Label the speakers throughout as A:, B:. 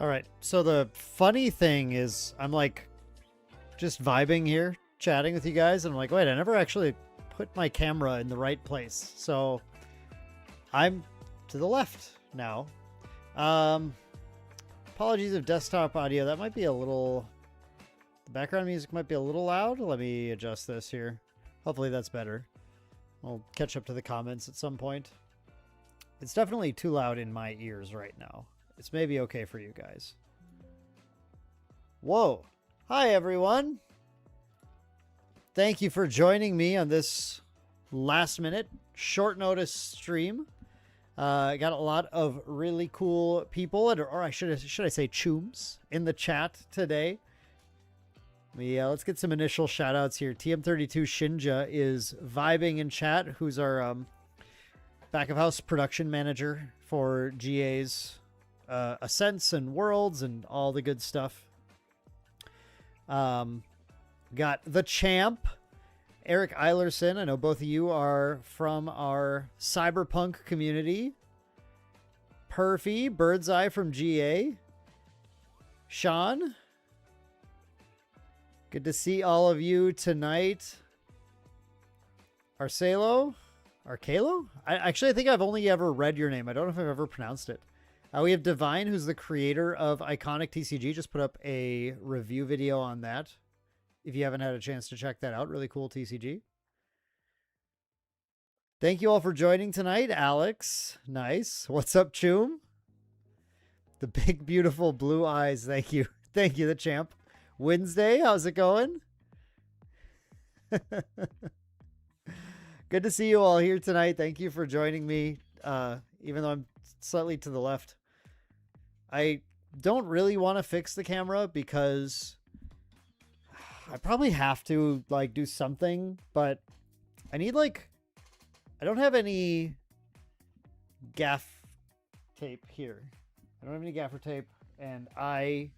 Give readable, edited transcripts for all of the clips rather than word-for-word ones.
A: All right. So the funny thing is I'm like just vibing here, chatting with you guys. And I'm like, wait, I never actually put my camera in the right place. So I'm to the left now. Apologies of desktop audio. That might be a little, the background music might be a little loud. Let me adjust this here. Hopefully that's better. I'll catch up to the comments at some point. It's definitely too loud in my ears right now. It's maybe okay for you guys. Whoa. Hi, everyone. Thank you for joining me on this last minute, short notice stream. Got a lot of really cool people, or should I say chooms, in the chat today. Let's get some initial shout outs here. TM32 Shinja is vibing in chat, who's our back of house production manager for GA's Ascents and Worlds and all the good stuff. Got the champ, Eric Eilerson. I know both of you are from our cyberpunk community. Perfy, Birdseye from GA. Sean, good to see all of you tonight. Arcelo? I think I've only ever read your name. I don't know if I've ever pronounced it. We have Divine, who's the creator of Iconic TCG. Just put up a review video on that. If you haven't had a chance to check that out, really cool TCG. Thank you all for joining tonight. Alex, nice. What's up, Choom? The big, beautiful blue eyes. Thank you. Thank you, the champ. Wednesday, how's it going? Good to see you all here tonight. Thank you for joining me, even though I'm slightly to the left. I don't really want to fix the camera because I probably have to like do something, but I need I don't have any gaff tape here. I don't have any gaffer tape, and I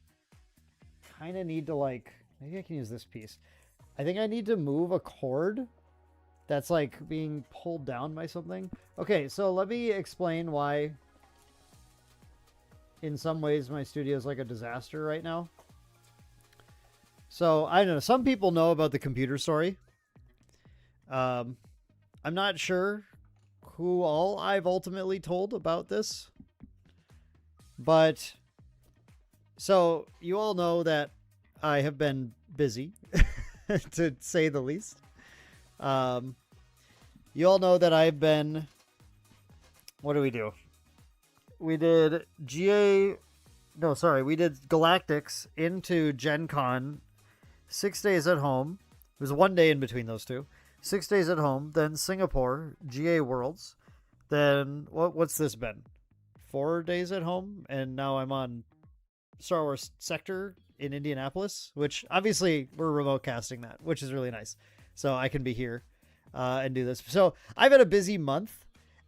A: kind of need to maybe I can use this piece. I think I need to move a cord that's being pulled down by something. Okay, so let me explain why in some ways my studio is like a disaster right now. So I don't know, some people know about the computer story. I'm not sure who all I've ultimately told about this, but so you all know that I have been busy to say the least. You all know that I've been, what do? We did we did Galactics into Gen Con, 6 days at home. It was 1 day in between those two. 6 days at home, then Singapore, GA Worlds. Then, what's this been? 4 days at home, and now I'm on Star Wars Sector in Indianapolis, which obviously we're remote casting that, which is really nice. So I can be here and do this. So I've had a busy month.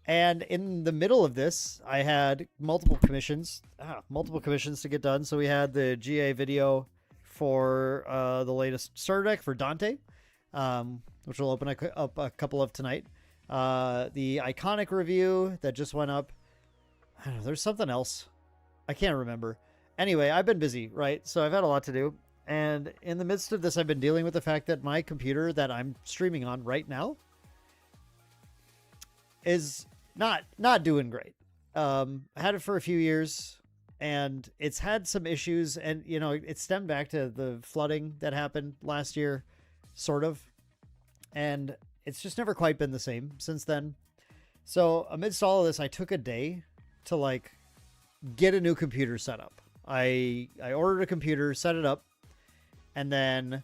A: And in the middle of this, I had multiple commissions to get done. So we had the GA video for the latest starter deck for Dante, which will open up a couple of tonight. The Iconic review that just went up. I don't know, there's something else. I can't remember. Anyway, I've been busy, right? So I've had a lot to do. And in the midst of this, I've been dealing with the fact that my computer that I'm streaming on right now is not doing great. I had it for a few years, and it's had some issues, and it stemmed back to the flooding that happened last year, sort of, and it's just never quite been the same since then. So amidst all of this, I took a day to get a new computer set up. I ordered a computer, set it up, and then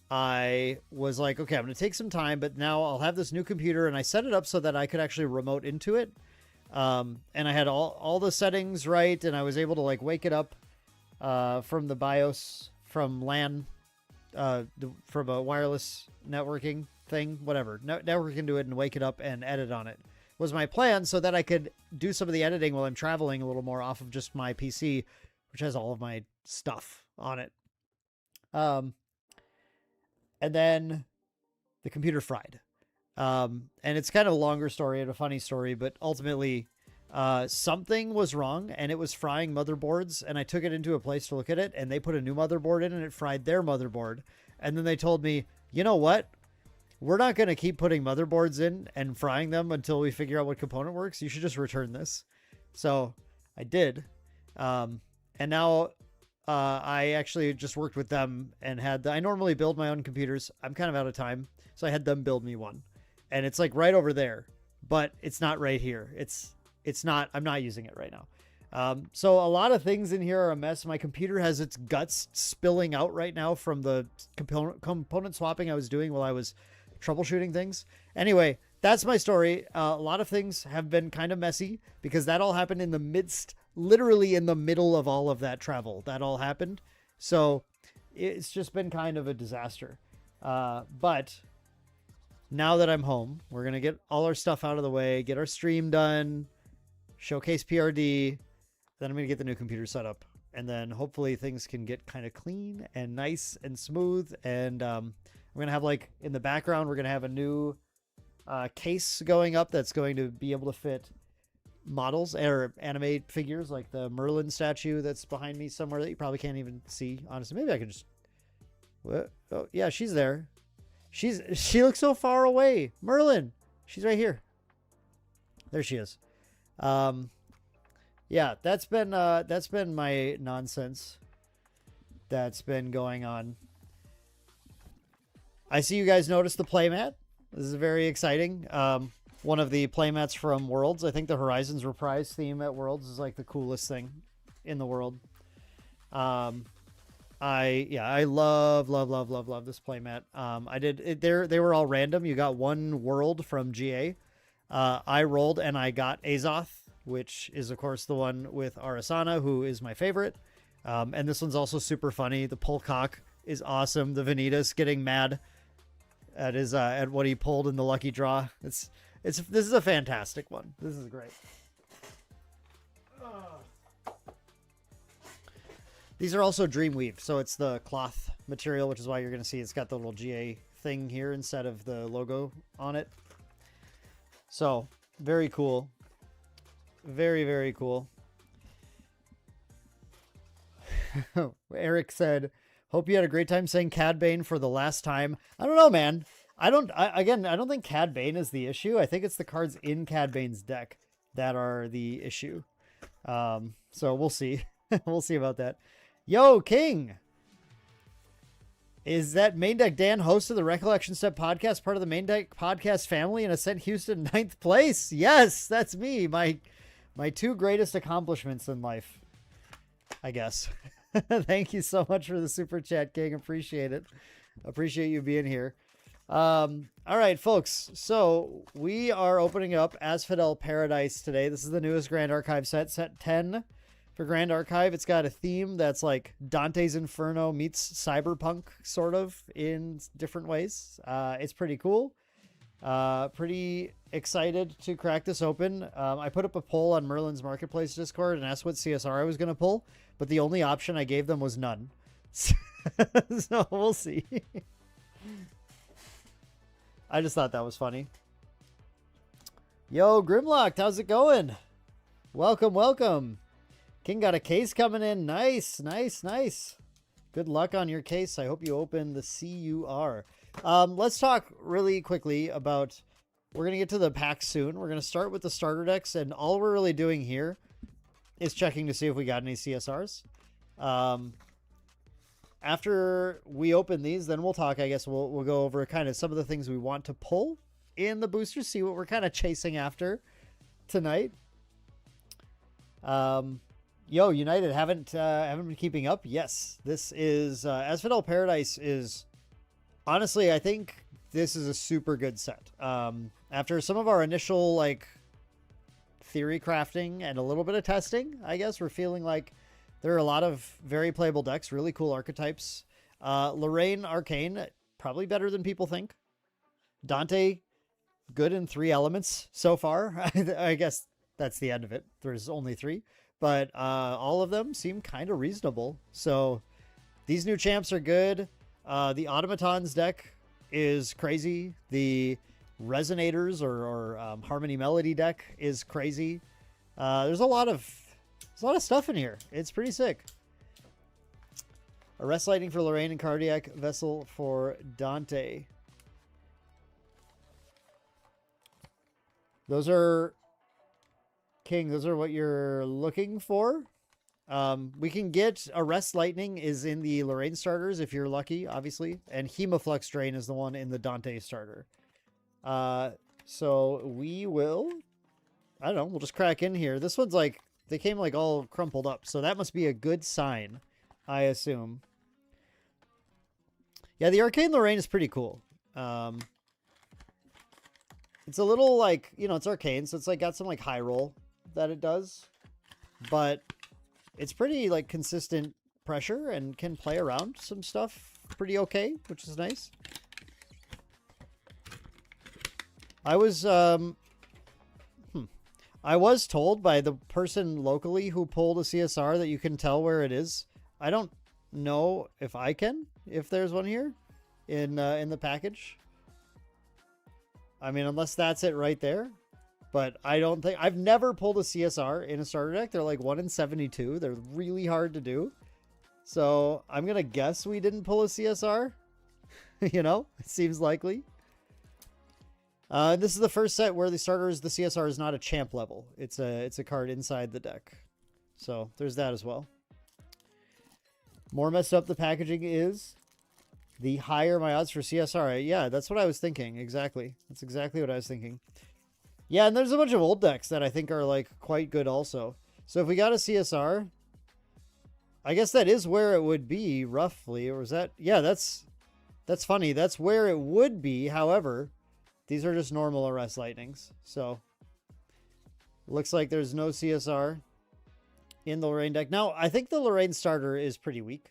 A: I was like, okay, I'm going to take some time, but now I'll have this new computer, and I set it up so that I could actually remote into it. And I had all the settings right, and I was able to wake it up from the BIOS, from LAN, from a wireless networking thing, whatever, network into it and wake it up and edit on it was my plan, so that I could do some of the editing while I'm traveling a little more off of just my PC, which has all of my stuff on it. And then the computer fried. And it's kind of a longer story and a funny story, but ultimately something was wrong, and it was frying motherboards, and I took it into a place to look at it, and they put a new motherboard in, and it fried their motherboard. And then they told me, you know what? We're not going to keep putting motherboards in and frying them until we figure out what component works. You should just return this. So I did. And now I actually just worked with them and I normally build my own computers. I'm kind of out of time, so I had them build me one. And it's right over there, but it's not right here. It's not, I'm not using it right now. So a lot of things in here are a mess. My computer has its guts spilling out right now from the component swapping I was doing while I was troubleshooting things. Anyway, that's my story. A lot of things have been kind of messy because that all happened in the midst, literally in the middle of all of that travel. That all happened. So it's just been kind of a disaster. But now that I'm home, we're going to get all our stuff out of the way, get our stream done, showcase PRD. Then I'm going to get the new computer set up. And then hopefully things can get kind of clean and nice and smooth. And we're going to have, like, in the background, we're going to have a new case going up that's going to be able to fit models or anime figures, like the Merlin statue that's behind me somewhere that you probably can't even see. Honestly, maybe I can just... What? Oh, yeah, she's there. She looks so far away. Merlin, she's right here. There she is. Yeah, that's been my nonsense that's been going on. I see you guys noticed the playmat. This is very exciting. One of the playmats from Worlds. I think the Horizons Reprise theme at Worlds is like the coolest thing in the world. I love this playmat. I did it there. They were all random. You got one world from GA. I rolled and I got Azoth, which is of course the one with Arasana, who is my favorite. And this one's also super funny. The Polcock is awesome. The Vanitas getting mad at his at what he pulled in the lucky draw. This is a fantastic one. This is great. These are also Dreamweave, so it's the cloth material, which is why you're going to see it's got the little GA thing here instead of the logo on it. So, very cool. Very, very cool. Eric said, hope you had a great time saying Cad Bane for the last time. I don't know, man. I don't think Cad Bane is the issue. I think it's the cards in Cad Bane's deck that are the issue. So we'll see. We'll see about that. Yo, King! Is that Main Deck Dan, host of the Recollection Step podcast, part of the Main Deck podcast family and Ascent Houston 9th place? Yes, that's me. My two greatest accomplishments in life, I guess. Thank you so much for the super chat, King. Appreciate it. Appreciate you being here. All right, folks. So we are opening up Asphodel Paradise today. This is the newest Grand Archive set 10 for Grand Archive. It's got a theme that's like Dante's Inferno meets cyberpunk, sort of, in different ways. It's pretty cool. Pretty excited to crack this open. I put up a poll on Merlin's Marketplace Discord and asked what CSR I was going to pull, but the only option I gave them was none. So we'll see. I just thought that was funny. Yo, Grimlocked, how's it going? Welcome, welcome. King got a case coming in. Nice, nice, nice. Good luck on your case. I hope you open the CUR. Let's talk really quickly about... We're going to get to the packs soon. We're going to start with the starter decks, and all we're really doing here is checking to see if we got any CSRs. After we open these, then we'll talk. I guess we'll go over kind of some of the things we want to pull in the boosters, see what we're kind of chasing after tonight. Yo, United haven't been keeping up. Yes, this is Asphodel Paradise is honestly, I think this is a super good set. After some of our initial like theory crafting and a little bit of testing, I guess we're feeling like there are a lot of very playable decks, really cool archetypes. Lorraine Arcane, probably better than people think. Dante, good in 3 elements so far. I guess that's the end of it. There's only 3. But all of them seem kind of reasonable. So these new champs are good. The Automatons deck is crazy. The Resonators or Harmony Melody deck is crazy. There's a lot of stuff in here. It's pretty sick. Arrest Lightning for Lorraine and Cardiac Vessel for Dante. Those are... King, those are what you're looking for. We can get Arrest Lightning is in the Lorraine starters if you're lucky, obviously. And Hemoflux Drain is the one in the Dante starter. So we will... I don't know, we'll just crack in here. This one's like... They came like all crumpled up, so that must be a good sign, I assume. Yeah, the Arcane Lorraine is pretty cool. It's a little like, you know, it's arcane, so it's like got some like high roll that it does, but it's pretty like consistent pressure and can play around some stuff pretty okay, which is nice. I was told by the person locally who pulled a CSR that you can tell where it is. I don't know if I can, if there's one here in the package. I mean, unless that's it right there. But I don't think... I've never pulled a CSR in a starter deck. They're like 1 in 72. They're really hard to do. So I'm going to guess we didn't pull a CSR. You know, it seems likely. This is the first set where the CSR is not a champ level. It's a card inside the deck. So there's that as well. More messed up the packaging is, the higher my odds for CSR. Yeah, that's what I was thinking. Exactly. That's exactly what I was thinking. Yeah, and there's a bunch of old decks that I think are like quite good also. So if we got a CSR, I guess that is where it would be roughly. Or is that? Yeah, that's funny. That's where it would be. However, these are just normal Arrest Lightnings. So looks like there's no CSR in the Lorraine deck. Now, I think the Lorraine starter is pretty weak.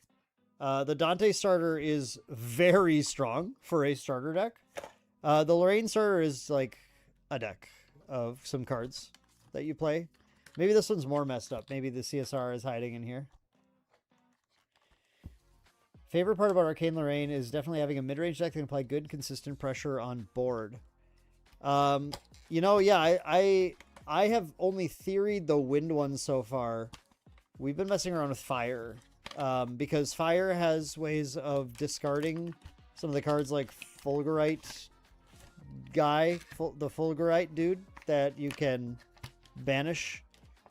A: The Dante starter is very strong for a starter deck. The Lorraine starter is like a deck of some cards that you play. Maybe this one's more messed up. Maybe the CSR is hiding in here. Favorite part about Arcane Lorraine is definitely having a mid-range deck that can apply good, consistent pressure on board. You know, yeah, I have only theoried the wind one so far. We've been messing around with fire. Because fire has ways of discarding some of the cards like Fulgurite guy, the Fulgurite dude that you can banish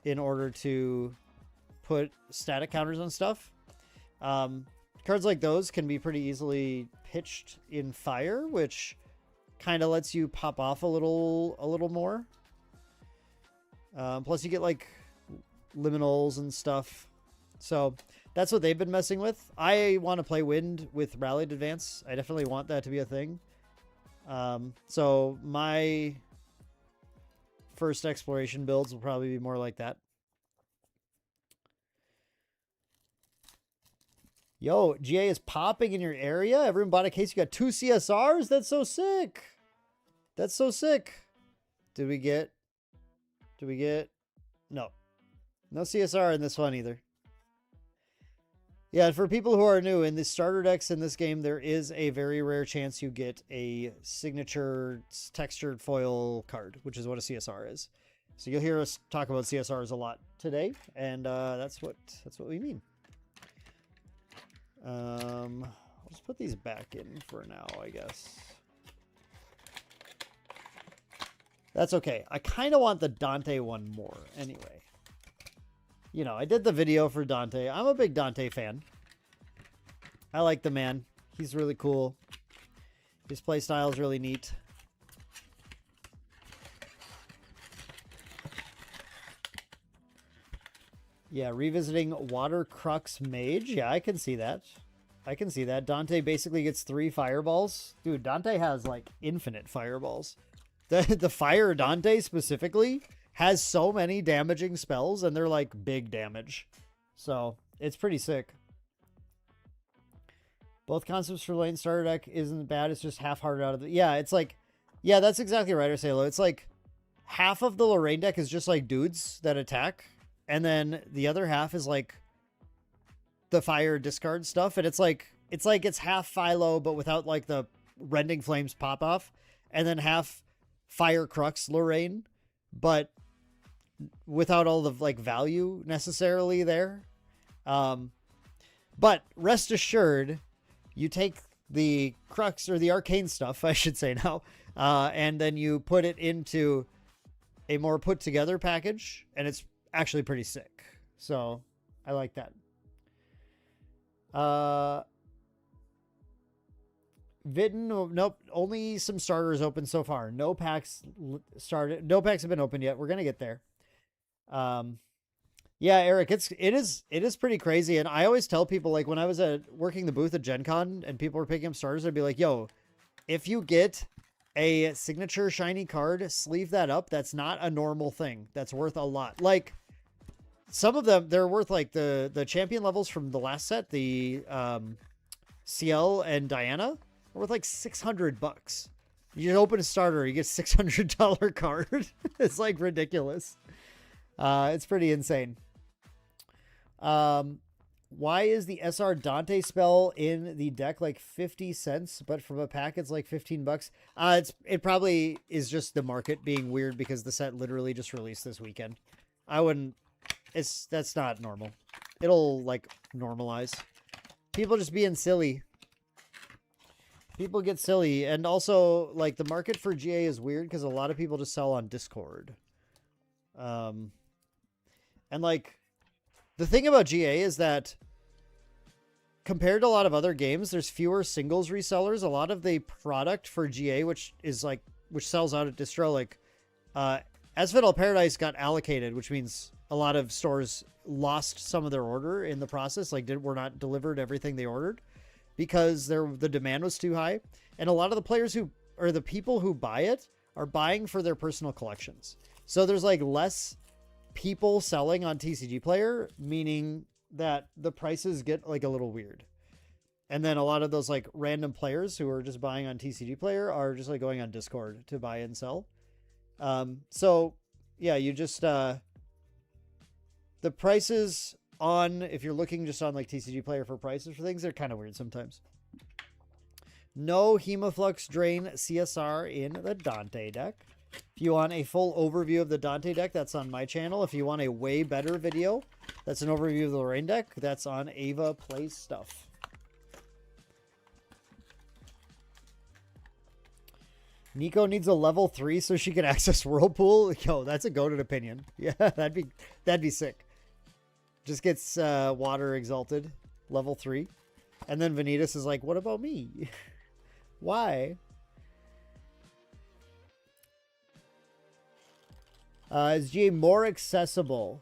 A: in order to put static counters on stuff. Cards like those can be pretty easily pitched in fire, which kind of lets you pop off a little more. Plus you get like liminals and stuff. So that's what they've been messing with. I want to play wind with Rallied Advance. I definitely want that to be a thing. So my first exploration builds will probably be more like that. Yo, GA is popping in your area. Everyone bought a case. You got 2 CSRs? That's so sick. That's so sick. Did we get... No. No CSR in this one either. Yeah, for people who are new, in the starter decks in this game, there is a very rare chance you get a signature textured foil card, which is what a CSR is. So you'll hear us talk about CSRs a lot today, and that's what we mean. I'll just put these back in for now, I guess. That's okay. I kind of want the Dante one more anyway. You know, I did the video for Dante. I'm a big Dante fan. I like the man. He's really cool. His playstyle is really neat. Yeah, revisiting Water Crux Mage. Yeah, I can see that. I can see that. Dante basically gets 3 fireballs. Dude, Dante has like infinite fireballs. The Fire Dante specifically has so many damaging spells, and they're like big damage. So it's pretty sick. Both concepts for lane starter deck isn't bad. It's just half-hearted out of the... Yeah, it's like... Yeah, that's exactly right, Arcelo. It's like half of the Lorraine deck is just like dudes that attack. And then the other half is like the fire discard stuff. And it's half Philo, but without like the Rending Flames pop off. And then half Fire Crux Lorraine, but without all the like value necessarily there. But rest assured, you take the Crux or the arcane stuff, I should say now, and then you put it into a more put together package, and it's actually pretty sick. So I like that. Vidden, nope, only some starters open so far. No packs started. No packs have been opened yet. We're gonna get there. Yeah, Eric, it is pretty crazy. And I always tell people, like when I was working the booth at Gen Con and people were picking up starters, I'd be like, yo, if you get a signature shiny card, sleeve that up. That's not a normal thing. That's worth a lot. Like, some of them, they're worth like the champion levels from the last set, the CL and Diana, are worth like $600. You open a starter, you get $600 card. It's like ridiculous. It's pretty insane. Why is the SR Dante spell in the deck like 50 cents, but from a pack it's like $15? It probably is just the market being weird because the set literally just released this weekend. That's not normal. It'll like normalize. People just being silly. People get silly. And also, like, the market for GA is weird because a lot of people just sell on Discord. And, like, the thing about GA is that compared to a lot of other games, there's fewer singles resellers. A lot of the product for GA, which sells out at distro, like, Asphodel Paradise got allocated, which means a lot of stores lost some of their order in the process. Like, were not delivered everything they ordered, because the demand was too high. And a lot of the players the people who buy it are buying for their personal collections. So there's like less people selling on TCG Player, meaning that the prices get like a little weird. And then a lot of those like random players who are just buying on TCG Player are just like going on Discord to buy and sell. So yeah, you just, the prices if you're looking just on like TCG Player for prices for things, they're kind of weird sometimes. No Hemoflux Drain CSR in the Dante deck. If you want a full overview of the Dante deck, that's on my channel. If you want a way better video, that's an overview of the Lorraine deck. That's on Ava Plays Stuff. Nico needs a level 3 so she can access Whirlpool. Yo, that's a goated opinion. Yeah, that'd be sick. Just gets water exalted, level 3. And then Vanitas is like, what about me? Why? Is GA more accessible?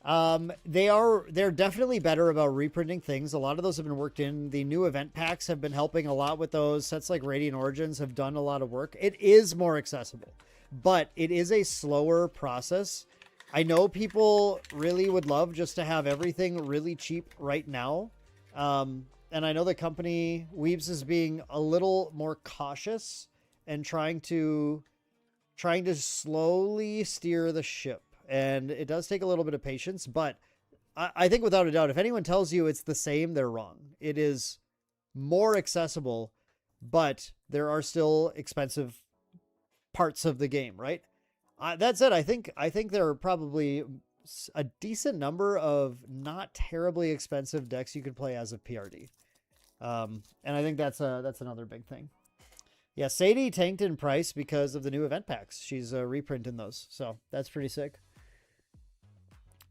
A: They're definitely better about reprinting things. A lot of those have been worked in. The new event packs have been helping a lot with those. Sets like Radiant Origins have done a lot of work. It is more accessible, but it is a slower process. I know people really would love just to have everything really cheap right now. And I know the company Weebs is being a little more cautious and trying to slowly steer the ship. And it does take a little bit of patience, but I think without a doubt, if anyone tells you it's the same, they're wrong. It is more accessible, but there are still expensive parts of the game, right? That said, I think there are probably a decent number of not terribly expensive decks you could play as of PRD. And I think that's another big thing. Yeah, Sadie tanked in price because of the new event packs. She's reprinting those, so that's pretty sick.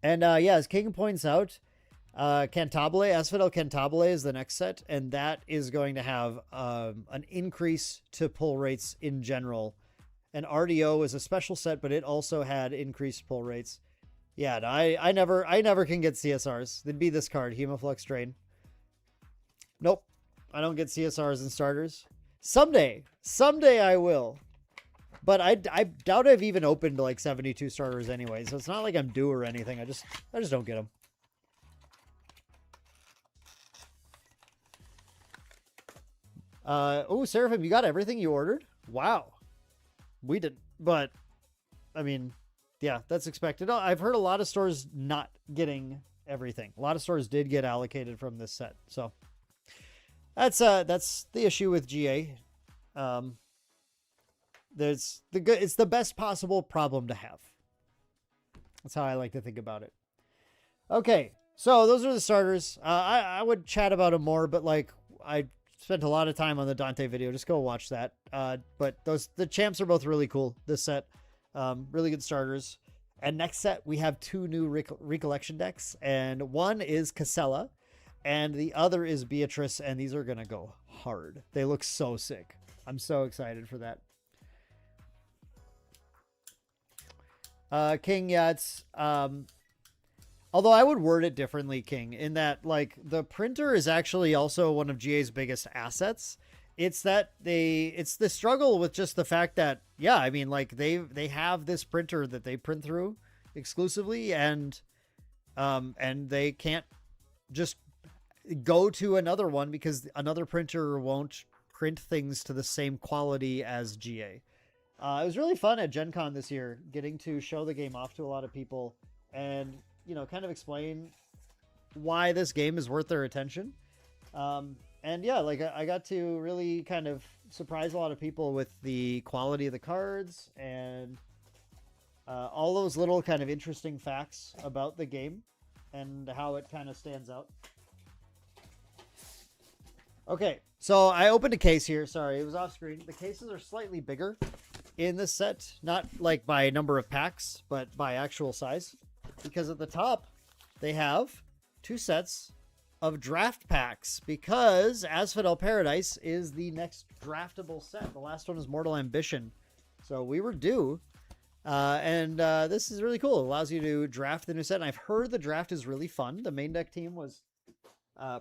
A: And yeah, as King points out, Cantabile, Asphodel Cantabile is the next set, and that is going to have an increase to pull rates in general. And RDO is a special set, but it also had increased pull rates. Yeah, no, I never can get CSRs. It'd be this card, Hemoflux Drain. Nope, I don't get CSRs and starters. Someday I will. But I doubt I've even opened like 72 starters anyway, so it's not like I'm due or anything. I just don't get them. Oh, Seraphim, you got everything you ordered? Wow. We didn't, but I mean, yeah, that's expected. I've heard a lot of stores not getting everything. A lot of stores did get allocated from this set, so that's the issue with GA. It's the best possible problem to have. That's how I like to think about it. Okay, so those are the starters. I would chat about them more, but like I spent a lot of time on the Dante video. Just go watch that. But the champs are both really cool. This set, really good starters. And next set we have 2 new recollection decks, and one is Casella, and the other is Beatrice. And these are gonna go hard. They look so sick. I'm so excited for that. King, yeah, it's although I would word it differently, King, in that like the printer is actually also one of GA's biggest assets, it's the struggle with just the fact that, yeah, I mean, like they have this printer that they print through exclusively, and they can't just go to another one because another printer won't print things to the same quality as GA. It was really fun at Gen Con this year, getting to show the game off to a lot of people and, kind of explain why this game is worth their attention. And yeah, like I got to really kind of surprise a lot of people with the quality of the cards and all those little kind of interesting facts about the game and how it kind of stands out. Okay, so I opened a case here. Sorry, it was off screen. The cases are slightly bigger in this set, not like by number of packs, but by actual size. Because at the top, they have 2 sets of draft packs, because Asphodel Paradise is the next draftable set. The last one is Mortal Ambition. So we were due. And this is really cool. It allows you to draft the new set. And I've heard the draft is really fun. The main deck team was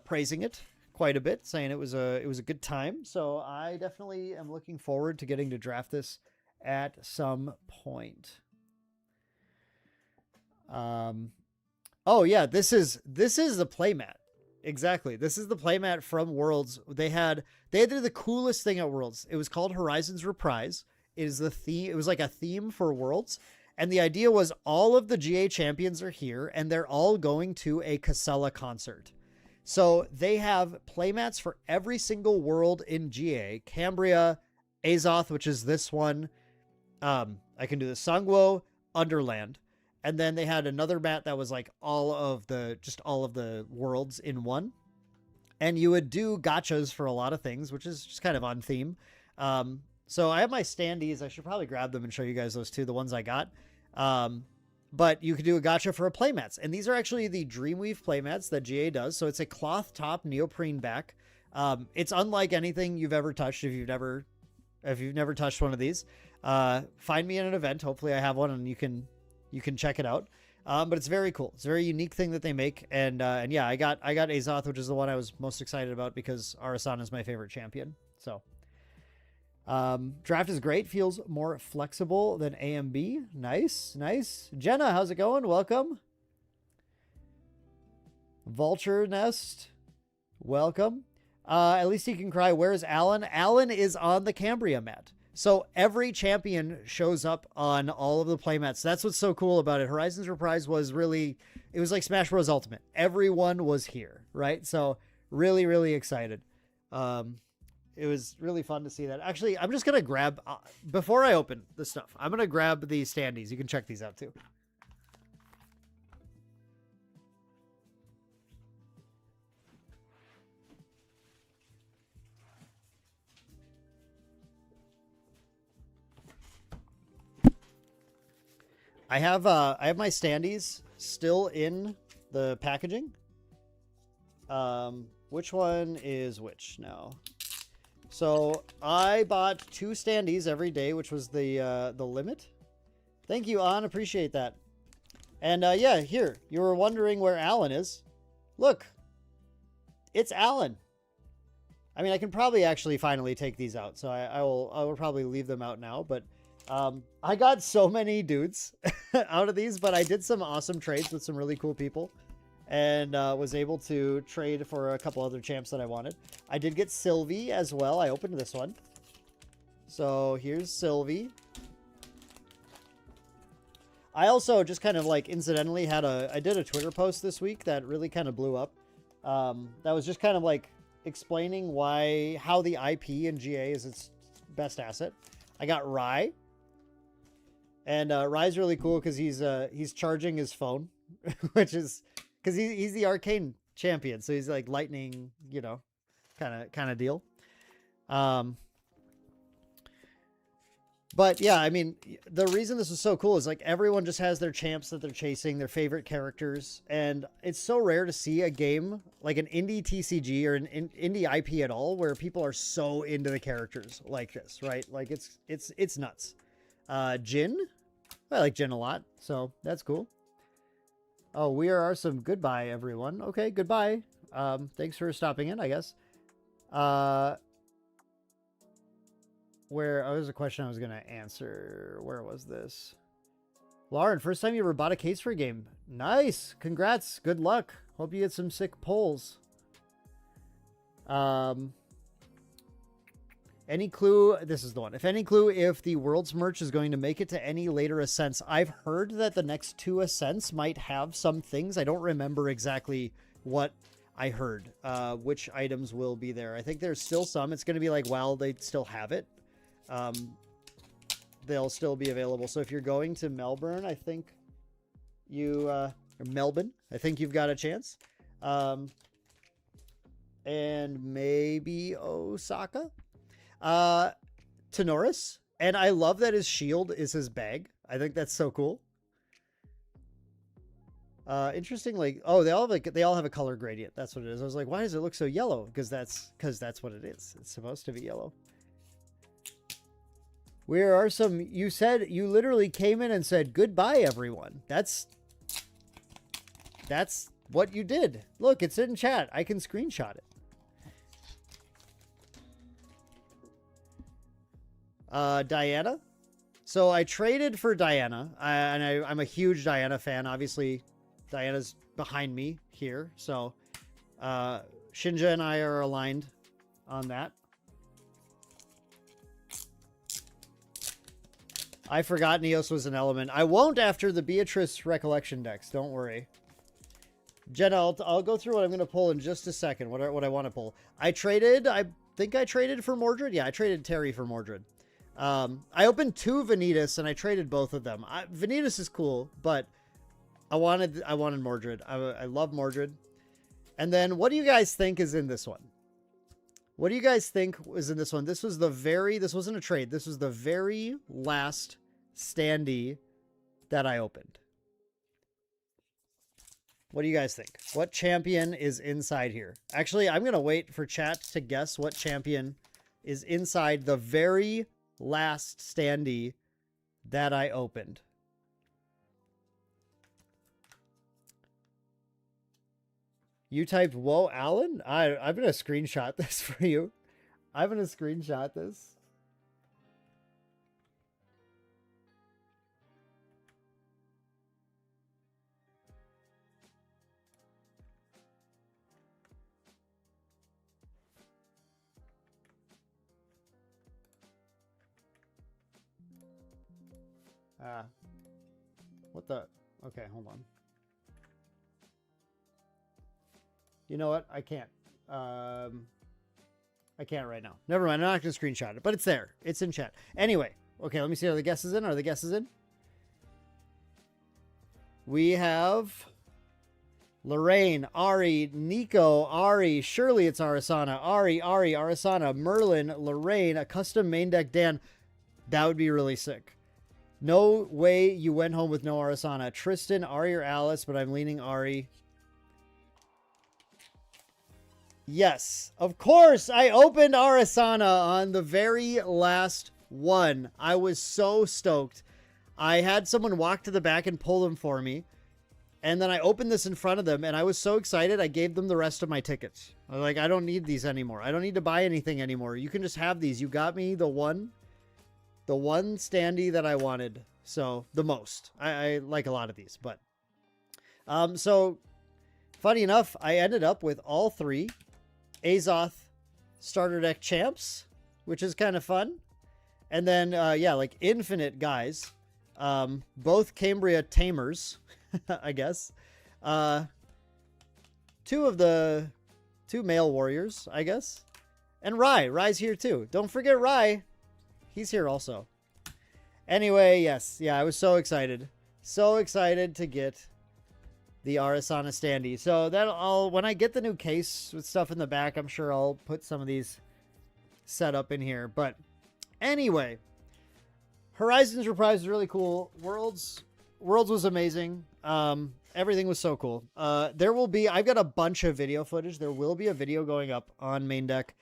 A: praising it quite a bit, saying it was a good time. So I definitely am looking forward to getting to draft this at some point. Oh yeah, this is the playmat. Exactly. This is the playmat from Worlds. They did the coolest thing at Worlds. It was called Horizons Reprise. It is the theme. It was like a theme for Worlds. And the idea was all of the GA champions are here and they're all going to a Casella concert. So they have playmats for every single world in GA. Cambria, Azoth, which is this one. I can do the Sangwo, Underland. And then they had another mat that was like all of the worlds in one. And you would do gachas for a lot of things, which is just kind of on theme. So I have my standees. I should probably grab them and show you guys those two, the ones I got. But you could do a gacha for a playmats. And these are actually the Dreamweave playmats that GA does. So it's a cloth top, neoprene back. It's unlike anything you've ever touched if you've never touched one of these. Find me in an event. Hopefully I have one and you can check it out. But it's very cool. It's a very unique thing that they make. And yeah, I got Azoth, which is the one I was most excited about because Arasan is my favorite champion. So draft is great. Feels more flexible than AMB. Nice. Jenna, how's it going? Welcome. Vulture Nest, welcome. At least you can cry. Where's Alan? Alan is on the Cambria mat. So every champion shows up on all of the playmats. That's what's so cool about it. Horizons Reprise was really, it was like Smash Bros. Ultimate. Everyone was here, right? So really, really excited. It was really fun to see that. Actually, I'm just going to grab, before I open the stuff, I'm going to grab the standees. You can check these out too. I have my standees still in the packaging. Which one is which now? So I bought 2 standees every day, which was the limit. Thank you, An. Appreciate that. And yeah, here, you were wondering where Alan is. Look, it's Alan. I mean, I can probably actually finally take these out, so I will probably leave them out now, but I got so many dudes out of these, but I did some awesome trades with some really cool people and was able to trade for a couple other champs that I wanted. I did get Sylvie as well. I opened this one. So here's Sylvie. I also just kind of like incidentally I did a Twitter post this week that really kind of blew up. That was just kind of like explaining how the IP in GA is its best asset. I got Rai. And Rai's really cool because he's charging his phone, which is because he's the arcane champion, so he's like lightning, kind of deal. But yeah, I mean, the reason this is so cool is like everyone just has their champs that they're chasing, their favorite characters, and it's so rare to see a game like an indie TCG or an indie IP at all where people are so into the characters like this, right? Like it's nuts. Jin. I like Jin a lot, so that's cool. Oh, we are some goodbye, everyone. Okay, goodbye. Thanks for stopping in, I guess. where oh, there's a question I was gonna answer. Where was this? Lauren, first time you ever bought a case for a game. Nice. Congrats. Good luck. Hope you get some sick pulls. Any clue? This is the one. If any clue if the World's merch is going to make it to any later ascents. I've heard that the next 2 ascents might have some things. I don't remember exactly what I heard. Which items will be there. I think there's still some. It's going to be like, well, they still have it. They'll still be available. So if you're going to Melbourne, I think you... or Melbourne, I think you've got a chance. And maybe Osaka. Tenoris, and I love that his shield is his bag. I think that's so cool. Interestingly, oh, they all have a color gradient. That's what it is. I was like, why does it look so yellow? Because that's what it is. It's supposed to be yellow. Where are some? You said you literally came in and said goodbye, everyone. That's what you did. Look, it's in chat. I can screenshot it. Diana. So I traded for Diana, I'm a huge Diana fan. Obviously, Diana's behind me here. So Shinja and I are aligned on that. I forgot Neos was an element. I won't after the Beatrice recollection decks. Don't worry. Jenna, I'll go through what I'm going to pull in just a second. What I want to pull. I think I traded for Mordred. Yeah, I traded Terry for Mordred. I opened 2 Vanitas and I traded both of them. Vanitas is cool, but I wanted Mordred. I love Mordred. And then what do you guys think is in this one? What do you guys think was in this one? This wasn't a trade. This was the very last standee that I opened. What do you guys think? What champion is inside here? Actually, I'm going to wait for chat to guess what champion is inside the very last standee that I opened. You typed, whoa, Alan? I'm going to screenshot this for you. I'm going to screenshot this. What the? Okay, hold on. You know what? I can't. I can't right now. Never mind. I'm not going to screenshot it, but it's there. It's in chat. Anyway. Okay, let me see. Are the guesses in? Are the guesses in? We have Lorraine, Ari, Nico, Ari, surely it's Arasana, Ari, Arasana, Merlin, Lorraine, a custom main deck Dan. That would be really sick. No way you went home with no Arasana. Tristan, Ari, or Alice, but I'm leaning Ari. Yes, of course, I opened Arasana on the very last one. I was so stoked. I had someone walk to the back and pull them for me. And then I opened this in front of them, and I was so excited, I gave them the rest of my tickets. I was like, I don't need these anymore. I don't need to buy anything anymore. You can just have these. You got me the one standee that I wanted. So, the most. I like a lot of these, but... So, funny enough, I ended up with all 3 Azoth starter deck champs, which is kind of fun. And then, yeah, like infinite guys. Both Cambria Tamers, I guess. 2 male warriors, I guess. And Rye's here too. Don't forget Rye. He's here also. Anyway, yes. Yeah, I was so excited. So excited to get the Arasana standee. So when I get the new case with stuff in the back, I'm sure I'll put some of these set up in here. But anyway, Horizons Reprise is really cool. Worlds was amazing. Everything was so cool. I've got a bunch of video footage. There will be a video going up on main deck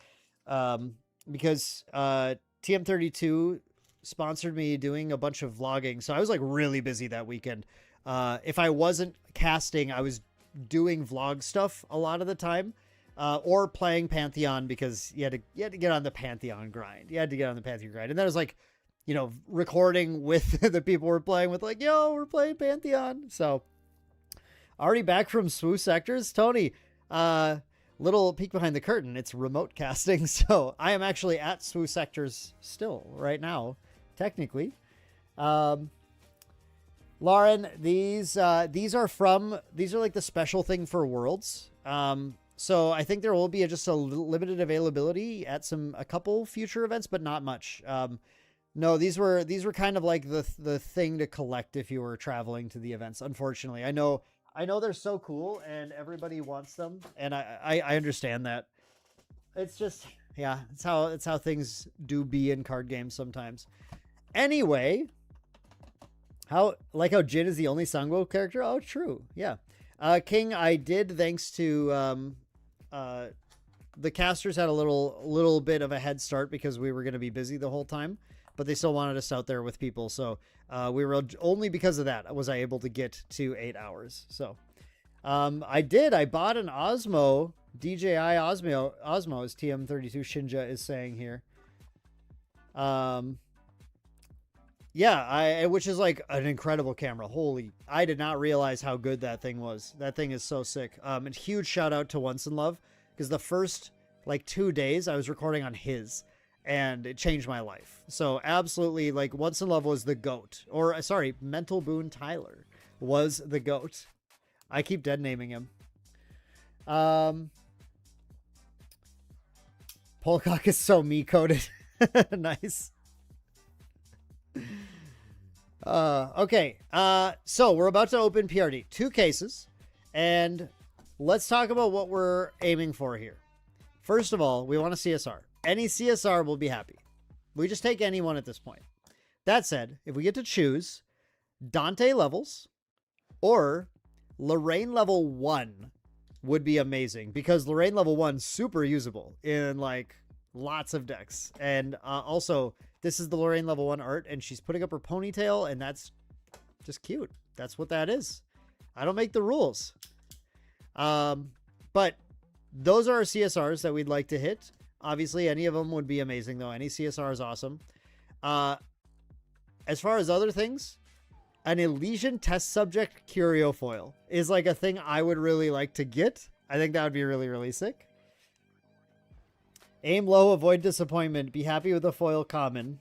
A: because TM32 sponsored me doing a bunch of vlogging. So I was like really busy that weekend. If I wasn't casting, I was doing vlog stuff a lot of the time. or playing Pantheon because you had to get on the Pantheon grind. You had to get on the Pantheon grind. And that was like, recording with the people we're playing with, like, yo, we're playing Pantheon. So already back from Swoo Sectors, Tony, little peek behind the curtain. It's remote casting. So I am actually at Swoo Sectors still right now, technically. Lauren, these are like the special thing for Worlds. So I think there will be just a limited availability at a couple future events, but not much. No, these were kind of like the thing to collect if you were traveling to the events. Unfortunately, I know they're so cool and everybody wants them, and I understand that. It's just, yeah, it's how things do be in card games sometimes. Anyway, how Jin is the only Sangwo character? Oh, true. Yeah. King, I did, thanks to the casters had a little bit of a head start because we were going to be busy the whole time, but they still wanted us out there with people. So we were only because of that was I able to get to 8 hours. So I bought an Osmo, DJI Osmo as TM32 Shinja is saying here. Yeah, which is like an incredible camera. Holy, I did not realize how good that thing was. That thing is so sick. And huge shout out to Once in Love, because the first like 2 days I was recording on his, and it changed my life. So absolutely, like, Once in Love was the GOAT. Or sorry, Mental Boon Tyler was the GOAT. I keep dead naming him. Polcock is so me-coded. Nice. Okay. So we're about to open PRD. 2 cases. And let's talk about what we're aiming for here. First of all, we want a CSR. Any CSR will be happy. We just take any one at this point. That said, if we get to choose Dante levels or Lorraine level 1 would be amazing, because Lorraine level 1 super usable in like lots of decks. And also, this is the Lorraine level 1 art, and she's putting up her ponytail, and that's just cute. That's what that is. I don't make the rules. But those are our CSRs that we'd like to hit. Obviously, any of them would be amazing, though. Any CSR is awesome. As far as other things, an Elysian test subject curio foil is like a thing I would really like to get. I think that would be really, really sick. Aim low, avoid disappointment. Be happy with a foil common.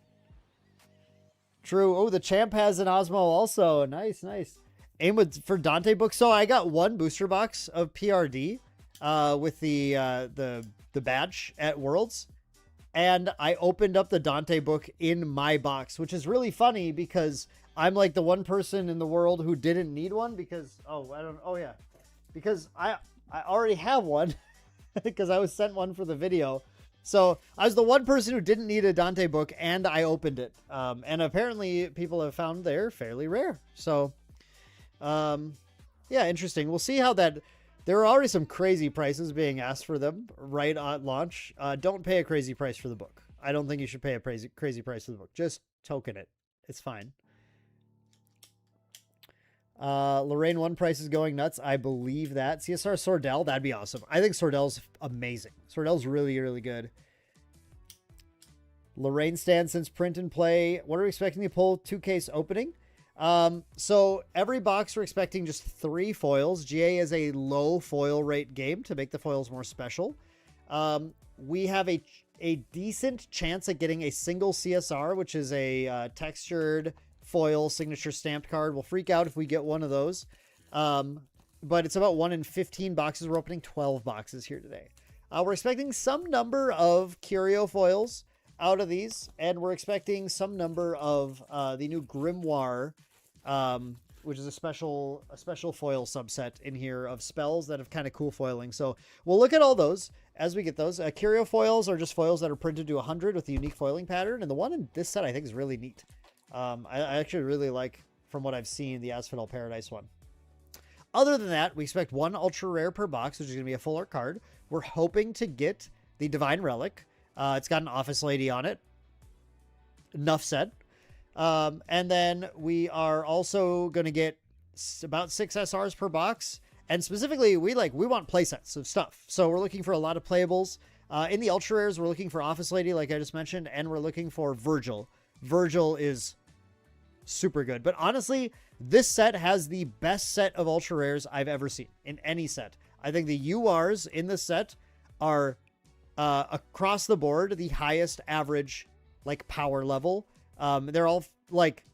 A: True. Oh, the champ has an Osmo also. Nice, nice. Aim for Dante book. So I got 1 booster box of PRD with the badge at Worlds, and I opened up the Dante book in my box, which is really funny because I'm like the one person in the world who didn't need one because because I already have one because I was sent one for the video. So I was the one person who didn't need a Dante book, and I opened it. And apparently people have found they're fairly rare. So yeah, interesting. We'll see how that. There are already some crazy prices being asked for them right at launch. Don't pay a crazy price for the book. I don't think you should pay a crazy price for the book. Just token it. It's fine. Lorraine 1 price is going nuts. I believe that. CSR Sordell, that'd be awesome. I think Sordell's amazing. Sordell's really, really good. Lorraine stands since print and play. What are we expecting to pull 2 case opening? So every box we're expecting just 3 foils. GA is a low foil rate game to make the foils more special. We have a decent chance at getting a single CSR, which is a textured foil signature stamped card. We'll freak out if we get one of those. But it's about 1 in 15 boxes. We're opening 12 boxes here today. We're expecting some number of curio foils out of these, and we're expecting some number of the new Grimoire, which is a special foil subset in here of spells that have kind of cool foiling. So we'll look at all those as we get those. Curio foils are just foils that are printed to 100 with a unique foiling pattern, and the one in this set I think is really neat. I actually really like, from what I've seen, the Asphodel Paradise one. Other than that, we expect 1 ultra rare per box, which is going to be a full art card. We're hoping to get the Divine Relic. It's got an office lady on it. Enough said. And then we are also going to get about 6 SRs per box And specifically, we want playsets of stuff. So we're looking for a lot of playables. In the ultra rares, we're looking for Office Lady, like I just mentioned, and we're looking for Virgil. Virgil is super good. But honestly, this set has the best set of ultra rares I've ever seen in any set. I think the URs in this set are across the board the highest average like power level. They're all like,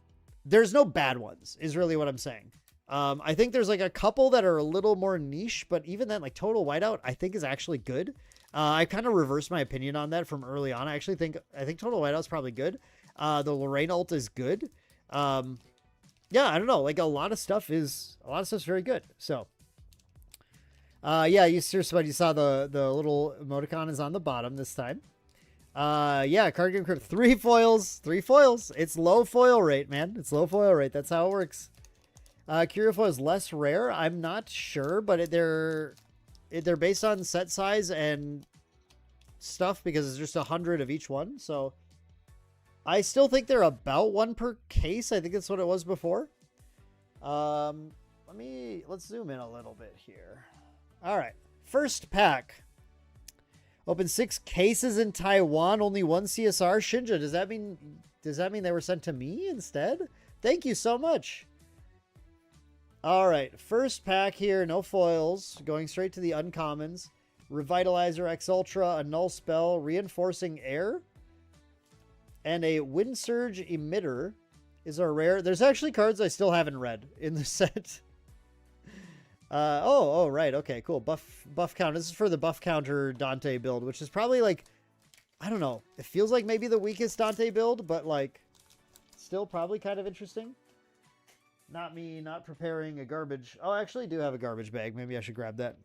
A: there's no bad ones is really what I'm saying. I think there's like a couple that are a little more niche, but even then, like Total Whiteout, I think is actually good. I kind of reversed my opinion on that from early on. I think Total Whiteout is probably good. The Lorraine ult is good. Yeah, I don't know. Like a lot of stuff's very good. So, yeah, you saw the little emoticon is on the bottom this time. Yeah, card game crypt, 3 foils. It's low foil rate, man. It's low foil rate. That's how it works. Curio foil is less rare. I'm not sure, but they're based on set size and stuff because it's just 100 of each one. So I still think they're about 1 per case. I think that's what it was before. Let's zoom in a little bit here. All right, first pack. Open 6 cases in Taiwan, only 1 CSR. Shinja, does that mean they were sent to me instead? Thank you so much. All right, first pack here, no foils, going straight to the uncommons. Revitalizer X Ultra, a null spell, reinforcing air, and a Wind Surge Emitter is our rare. There's actually cards I still haven't read in the set. Oh, right, okay, cool. Buff count. This is for the buff counter Dante build, which is probably like, I don't know. It feels like maybe the weakest Dante build, but like, still probably kind of interesting. Not me not preparing a garbage. Oh, I actually do have a garbage bag. Maybe I should grab that.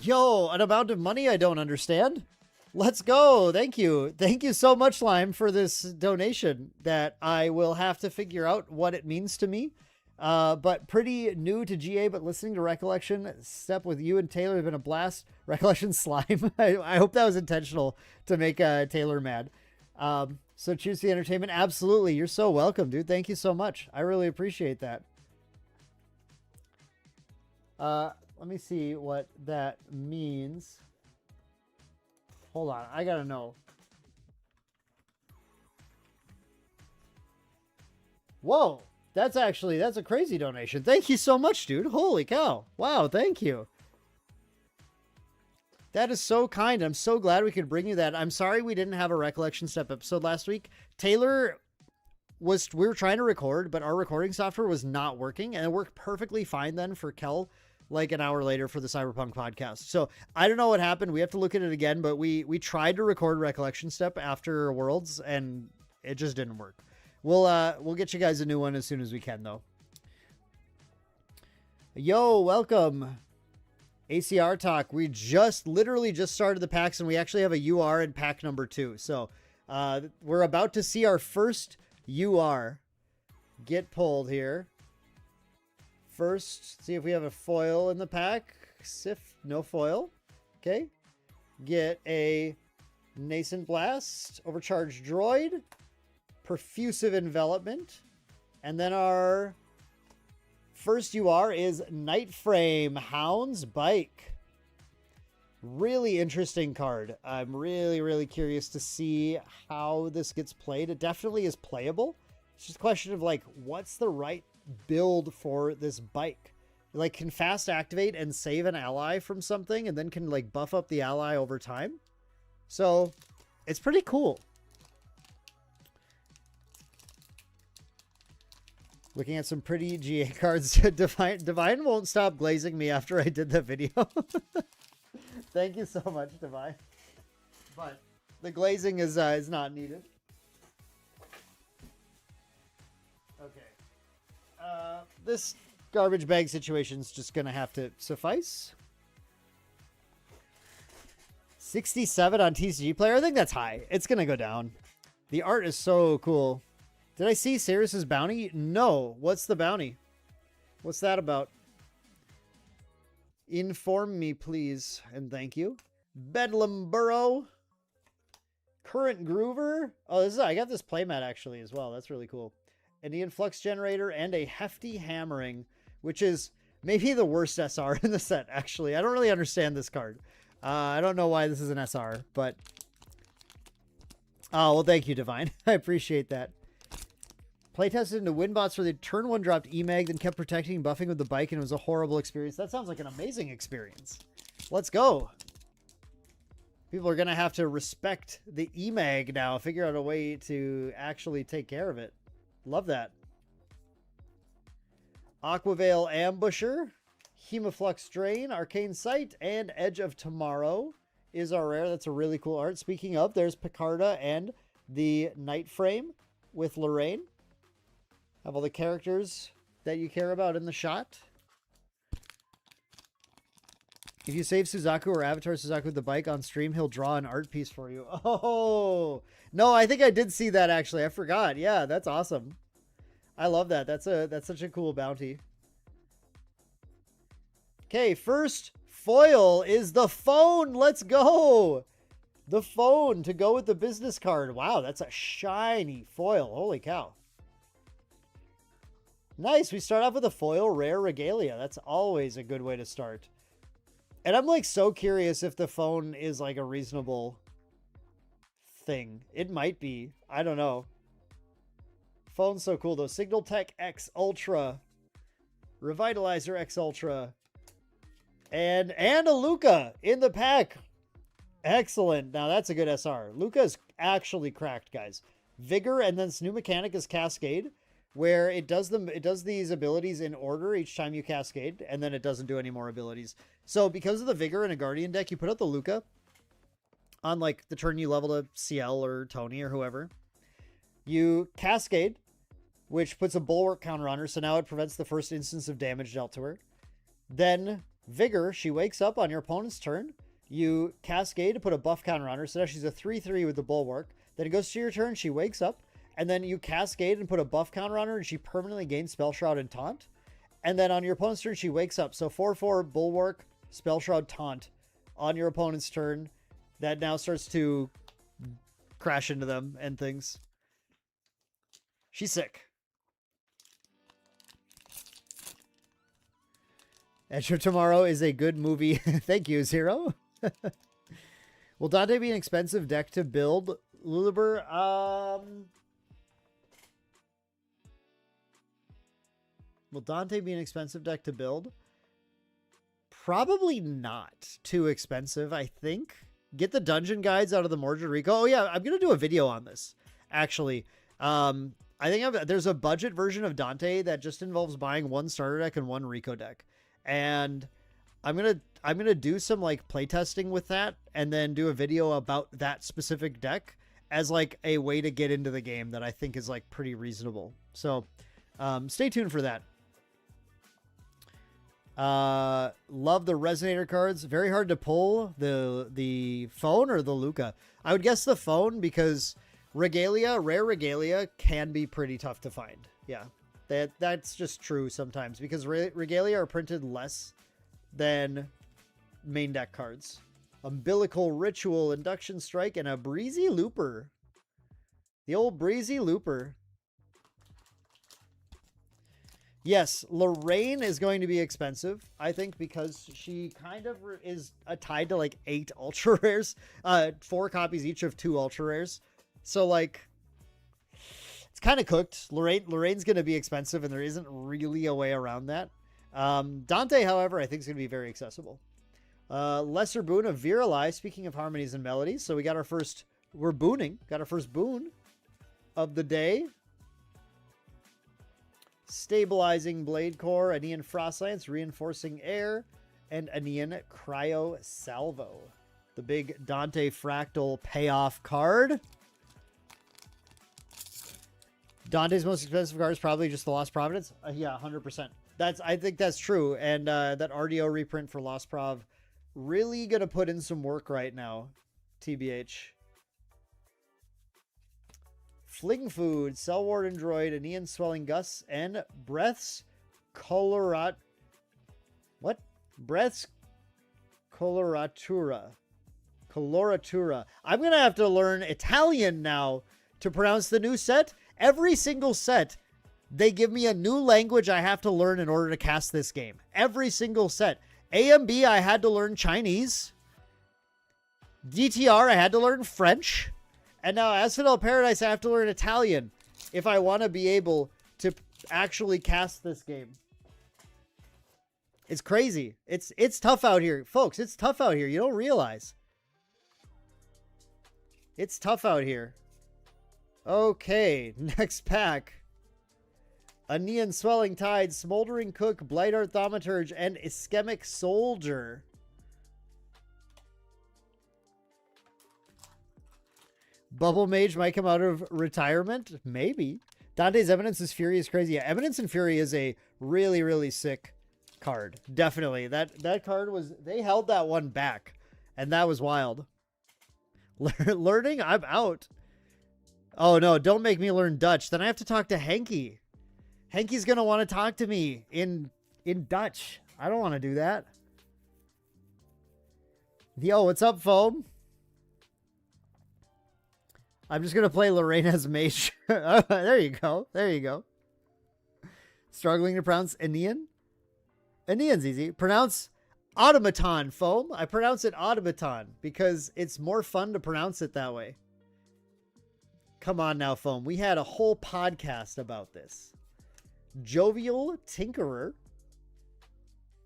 A: Yo, an amount of money I don't understand. Let's go. Thank you. Thank you so much, Lime, for this donation that I will have to figure out what it means to me. But pretty new to GA, but listening to Recollection Step with you and Taylor has been a blast. Recollection Slime. I hope that was intentional to make Taylor mad. So cheers to the entertainment. Absolutely. You're so welcome, dude. Thank you so much. I really appreciate that. Let me see what that means. Hold on. I gotta know. Whoa. That's a crazy donation. Thank you so much, dude. Holy cow. Wow. Thank you. That is so kind. I'm so glad we could bring you that. I'm sorry we didn't have a Recollection Step episode last week. Taylor we were trying to record, but our recording software was not working, and it worked perfectly fine then for Kel, like an hour later for the Cyberpunk podcast. So I don't know what happened. We have to look at it again, but we tried to record Recollection Step after Worlds, and it just didn't work. We'll get you guys a new one as soon as we can, though. Yo, welcome. ACR talk. We literally just started the packs, and we actually have a UR in pack number 2. So we're about to see our first UR get pulled here. First, see if we have a foil in the pack. Sif, no foil. Okay. Get a Nascent Blast, Overcharged Droid, Perfusive Envelopment, and then our first UR is Nightframe, Hound's Bike. Really interesting card. I'm really, really curious to see how this gets played. It definitely is playable. It's just a question of like, what's the right build for this bike? Like, can fast activate and save an ally from something and then can like buff up the ally over time. So it's pretty cool. Looking at some pretty GA cards. Divine won't stop glazing me after I did the video. Thank you so much, Divine. But the glazing is not needed. Okay. This garbage bag situation is just going to have to suffice. 67 on TCG Player. I think that's high. It's going to go down. The art is so cool. Did I see Cyrus's bounty? No. What's the bounty? What's that about? Inform me, please, and thank you. Bedlam Burrow. Current Groover. Oh, I got this playmat actually as well. That's really cool. Aenean Flux Generator, and a Hefty Hammering, which is maybe the worst SR in the set, actually. I don't really understand this card. I don't know why this is an SR, but... Oh, well, thank you, Divine. I appreciate that. Playtested into Winbots for the turn 1 dropped E-Mag, then kept protecting and buffing with the bike, and it was a horrible experience. That sounds like an amazing experience. Let's go. People are going to have to respect the E-Mag now, figure out a way to actually take care of it. Love that. Aquavale Ambusher, Hemoflux Drain, Arcane Sight, and Edge of Tomorrow is our rare. That's a really cool art. Speaking of, there's Picarda and the Night Frame with Lorraine. Have all the characters that you care about in the shot. If you save Suzaku or Avatar Suzaku with the bike on stream, he'll draw an art piece for you. Oh, no, I think I did see that, actually. I forgot. Yeah, that's awesome. I love that. That's such a cool bounty. Okay, first foil is the phone. Let's go. The phone to go with the business card. Wow, that's a shiny foil. Holy cow. Nice. We start off with a foil rare regalia. That's always a good way to start. And I'm like so curious if the phone is like a reasonable thing. It might be. I don't know. Phone's so cool though. Signal Tech X Ultra. Revitalizer X Ultra. And a Luca in the pack. Excellent. Now that's a good SR. Luca is actually cracked, guys. Vigor, and then this new mechanic is Cascade, where it does these abilities in order each time you cascade, and then it doesn't do any more abilities. So because of the Vigor in a Guardian deck, you put out the Luca on like the turn you level to CL or Tony or whoever. You cascade, which puts a Bulwark counter on her, so now it prevents the first instance of damage dealt to her. Then Vigor, she wakes up on your opponent's turn. You cascade to put a buff counter on her, so now she's a 3/3 with the Bulwark. Then it goes to your turn, she wakes up, and then you cascade and put a buff counter on her, and she permanently gains Spell Shroud and Taunt. And then on your opponent's turn, she wakes up. So 4/4 Bulwark, Spell Shroud, Taunt on your opponent's turn. That now starts to crash into them and things. She's sick. Edge of Tomorrow is a good movie. Thank you, Zero. Will Dante be an expensive deck to build, Lulibur? Will Dante be an expensive deck to build? Probably not too expensive, I think. Get the dungeon guides out of the Mordred Rico. Oh, yeah, I'm going to do a video on this, actually. I think there's a budget version of Dante that just involves buying one starter deck and one Rico deck. And I'm gonna do some like playtesting with that, and then do a video about that specific deck as like a way to get into the game that I think is like pretty reasonable. So stay tuned for that. Love the Resonator cards. Very hard to pull the phone or the Luca. I would guess the phone, because Regalia, rare Regalia can be pretty tough to find. Yeah. That's just true sometimes, because Regalia are printed less than main deck cards. Umbilical Ritual, Induction Strike, and a Breezy Looper. The old Breezy Looper. Yes, Lorraine is going to be expensive, I think, because she kind of is tied to like 8 ultra rares. 4 copies each of 2 ultra rares. So like, it's kind of cooked. Lorraine's going to be expensive, and there isn't really a way around that. Dante, however, I think is going to be very accessible. Lesser Boon of Virali, speaking of harmonies and melodies. So we got our first, got our first boon of the day. Stabilizing Blade Core, Aenean Frost Lance, Reinforcing Air, and Aenean Cryo Salvo. The big Dante Fractal payoff card. Dante's most expensive card is probably just the Lost Providence. Yeah, 100%. I think that's true. And that RDO reprint for Lost Prov, really going to put in some work right now. TBH. Fling Food, Cell Ward Android, Aenean Swelling Gusts, and Breath's Coloratura. Coloratura. I'm going to have to learn Italian now to pronounce the new set. Every single set They give me a new language I have to learn in order to cast this game. Every single set. AMB, I had to learn Chinese. DTR, I had to learn French. And now Asphodel Paradise, I have to learn Italian if I want to be able to actually cast this game. It's crazy. It's tough out here. Folks, it's tough out here. You don't realize. It's tough out here. Okay, next pack. Aenean Swelling Tide, Smoldering Cook, Blightheart Thaumaturge, and Ischemic Soldier. Bubble Mage might come out of retirement? Maybe. Dante's Eminence's Fury is crazy. Yeah, Eminence and Fury is a really, really sick card. Definitely. That card was... They held that one back, and that was wild. Learning? I'm out. Oh, no. Don't make me learn Dutch. Then I have to talk to Henky. Henky's going to want to talk to me in Dutch. I don't want to do that. Yo, what's up, Foam? I'm just going to play Lorena's Mage. There you go. There you go. Struggling to pronounce Aenean? Aenean's easy. Pronounce automaton, Foam. I pronounce it automaton because it's more fun to pronounce it that way. Come on now, Foam. We had a whole podcast about this. Jovial Tinkerer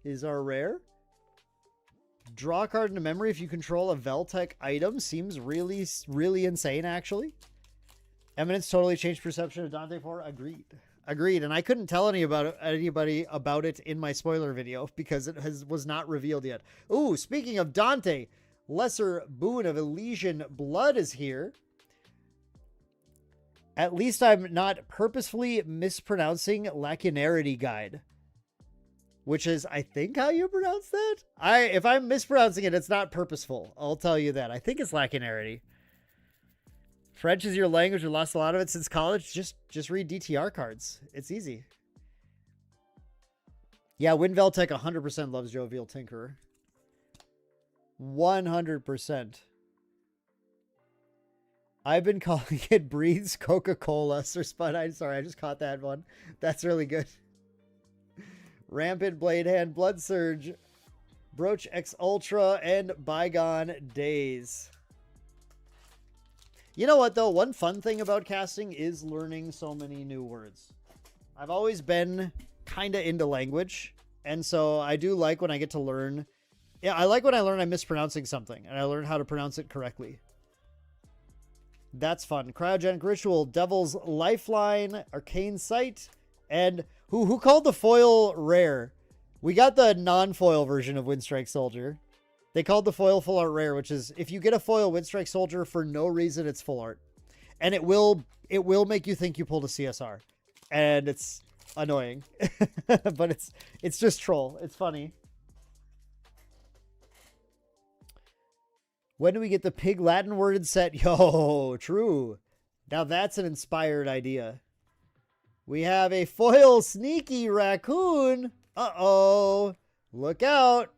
A: is our rare. Draw a card into memory if you control a Veltec item. Seems really, really insane, actually. Eminence totally changed perception of Dante 4. Agreed. Agreed. And I couldn't tell anybody about it in my spoiler video because it was not revealed yet. Ooh, speaking of Dante, Lesser Boon of Elysian Blood is here. At least I'm not purposefully mispronouncing Lacunarity Guide. Which is, I think, how you pronounce that? If I'm mispronouncing it, it's not purposeful. I'll tell you that. I think it's Lacunarity. French is your language. We lost a lot of it since college. Just read DTR cards. It's easy. Yeah, WinVeltech 100% loves Jovial Tinkerer. 100%. I've been calling it Breathes Coca-Cola. Sir Spud, I'm sorry. I just caught that one. That's really good. Rampant Blade Hand, Blood Surge, Brooch X Ultra, and Bygone Days. You know what, though? One fun thing about casting is learning so many new words. I've always been kind of into language, and so I do like when I get to learn. Yeah, I like when I learn I'm mispronouncing something, and I learn how to pronounce it correctly. That's fun. Cryogenic Ritual, Devil's Lifeline, Arcane Sight, and who called the foil rare? We got the non-foil version of Windstrike Soldier. They called the foil full art rare, which is if you get a foil Windstrike Soldier for no reason, it's full art. And it will make you think you pulled a CSR. And it's annoying. But it's just troll. It's funny. When do we get the pig Latin worded set? Yo, true. Now that's an inspired idea. We have a foil Sneaky Raccoon. Uh-oh. Look out.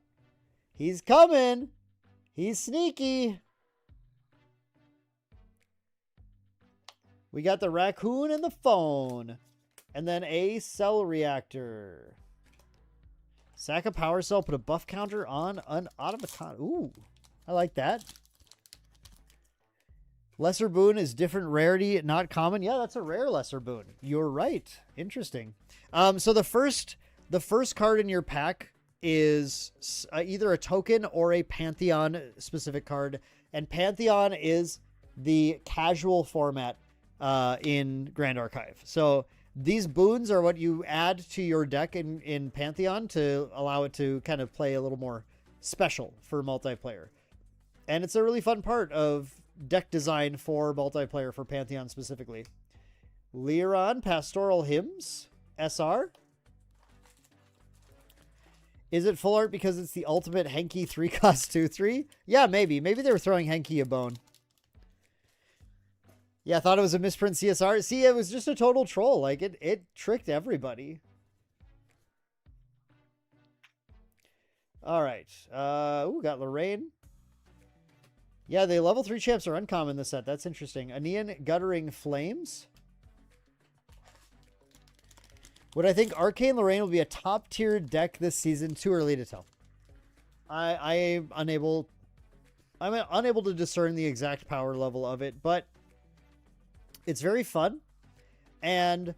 A: He's coming. He's sneaky. We got the Raccoon and the phone. And then a Cell Reactor. Sack a Power Cell, put a buff counter on an automaton. Ooh, I like that. Lesser Boon is different rarity, not common. Yeah, that's a rare Lesser Boon. You're right. Interesting. So the first card in your pack is either a token or a Pantheon specific card. And Pantheon is the casual format in Grand Archive. So these boons are what you add to your deck in Pantheon to allow it to kind of play a little more special for multiplayer. And it's a really fun part of deck design for multiplayer for Pantheon specifically. Lyron, Pastoral Hymns, SR. Is it full art because it's the ultimate Henky 3-cost 2/3? Yeah, maybe. Maybe they were throwing Henky a bone. Yeah, I thought it was a misprint CSR. See, it was just a total troll. Like, it tricked everybody. All right. Ooh, got Lorraine. Yeah, the level 3 champs are uncommon in this set. That's interesting. Aenean Guttering Flames. Would I think Arcane Lorraine will be a top tier deck this season? Too early to tell. I'm unable to discern the exact power level of it, but it's very fun and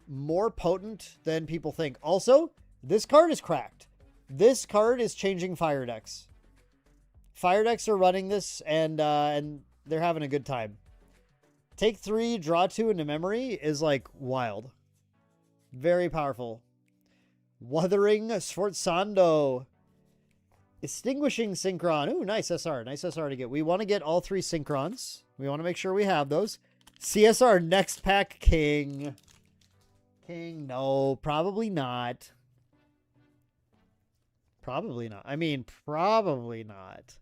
A: more potent than people think. Also, this card is cracked. This card is changing fire decks. Fire decks are running this, and they're having a good time. Take 3, draw 2 into memory is like wild. Very powerful. Wuthering Sforzando. Extinguishing Synchron. Ooh, nice SR. Nice SR to get. We want to get all 3 Synchrons. We want to make sure we have those. CSR next pack King. King, no, probably not. Probably not. I mean, probably not.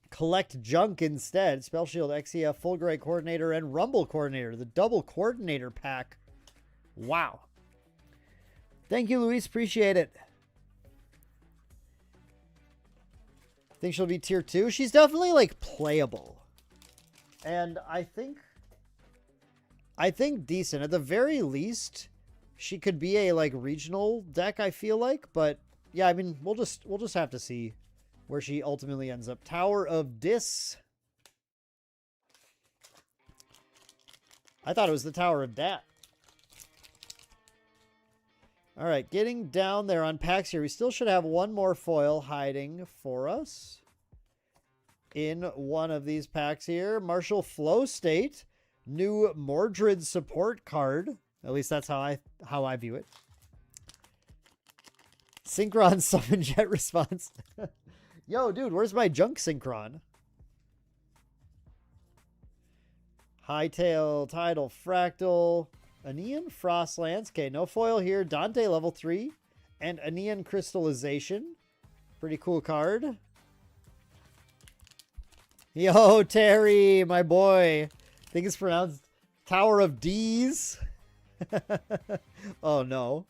A: Collect junk instead. Spell Shield, XEF, Fulgurite Coordinator, and Rumble Coordinator. The double coordinator pack. Wow. Thank you, Luis. Appreciate it. Think she'll be tier 2? She's definitely like playable. And I think decent. At the very least, she could be a like regional deck, I feel like, but yeah, I mean, we'll just have to see where she ultimately ends up. Tower of Dis. I thought it was the Tower of Dat. All right, getting down there on packs here. We still should have one more foil hiding for us in one of these packs here. Martial Flow State, new Mordred support card. At least that's how I view it. Synchron Summon Jet Response. Yo, dude, where's my junk Synchron? Hightail, Tidal, Fractal, Aenean Frostlance. Okay, no foil here. Dante level 3. And Aenean Crystallization. Pretty cool card. Yo, Terry, my boy. I think it's pronounced Tower of D's. Oh, no.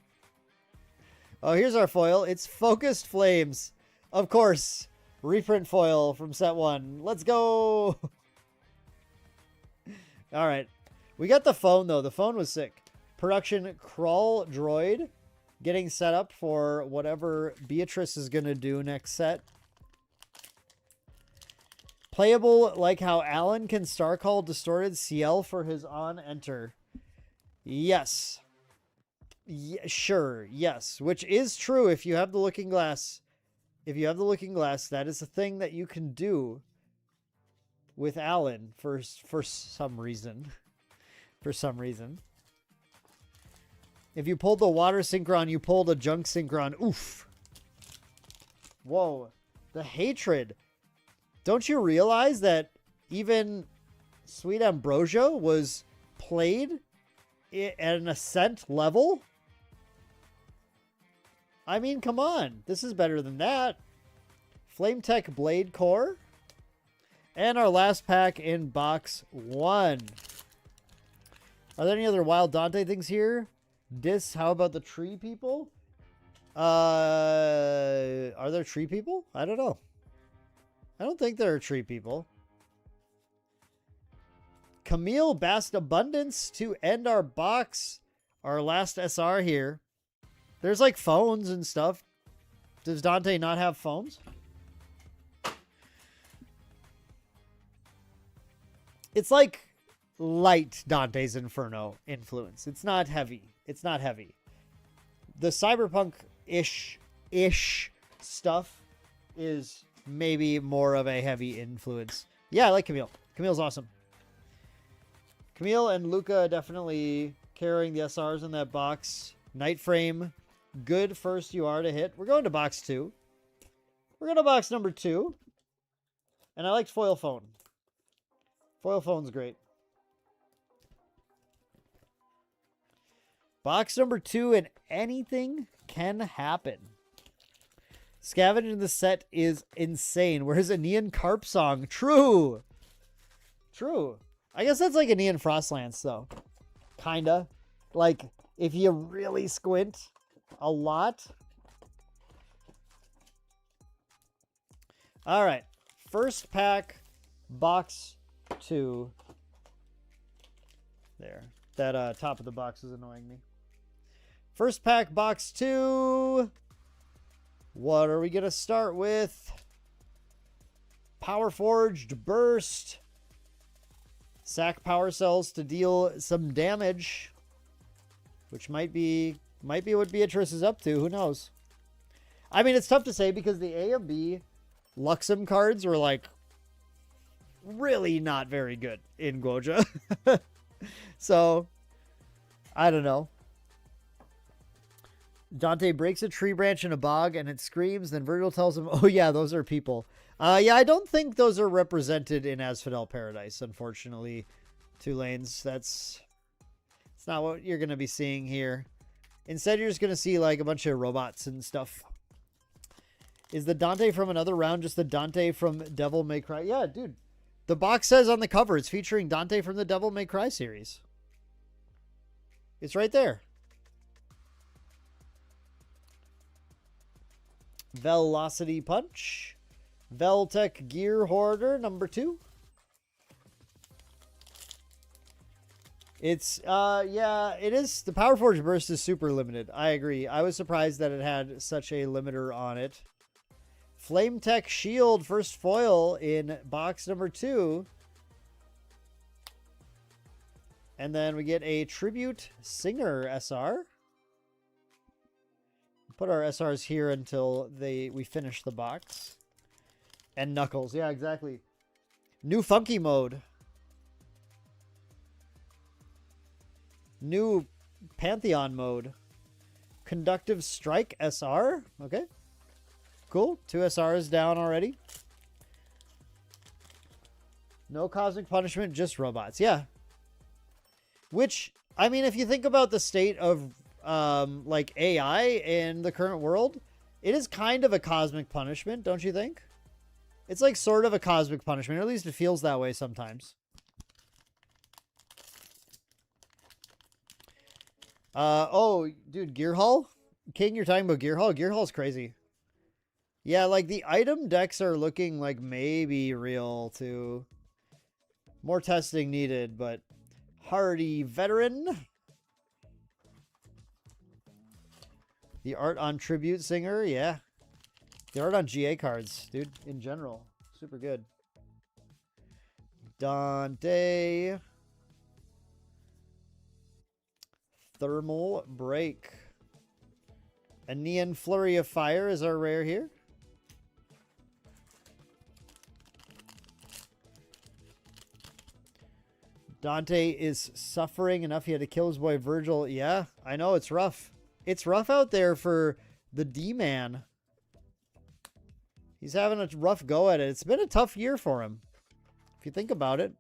A: Oh, here's our foil. It's Focused Flames. Of course. Reprint foil from set 1. Let's go. All right. We got the phone, though. The phone was sick. Production Crawl Droid. Getting set up for whatever Beatrice is going to do next set. Playable like how Alan can star call Distorted CL for his on-enter. Yes. Sure, yes. Which is true if you have the Looking Glass. If you have the Looking Glass, that is a thing that you can do with Alan for some reason. For some reason. If you pulled the Water Synchron, you pulled a Junk Synchron. Oof. Whoa. The hatred. Don't you realize that even Sweet Ambrosia was played at an Ascent level? I mean, come on. This is better than that. Flame Tech Blade Core. And our last pack in box 1. Are there any other Wild Dante things here? How about the Tree People? Are there Tree People? I don't know. I don't think there are Tree People. Camille Bast Abundance to end our box. Our last SR here. There's like phones and stuff. Does Dante not have phones? It's like light Dante's Inferno influence. It's not heavy. It's not heavy. The cyberpunk-ish stuff is maybe more of a heavy influence. Yeah, I like Camille. Camille's awesome. Camille and Luca definitely carrying the SRs in that box. Night Frame, good first UR to hit. We're going to box 2. We're going to box number 2. And I liked Foil Phone. Foil Phone's great. Box number 2, and anything can happen. Scavenging the set is insane. Where's Aenean Carp Song? True. True. I guess that's like Aenean Frostlance, though. Kinda. Like, if you really squint a lot. All right. First pack, box 2. There. That top of the box is annoying me. First pack, box 2. What are we going to start with? Power Forged Burst. Sack power cells to deal some damage. Which might be what Beatrice is up to. Who knows? I mean, it's tough to say because the A and B Luxem cards were like really not very good in Goja. So, I don't know. Dante breaks a tree branch in a bog and it screams. Then Virgil tells him, oh yeah, those are people. Yeah, I don't think those are represented in Asphodel Paradise, unfortunately. 2 lanes. It's not what you're going to be seeing here. Instead, you're just going to see like a bunch of robots and stuff. Is the Dante from another round just the Dante from Devil May Cry? Yeah, dude. The box says on the cover it's featuring Dante from the Devil May Cry series. It's right there. Velocity Punch. Veltec Gear Hoarder number 2. It's, yeah, it is. The Power Forge Burst is super limited. I agree. I was surprised that it had such a limiter on it. Flame Tech Shield, first foil in box number 2. And then we get a Tribute Singer SR. Put our SRs here until we finish the box. And Knuckles. Yeah, exactly. New Funky Mode. New Pantheon Mode. Conductive Strike SR. Okay. Cool. 2 SRs down already. No Cosmic Punishment, just robots. Yeah. Which, I mean, if you think about the state of like AI in the current world, it is kind of a cosmic punishment, don't you think? It's like sort of a cosmic punishment, or at least it feels that way sometimes. Oh, dude, Gear Hall? King, you're talking about Gear Hall? Gear Hall's crazy. Yeah, like the item decks are looking like maybe real too. More testing needed, but Hardy Veteran. The art on Tribute Singer, yeah. The art on GA cards, dude, in general. Super good. Dante. Thermal Break. A Neon Flurry of Fire is our rare here. Dante is suffering enough he had to kill his boy Virgil. Yeah, I know, it's rough. It's rough out there for the D-Man. He's having a rough go at it. It's been a tough year for him, if you think about it.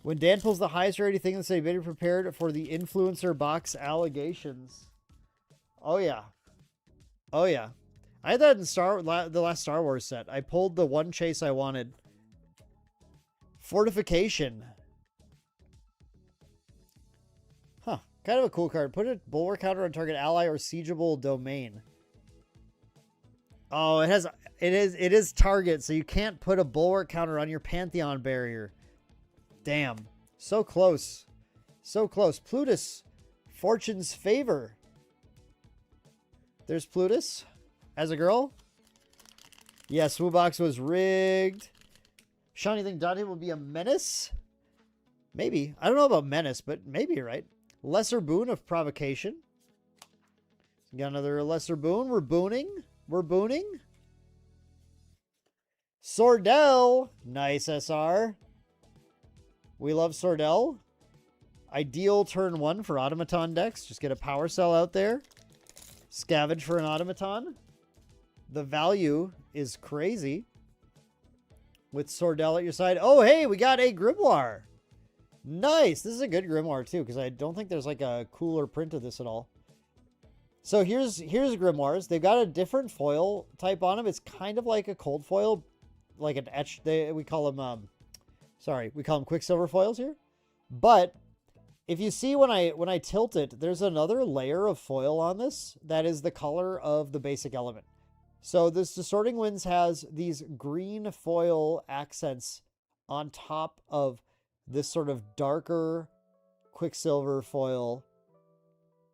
A: When Dan pulls the highest rarity thing, let's say, better prepared for the influencer box allegations. Oh, yeah. Oh, yeah. I had that in the last Star Wars set. I pulled the one chase I wanted. Fortification. Huh. Kind of a cool card. Put a bulwark counter on target ally or siegeable domain. Oh, it is target, so you can't put a bulwark counter on your Pantheon barrier. Damn. So close. So close. Plutus. Fortune's Favor. There's Plutus. As a girl. Yeah, Swoobox was rigged. Sean, you think Dante will be a menace? Maybe. I don't know about menace, but maybe, right? Lesser Boon of Provocation. Got another Lesser Boon. We're booning. We're booning. Sordell. Nice SR. We love Sordell. Ideal turn 1 for Automaton decks. Just get a power cell out there. Scavenge for an Automaton. The value is crazy. With Sordell at your side. Oh, hey, we got a Grimoire. Nice. This is a good Grimoire, too, because I don't think there's like a cooler print of this at all. So here's Grimoires. They've got a different foil type on them. It's kind of like a cold foil, like an etched. We call them, we call them Quicksilver foils here. But if you see when I tilt it, there's another layer of foil on this that is the color of the basic element. So this Distorting Winds has these green foil accents on top of this sort of darker Quicksilver foil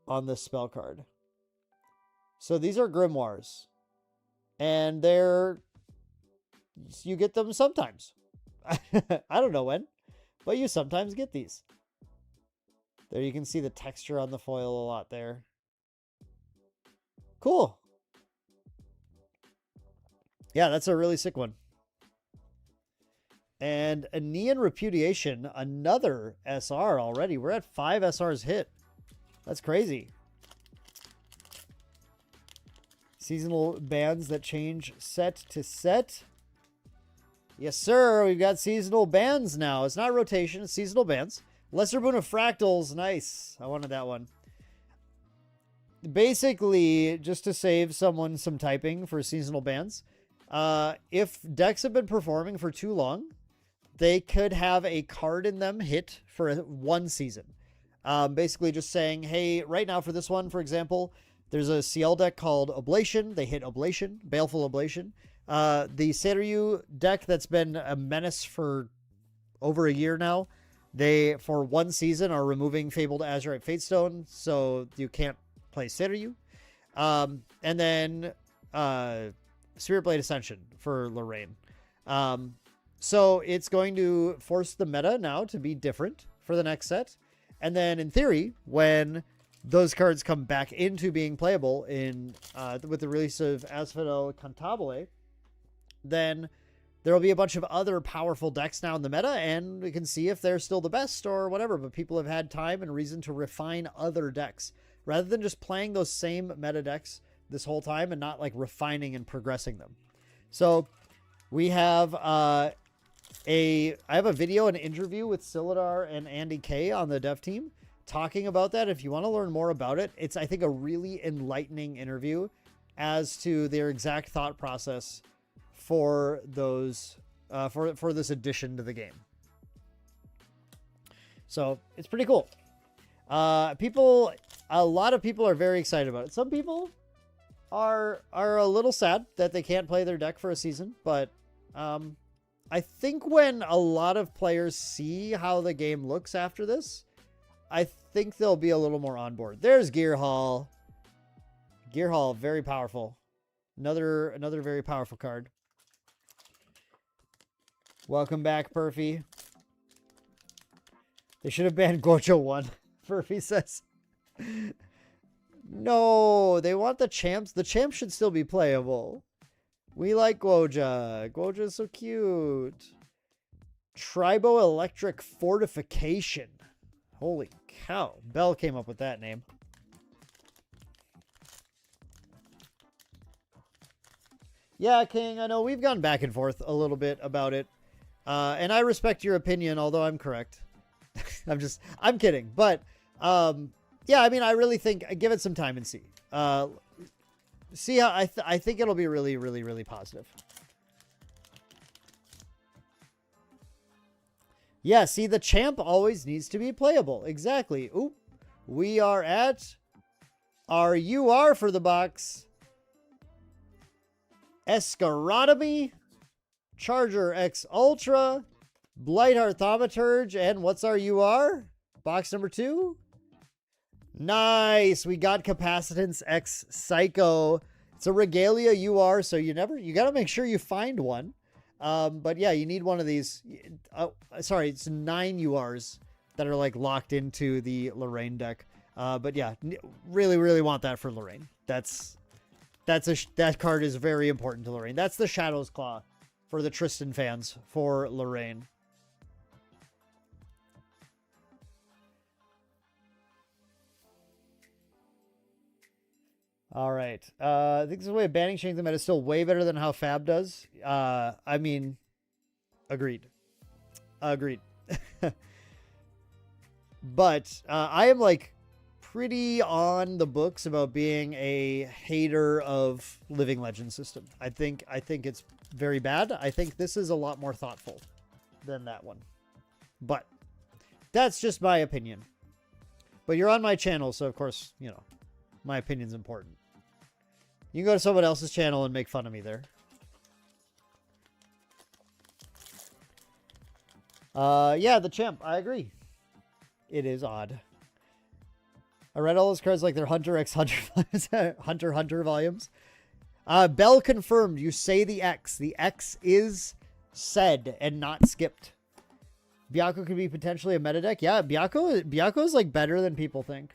A: on this spell card. So these are grimoires. And they're... You get them sometimes. I don't know when, but you sometimes get these. There you can see the texture on the foil a lot there. Cool. Yeah, that's a really sick one. And Aenean Repudiation, another SR already. We're at 5 SRs hit. That's crazy. Seasonal bands that change set to set. Yes, sir. We've got seasonal bands now. It's not rotation. It's seasonal bands. Lesser Boon of Fractals. Nice. I wanted that one. Basically, just to save someone some typing for seasonal bands, if decks have been performing for too long, they could have a card in them hit for one season. Basically just saying, hey, right now for this one, for example, there's a CL deck called Oblation. They hit Oblation, Baleful Oblation. The Seiryu deck that's been a menace for over a year now, they, for one season, are removing Fabled Azurite Fatestone, so you can't play Seiryu. And then Spirit Blade Ascension for Lorraine. So it's going to force the meta now to be different for the next set. And then in theory, when those cards come back into being playable in with the release of Asphodel Cantabile, then there will be a bunch of other powerful decks now in the meta, and we can see if they're still the best or whatever. But people have had time and reason to refine other decks rather than just playing those same meta decks this whole time and not like refining and progressing them. So we have I have a video and interview with Silidar and Andy K on the dev team talking about that. If you want to learn more about it, it's, I think, a really enlightening interview as to their exact thought process for those for this addition to the game. So it's pretty cool. A lot of people are very excited about it. Some people are a little sad that they can't play their deck for a season, but I think when a lot of players see how the game looks after this, I think they'll be a little more on board. There's Gear Hall. Gear Hall, very powerful. Another very powerful card. Welcome back, Perfy. They should have banned Gojo 1, Perfy says. No, they want the champs. The champs should still be playable. We like Goja. Goja is so cute. Tribo Electric Fortification. Holy cow. Bell came up with that name. Yeah, King, I know we've gone back and forth a little bit about it. And I respect your opinion, although I'm correct. I'm kidding. But, yeah, I mean, I really think, give it some time and see. See how, I think it'll be really, really, really positive. Yeah, see, the champ always needs to be playable. Exactly. Oop. We are at our UR for the box. Escharotomy, Charger X Ultra, Blightheart Thaumaturge, and what's our UR? Box number 2. Nice. We got Capacitance X Psycho. It's a Regalia UR, so you got to make sure you find one. But yeah, you need one of these. Sorry, it's 9 URs that are like locked into the Lorraine deck. But yeah, really, really want that for Lorraine. That card is very important to Lorraine. That's the Shadow's Claw for the Tristan fans for Lorraine. All right. I think this is a way of banning changing the meta is still way better than how Fab does. I mean, agreed. Agreed. But I am like pretty on the books about being a hater of Living Legend system. I think it's very bad. I think this is a lot more thoughtful than that one. But that's just my opinion. But you're on my channel, so of course, you know, my opinion's important. You can go to someone else's channel and make fun of me there. Yeah, the champ. I agree. It is odd. I read all those cards like they're Hunter x Hunter Hunter volumes. Bell confirmed. You say the X. The X is said and not skipped. Byakko could be potentially a meta deck. Yeah, Byakko is like better than people think.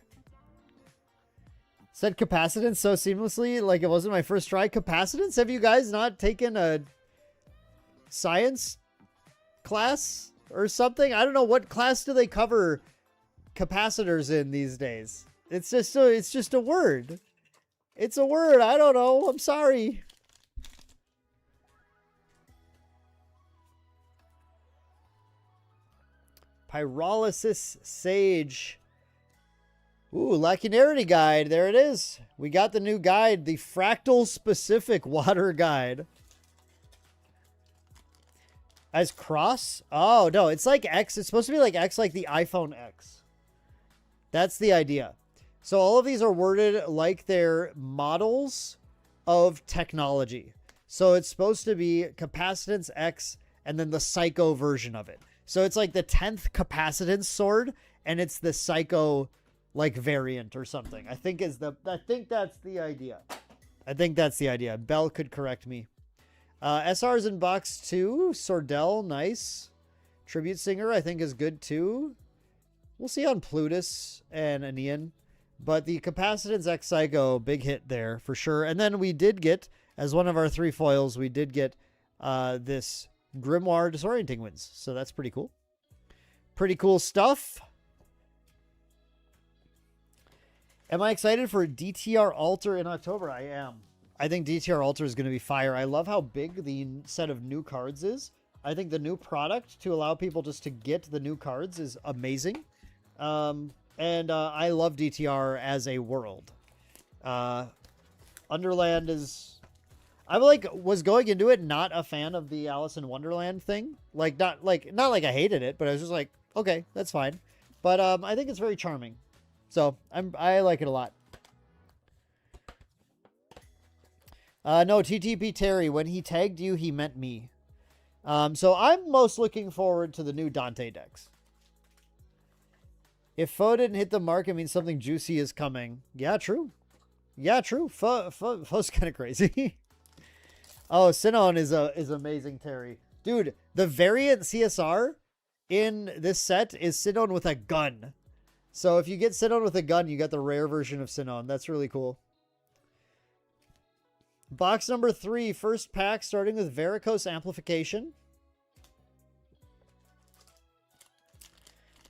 A: Said capacitance so seamlessly like it wasn't my first try. Capacitance? Have you guys not taken a science class or something? I don't know. What class do they cover capacitors in these days? It's just a word. It's a word. I don't know. I'm sorry. Pyrolysis Sage. Ooh, Lacunarity Guide. There it is. We got the new guide. The Fractal Specific Water Guide. As cross? Oh, no. It's like X. It's supposed to be like X, like the iPhone X. That's the idea. So all of these are worded like they're models of technology. So it's supposed to be Capacitance X and then the Psycho version of it. So it's like the 10th Capacitance sword and it's the Psycho like variant or something. I think that's the idea. I think that's the idea. Bell could correct me. SR's in box 2. Sordell, nice. Tribute Singer, I think is good too. We'll see on Plutus and Aenean. But the Capacitance X Psycho, big hit there for sure. And then we did get, as one of our 3 foils, we did get this Grimoire Disorienting Winds. So that's pretty cool. Pretty cool stuff. Am I excited for DTR Alter in October? I am. I think DTR Alter is going to be fire. I love how big the set of new cards is. I think the new product to allow people just to get the new cards is amazing. And I love DTR as a world. Underland is... I was going into it not a fan of the Alice in Wonderland thing. Not like I hated it, but I was just like, okay, that's fine. But I think it's very charming. So I like it a lot. No, TTP Terry, when he tagged you, he meant me. So I'm most looking forward to the new Dante decks. If Foe didn't hit the mark, it means something juicy is coming. Yeah, true. Yeah, true. Foe's kind of crazy. Oh, Sinon is amazing, Terry. Dude, the variant CSR in this set is Sinon with a gun. So if you get Sinon with a gun, you get the rare version of Sinon. That's really cool. Box number 3, first pack, starting with Varicose Amplification.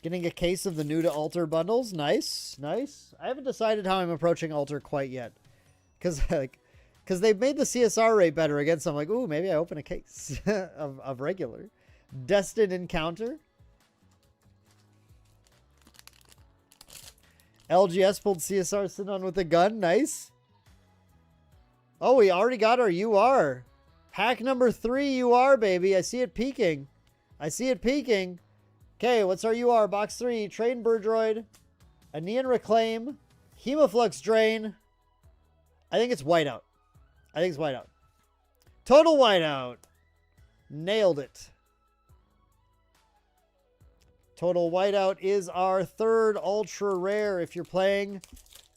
A: Getting a case of the new to Alter bundles. Nice, nice. I haven't decided how I'm approaching Alter quite yet. Because they've made the CSR rate better again. So I'm like, ooh, maybe I open a case of regular. Destined Encounter. LGS pulled CSR Sinon with a gun. Nice. Oh, we already got our UR. Pack number 3 UR, baby. I see it peaking. I see it peaking. Okay, what's our UR? Box 3. Train Birdroid. Aenean Reclaim. Hemoflux Drain. I think it's Whiteout. I think it's Whiteout. Total Whiteout. Nailed it. Total Whiteout is our 3rd ultra rare if you're playing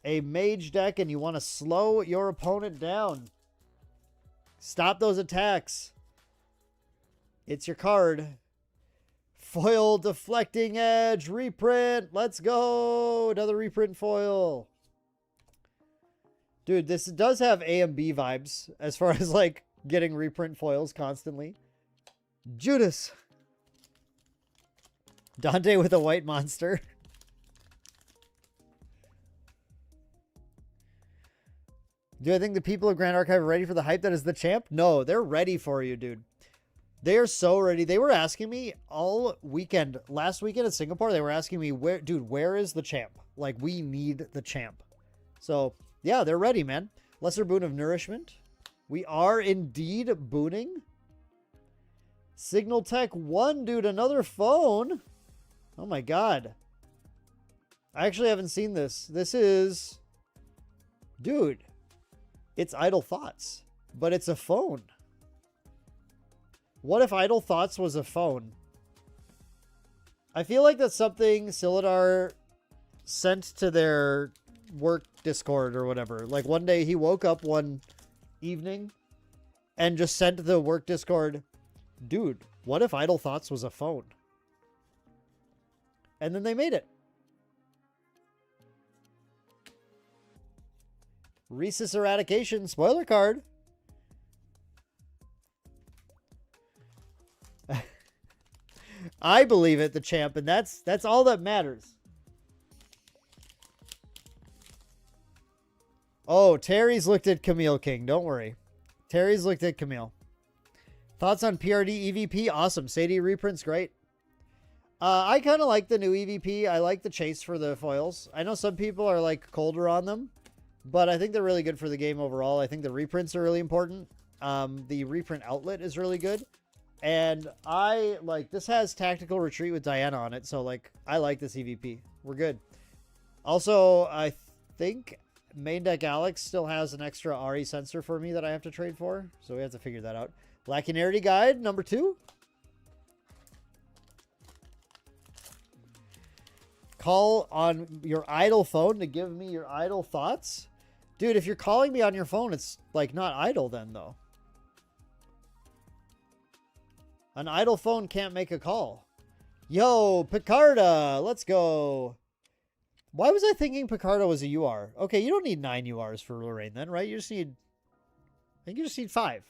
A: a mage deck and you want to slow your opponent down. Stop those attacks. It's your card. Foil Deflecting Edge reprint. Let's go. Another reprint foil. Dude, this does have A and B vibes as far as like getting reprint foils constantly. Judas. Dante with a white monster. Do I think the people of Grand Archive are ready for the hype that is the champ? No, they're ready for you, dude. They are so ready. They were asking me all weekend, last weekend in Singapore, they were asking me, where is the champ? Like, we need the champ. So, yeah, they're ready, man. Lesser Boon of Nourishment. We are indeed booning. Signal Tech 1, dude, another phone. Oh my god. I actually haven't seen this. This is... Dude. It's Idle Thoughts. But it's a phone. What if Idle Thoughts was a phone? I feel like that's something Silidar sent to their work Discord or whatever. Like one day he woke up one evening and just sent to the work Discord, dude, what if Idle Thoughts was a phone? And then they made it. Rhesus Eradication, spoiler card. I believe it, the champ, and that's all that matters. Oh, Terry's looked at Camille King. Don't worry. Terry's looked at Camille. Thoughts on PRD EVP? Awesome. Sadie reprints, great. I kind of like the new EVP. I like the chase for the foils. I know some people are like colder on them, but I think they're really good for the game overall. I think the reprints are really important. The reprint outlet is really good. And I like, this has Tactical Retreat with Diana on it. So like, I like this EVP. We're good. Also, I think main deck Alex still has an extra RE sensor for me that I have to trade for. So we have to figure that out. Lacularity Guide, number 2. Call on your idle phone to give me your idle thoughts. Dude, if you're calling me on your phone, it's like not idle then though. An idle phone can't make a call. Yo, Picarda, let's go. Why was I thinking Picarda was a UR? Okay, you don't need 9 URs for Lorraine then, right? You just need, I think you just need 5.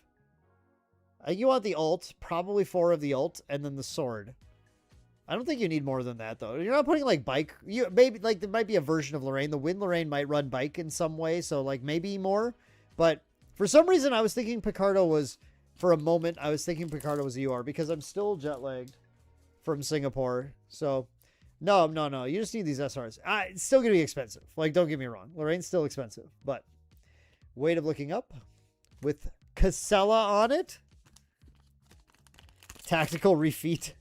A: I think you want the ult, probably 4 of the ult, and then the sword. I don't think you need more than that though. You're not putting like bike. You maybe like there might be a version of Lorraine. The Wind Lorraine might run bike in some way, so like maybe more. But for some reason, I was thinking Picardo was. For a moment, I was thinking Picardo was a UR because I'm still jet lagged from Singapore. So, no. You just need these SRs. It's still going to be expensive. Like, don't get me wrong. Lorraine's still expensive. But, weight of looking up with Casella on it. Tactical refeat.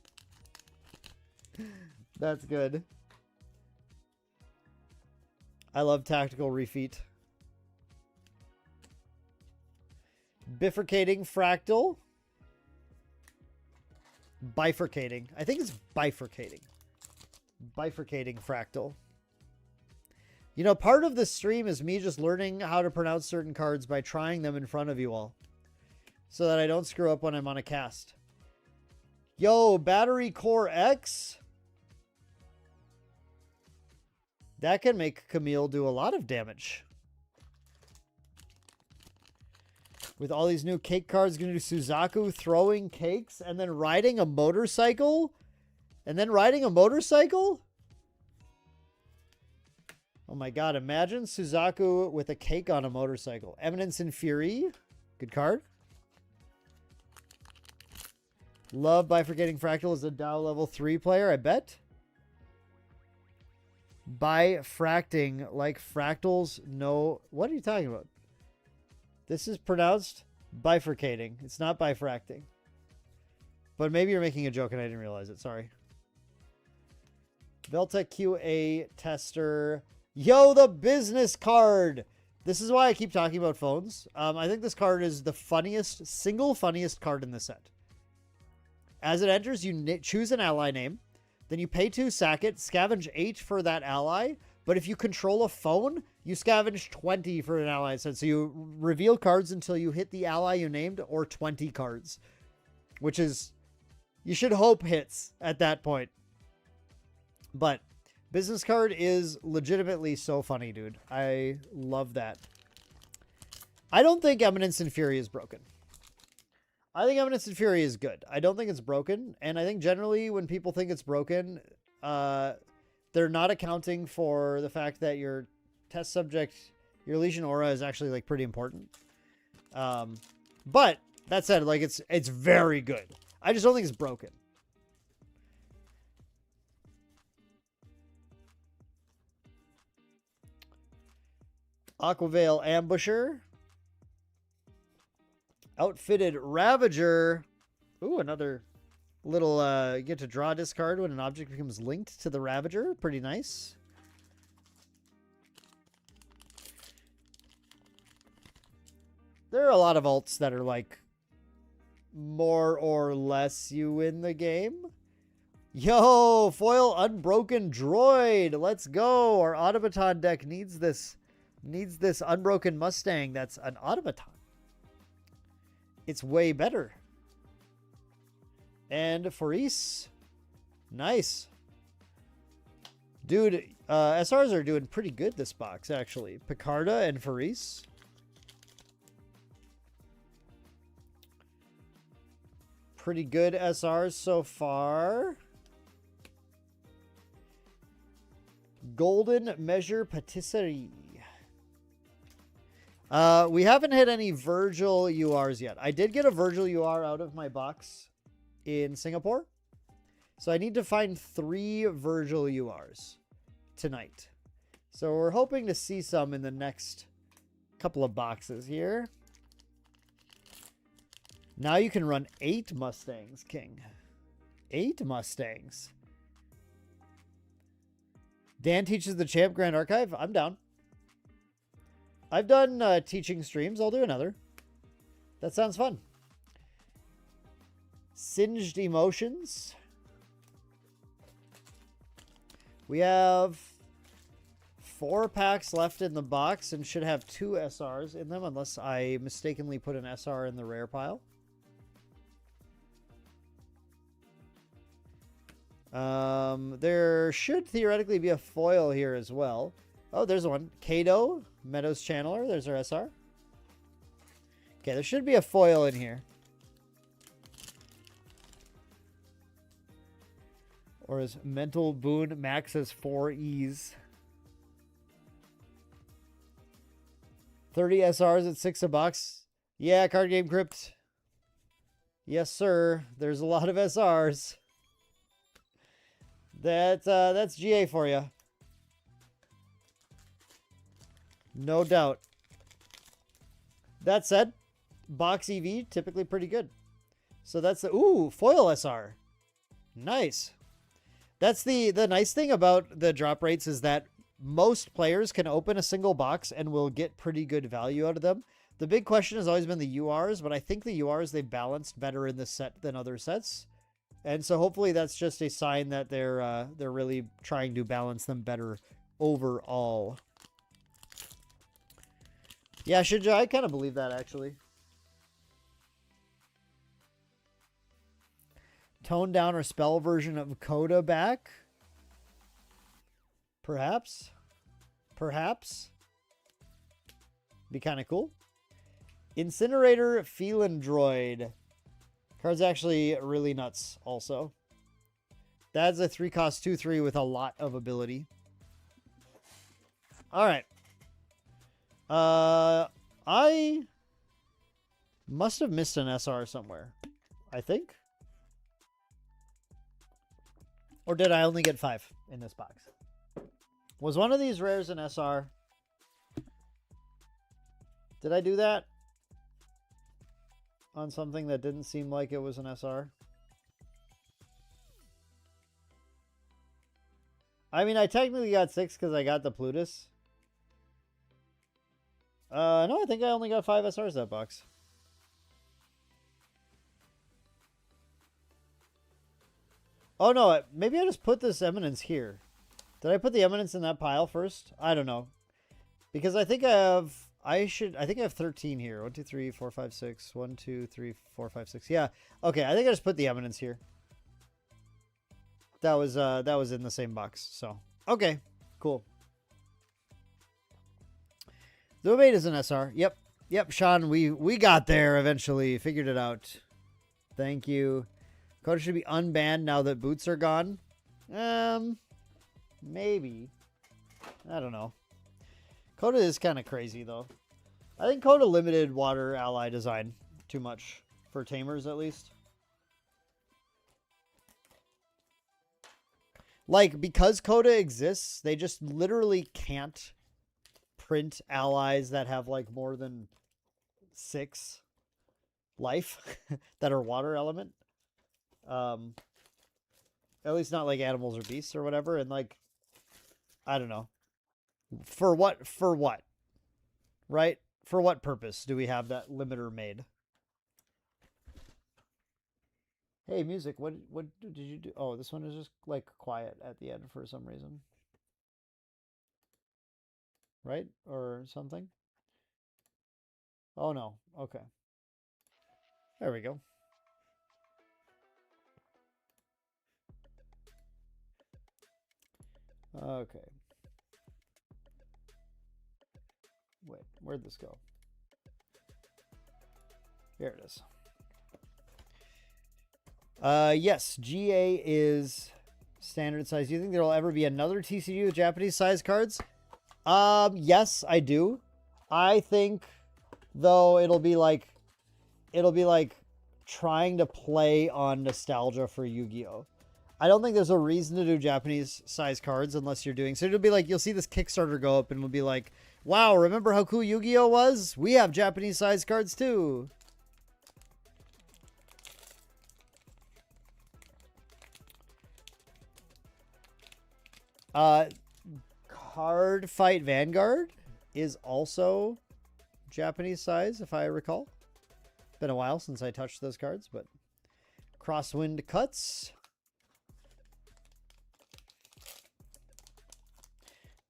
A: That's good. I love tactical refeat. Bifurcating fractal. Bifurcating. I think it's bifurcating. Bifurcating fractal. You know, part of the stream is me just learning how to pronounce certain cards by trying them in front of you all. So that I don't screw up when I'm on a cast. Yo, Battery Core X. That can make Camille do a lot of damage. With all these new cake cards, going to do Suzaku throwing cakes and then riding a motorcycle? And then riding a motorcycle? Oh my god, imagine Suzaku with a cake on a motorcycle. Eminence and Fury. Good card. Love Bifurcating Fractal as a Dow level 3 player, I bet. Bifracting like fractals. No. What are you talking about? This is pronounced bifurcating. It's not bifracting. But maybe you're making a joke and I didn't realize it. Sorry. Veltec QA tester. Yo, the business card. This is why I keep talking about phones. I think this card is the funniest, single funniest card in the set. As it enters, you choose an ally name. Then you pay 2, sack it, scavenge 8 for that ally. But if you control a phone, you scavenge 20 for an ally set. So you reveal cards until you hit the ally you named or 20 cards. Which is, you should hope hits at that point. But business card is legitimately so funny, dude. I love that. I don't think Eminence and Fury is broken. I think Eminence and Fury is good. I don't think it's broken. And I think generally when people think it's broken, they're not accounting for the fact that your test subject, your Legion Aura is actually like pretty important. But that said, like it's very good. I just don't think it's broken. Aquavale Ambusher. Outfitted Ravager. Ooh, another little, you get to draw a discard when an object becomes linked to the Ravager. Pretty nice. There are a lot of alts that are like more or less you win the game. Yo, foil unbroken droid. Let's go. Our automaton deck needs this unbroken Mustang that's an automaton. It's way better. And Faris. Nice. Dude, SRs are doing pretty good this box, actually. Picarda and Faris. Pretty good SRs so far. Golden Measure Patisserie. We haven't hit any Virgil URs yet. I did get a Virgil UR out of my box in Singapore. So I need to find 3 Virgil URs tonight. So we're hoping to see some in the next couple of boxes here. Now you can run 8 Mustangs, King. 8 Mustangs. Dan teaches the Champ Grand Archive. I'm down. I've done teaching streams. I'll do another. That sounds fun. Singed Emotions. We have 4 packs left in the box and should have 2 SRs in them unless I mistakenly put an SR in the rare pile. There should theoretically be a foil here as well. Oh, there's one. Kato, Meadows Channeler. There's our SR. Okay, there should be a foil in here. Or is Mental Boon Max as 4 E's? 30 SRs at 6 a box. Yeah, Card Game Crypt. Yes, sir. There's a lot of SRs. That's GA for you. No doubt. That said, box EV typically pretty good. So that's the ooh, foil SR. Nice. That's the nice thing about the drop rates is that most players can open a single box and will get pretty good value out of them. The big question has always been the URs, but I think the URs they balanced better in this set than other sets. And so hopefully that's just a sign that they're really trying to balance them better overall. Yeah, should you? I kind of believe that actually. Toned down or spell version of Coda back? Perhaps. Perhaps. Be kind of cool. Incinerator Feline Droid. Card's actually really nuts also. That's a 3-cost 2/3 with a lot of ability. Alright. I must have missed an SR somewhere. I think. Or did I only get 5 in this box? Was one of these rares an SR? Did I do that? On something that didn't seem like it was an SR? I mean, I technically got 6 because I got the Plutus. No, I think I only got 5 SRs that box. Oh, no, maybe I just put this Eminence here. Did I put the Eminence in that pile first? I don't know. Because I think I think I have 13 here. 1, 2, 3, 4, 5, 6. 1, 2, 3, 4, 5, 6. Yeah. Okay, I think I just put the Eminence here. That was in the same box. So, okay, cool. The Obeyed is an SR. Yep. Yep, Sean, we got there eventually. Figured it out. Thank you. Coda should be unbanned now that boots are gone. Maybe. I don't know. Coda is kind of crazy, though. I think Coda limited water ally design too much. For tamers, at least. Like, because Coda exists, they just literally can't print allies that have, like, more than 6 life that are water element. At least not, like, animals or beasts or whatever. And, like, I don't know. For what? Right? For what purpose do we have that limiter made? Hey, music, what did you do? Oh, this one is just like quiet at the end for some reason. Right? Or something? Oh no. Okay. There we go. Okay. Wait, where'd this go? Here it is. Yes, GA is standard size. Do you think there'll ever be another TCG with Japanese size cards? Yes, I do. I think though it'll be like trying to play on nostalgia for Yu-Gi-Oh. I don't think there's a reason to do Japanese size cards unless you're doing so. It'll be like you'll see this Kickstarter go up and we'll be like, wow, remember how cool Yu-Gi-Oh was? We have Japanese size cards too. Card Fight Vanguard is also Japanese size, if I recall. Been a while since I touched those cards, but Crosswind Cuts.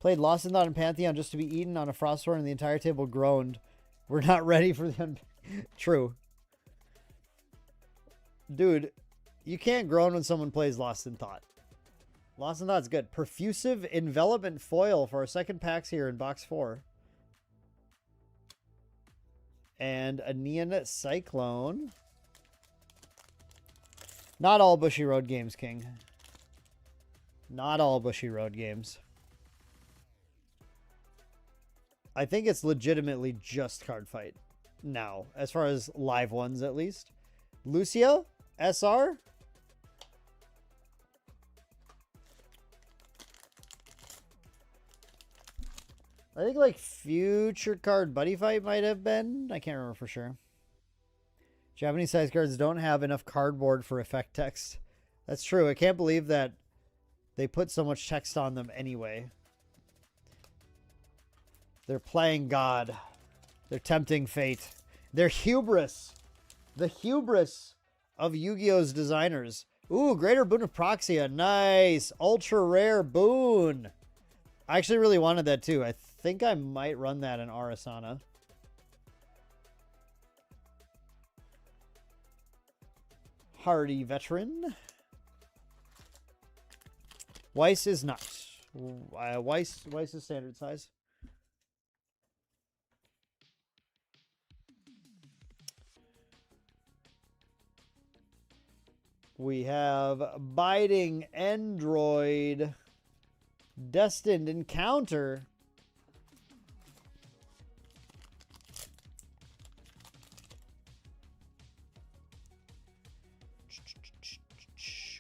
A: Played Lost in Thought and Pantheon just to be eaten on a Froststorm and the entire table groaned. We're not ready for the... True. Dude, you can't groan when someone plays Lost in Thought. Lost in Thought's good. Perfusive Envelopment Foil for our second packs here in box 4. And a Neon Cyclone. Not all Bushy Road games, King. Not all Bushy Road games. I think it's legitimately just Card Fight now, as far as live ones at least. Lucia, SR. I think like Future Card Buddy Fight might have been. I can't remember for sure. Japanese size cards don't have enough cardboard for effect text. That's true. I can't believe that they put so much text on them anyway. They're playing God. They're tempting fate. They're hubris. The hubris of Yu-Gi-Oh's designers. Ooh, Greater Boon of Proxia. Nice. Ultra rare boon. I actually really wanted that too. I think I might run that in Arasana. Hardy Veteran. Weiss is not. Weiss is standard size. We have Biting Android. Destined Encounter.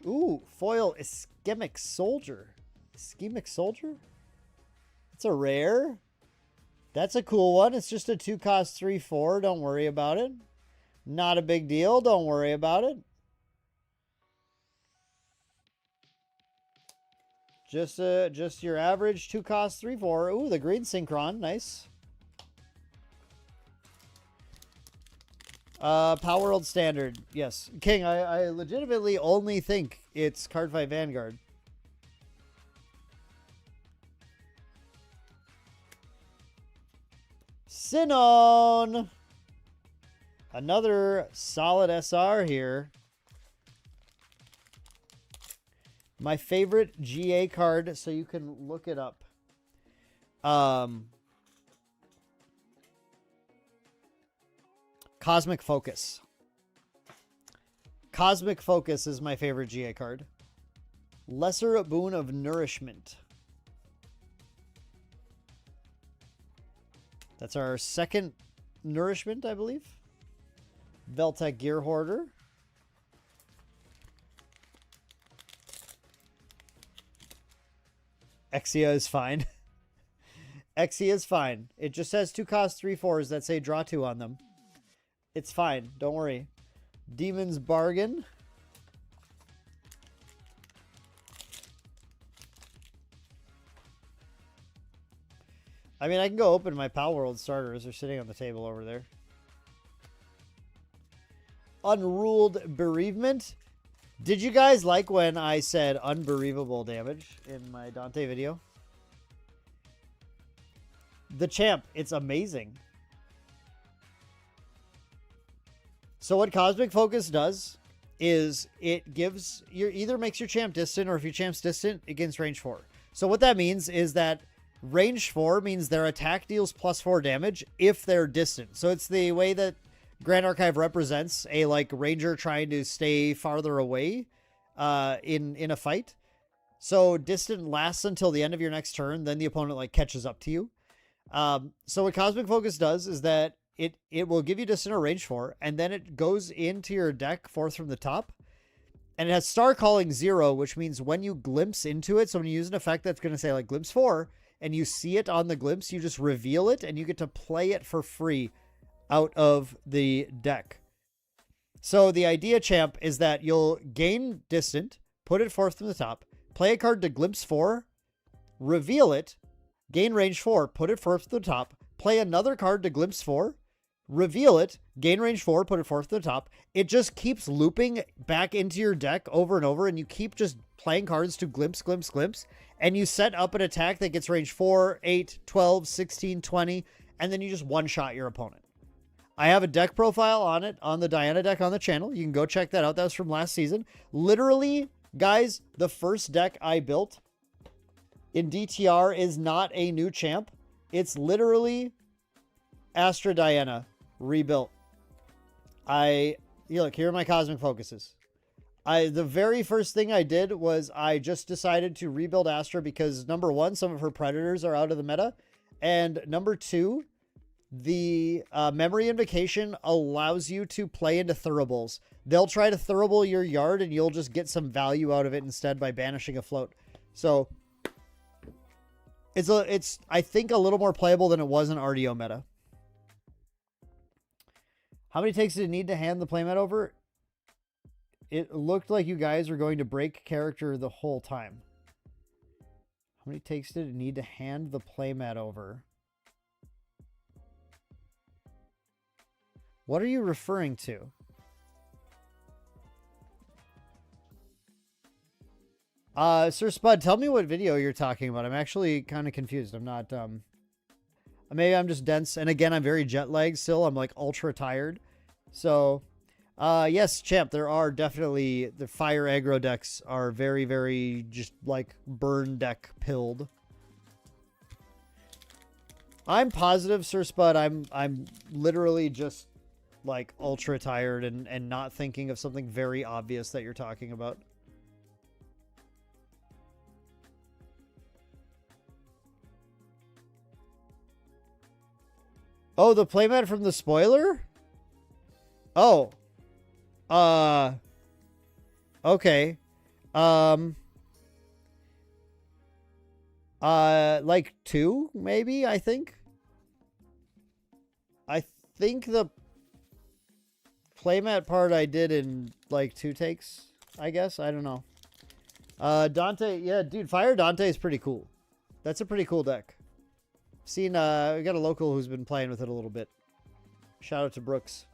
A: Ooh, foil Ischemic Soldier. Ischemic Soldier? It's a rare. That's a cool one. It's just a 2-cost 3/4. Don't worry about it. Not a big deal. Don't worry about it. Just your average 2-cost 3/4. Ooh, the green Synchron. Nice. Power World Standard. Yes. King, I legitimately only think it's Card Fight Vanguard. Sinon! Another solid SR here. My favorite GA card, so you can look it up. Cosmic Focus. Cosmic Focus is my favorite GA card. Lesser Boon of Nourishment. That's our second Nourishment, I believe. Veltec Gear Hoarder. Exia is fine. Exia is fine. It just has 2-cost 3/4s that say draw 2 on them. It's fine. Don't worry. Demon's Bargain. I mean, I can go open my Pal World starters. They're sitting on the table over there. Unruled Bereavement. Did you guys like when I said unbelievable damage in my Dante video? The champ, it's amazing. So what Cosmic Focus does is it gives either makes your champ distant, or if your champ's distant, it gains range 4. So what that means is that range 4 means their attack deals +4 damage if they're distant. So it's the way that Grand Archive represents a like ranger trying to stay farther away in a fight. So distant lasts until the end of your next turn, then the opponent like catches up to you. So what Cosmic Focus does is that it will give you distant or range 4, and then it goes into your deck 4th from the top, and it has Star Calling 0, which means when you glimpse into it, so when you use an effect that's going to say like glimpse 4, and you see it on the glimpse, you just reveal it, and you get to play it for free out of the deck. So the idea, champ, is that you'll gain distant, put it 4th from the top, play a card to glimpse 4, reveal it, gain range 4, put it 4th to the top, play another card to glimpse 4, reveal it, gain range 4, put it 4th to the top. It just keeps looping back into your deck over and over, and you keep just playing cards to glimpse, glimpse, glimpse, and you set up an attack that gets range 4, 8, 12, 16, 20, and then you just one-shot your opponent. I have a deck profile on it, on the Diana deck on the channel. You can go check that out. That was from last season. Literally, guys, the first deck I built in DTR is not a new champ. It's literally Astra Diana rebuilt. Look, here are my Cosmic Focuses. The very first thing I did was I just decided to rebuild Astra because number 1, some of her predators are out of the meta, and number 2, the Memory Invocation allows you to play into Thuribles. They'll try to Thurible your yard, and you'll just get some value out of it instead by banishing a float. So it's I think a little more playable than it was in RDO meta. How many takes did it need to hand the playmat over? It looked like you guys were going to break character the whole time. How many takes did it need to hand the playmat over? What are you referring to? Sir Spud, tell me what video you're talking about. I'm actually kind of confused. I'm not, maybe I'm just dense. And again, I'm very jet lagged still. I'm like ultra tired. So, yes, champ, there are definitely the fire aggro decks are very, very just like burn deck pilled. I'm positive, Sir Spud. I'm literally just like ultra tired and not thinking of something very obvious that you're talking about. Oh, the playmat from the spoiler? Oh. Okay. Like 2, maybe, I think. I think the playmat part I did in like 2 takes, I guess. I don't know. Dante, yeah, dude, Fire Dante is pretty cool. That's a pretty cool deck. Seen, we got a local who's been playing with it a little bit. Shout out to Brooks.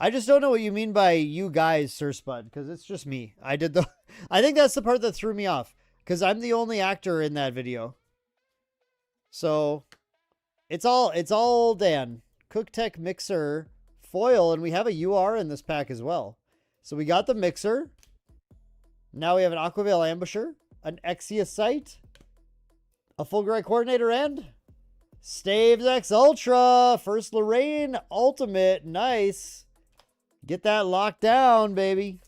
A: I just don't know what you mean by you guys, Sir Spud, because it's just me. I think that's the part that threw me off, because I'm the only actor in that video. So, it's all Dan. Cook Tech Mixer foil, and we have a UR in this pack as well. So we got the Mixer. Now we have an Aquavale Ambusher, an Exia Sight, a Fulgurite Coordinator, and Staves X Ultra. First Lorraine Ultimate. Nice. Get that locked down, baby.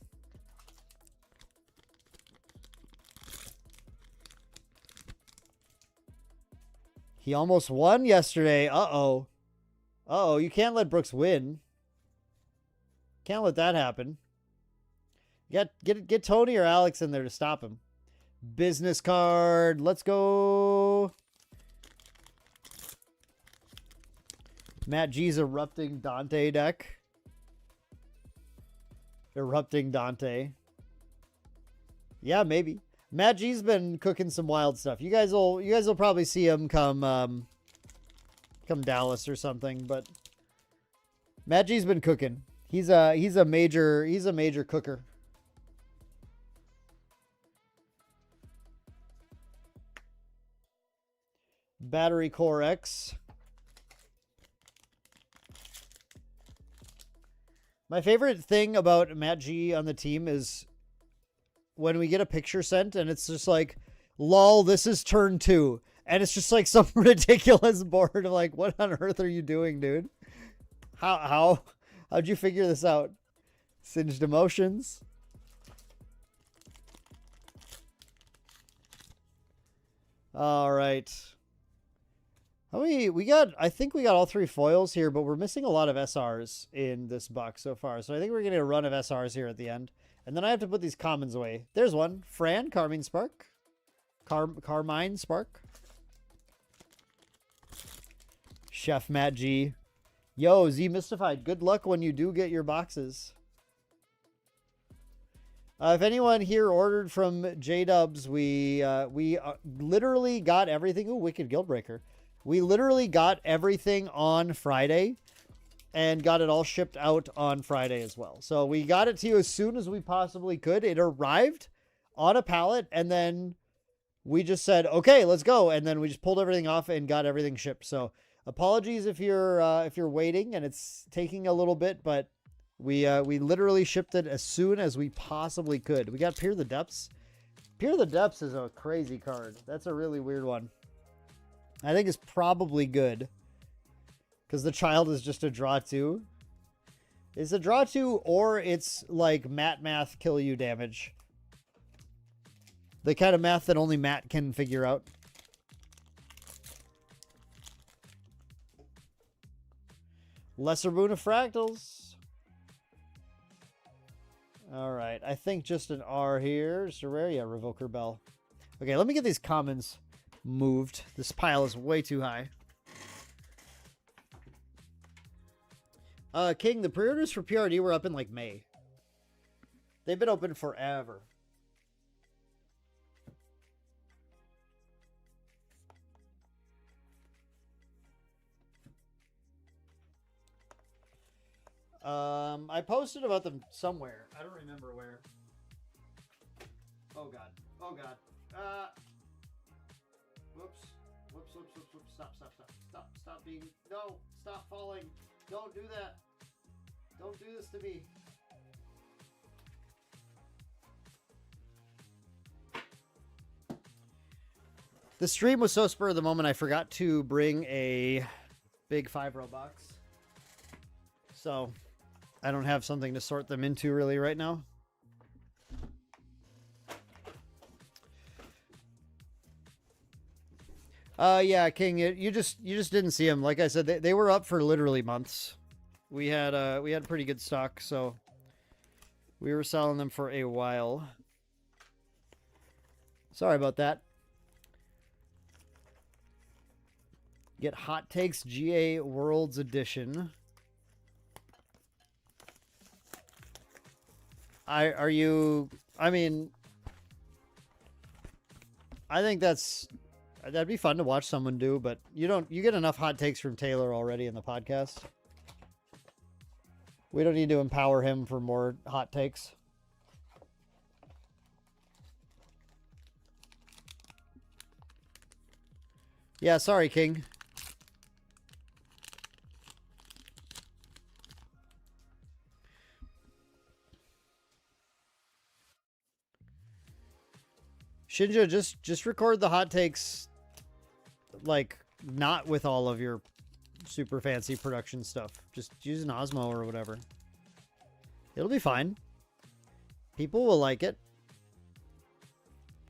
A: He almost won yesterday. Uh-oh. Uh-oh, you can't let Brooks win. Can't let that happen. Get Tony or Alex in there to stop him. Business card. Let's go. Matt G's Erupting Dante deck. Erupting Dante. Yeah, maybe. Matt G's been cooking some wild stuff. You guys will probably see him come come Dallas or something. But Matt G's been cooking. He's a major cooker. Battery Core X. My favorite thing about Matt G on the team is when we get a picture sent and it's just like, lol, this is turn 2. And it's just like some ridiculous board. I'm like, what on earth are you doing, dude? How'd you figure this out? Singed emotions. All right. I think we got all 3 foils here, but we're missing a lot of SRs in this box so far. So I think we're getting a run of SRs here at the end. And then I have to put these commons away. There's one. Fran, Carmine Spark. Carmine Spark. Chef Matt G. Yo, Z Mystified. Good luck when you do get your boxes. If anyone here ordered from J-Dubs, we literally got everything. Ooh, Wicked Guildbreaker. We literally got everything on Friday and got it all shipped out on Friday as well. So we got it to you as soon as we possibly could. It arrived on a pallet and then we just said, okay, let's go. And then we just pulled everything off and got everything shipped. So apologies if you're waiting and it's taking a little bit, but we literally shipped it as soon as we possibly could. We got Peer the Depths. Peer the Depths is a crazy card. That's a really weird one. I think it's probably good because the child is just a draw 2. It's a draw 2 or it's like math kill you damage. The kind of math that only Matt can figure out. Lesser Boon of Fractals. All right. I think just an R here. Just a rare. Yeah, Revoker Bell. Okay, let me get these commons moved. This pile is way too high. King, the pre-orders for PRD were up in like May. They've been open forever. I posted about them somewhere. I don't remember where. Oh god. Oh god. Whoops. Whoops, whoops, whoops, whoops. Stop, stop, stop. Stop, stop being... No! Stop falling! Don't do that! Don't do this to me! The stream was so spur of the moment I forgot to bring a big 5-row box. So, I don't have something to sort them into really right now. Yeah, King, you just didn't see them. Like I said, they were up for literally months. We had pretty good stock, so we were selling them for a while. Sorry about that. Get Hot Takes GA Worlds Edition. I mean, I think that'd be fun to watch someone do, but you get enough hot takes from Taylor already in the podcast. We don't need to empower him for more hot takes. Yeah, sorry, King. Shinja, just record the hot takes, like, not with all of your super fancy production stuff. Just use an Osmo or whatever. It'll be fine. People will like it.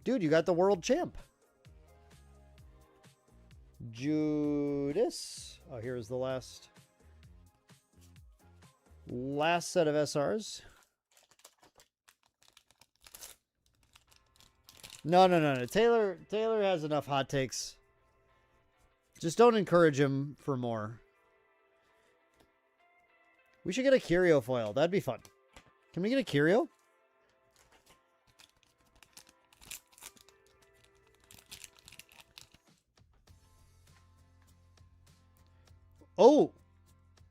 A: Dude, you got the world champ. Judas. Oh, here's the last set of SRs. No. Taylor has enough hot takes. Just don't encourage him for more. We should get a Curio foil. That'd be fun. Can we get a Curio? Oh!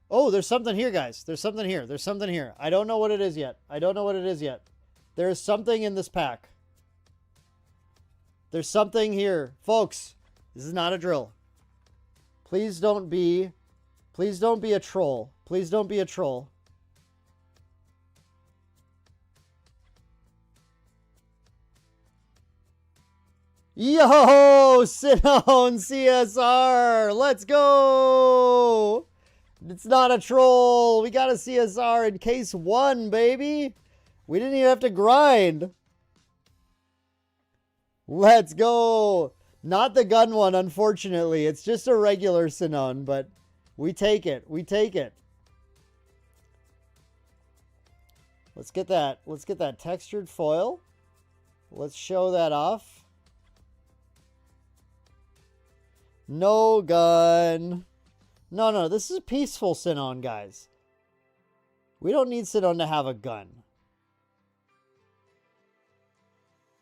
A: Oh, there's something here, guys. There's something here. There's something here. I don't know what it is yet. I don't know what it is yet. There is something in this pack. There's something here. Folks, this is not a drill. Please don't be a troll. Please don't be a troll. Yo, Sinone CSR. Let's go. It's not a troll. We got a CSR in case 1, baby. We didn't even have to grind. Let's go. Not the gun one, unfortunately. It's just a regular Sinone, but we take it. We take it. Let's get that. Let's get that textured foil. Let's show that off. No gun. No, this is a peaceful Sinone, guys. We don't need Sinone to have a gun.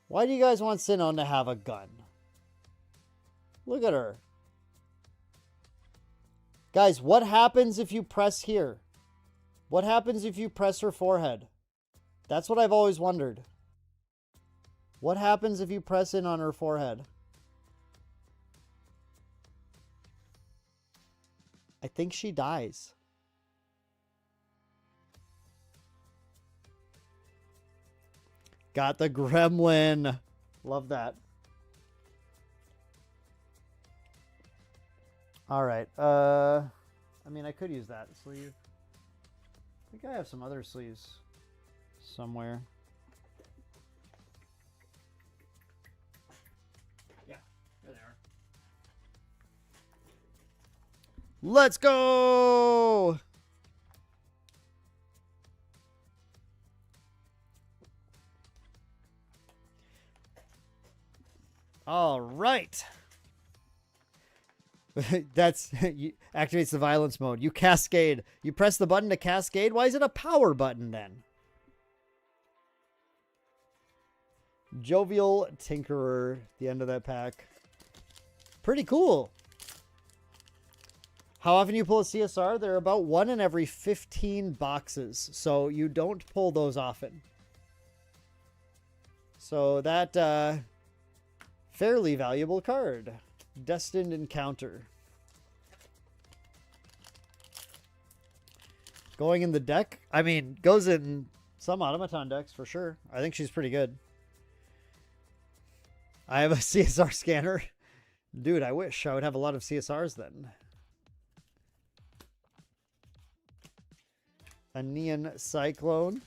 A: Why do you guys want Sinone to have a gun? Look at her. Guys, what happens if you press here? What happens if you press her forehead? That's what I've always wondered. What happens if you press in on her forehead? I think she dies. Got the gremlin. Love that. All right. I mean, I could use that sleeve. I think I have some other sleeves somewhere. Yeah, there they are. Let's go! All right. That's activates the violence mode. You cascade. You press the button to cascade. Why is it a power button then? Jovial Tinkerer, the end of that pack. Pretty cool. How often you pull a CSR? They're about 1 in every 15 boxes, so you don't pull those often. So that fairly valuable card. Destined Encounter. Going in the deck? I mean, goes in some automaton decks for sure. I think she's pretty good. I have a CSR scanner. Dude, I wish I would have a lot of CSRs then. A Neon Cyclone.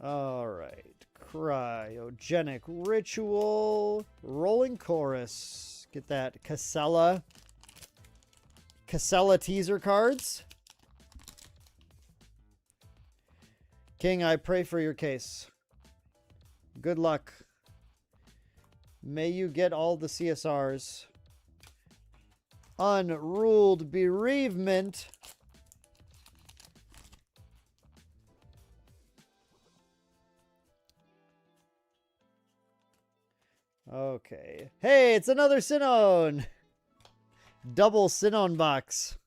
A: All right. Cryogenic Ritual. Rolling Chorus. Get that Casella teaser cards. King, I pray for your case. Good luck. May you get all the CSRs. Unruled Bereavement. Okay. Hey, it's another Sinone. Double Sinone box.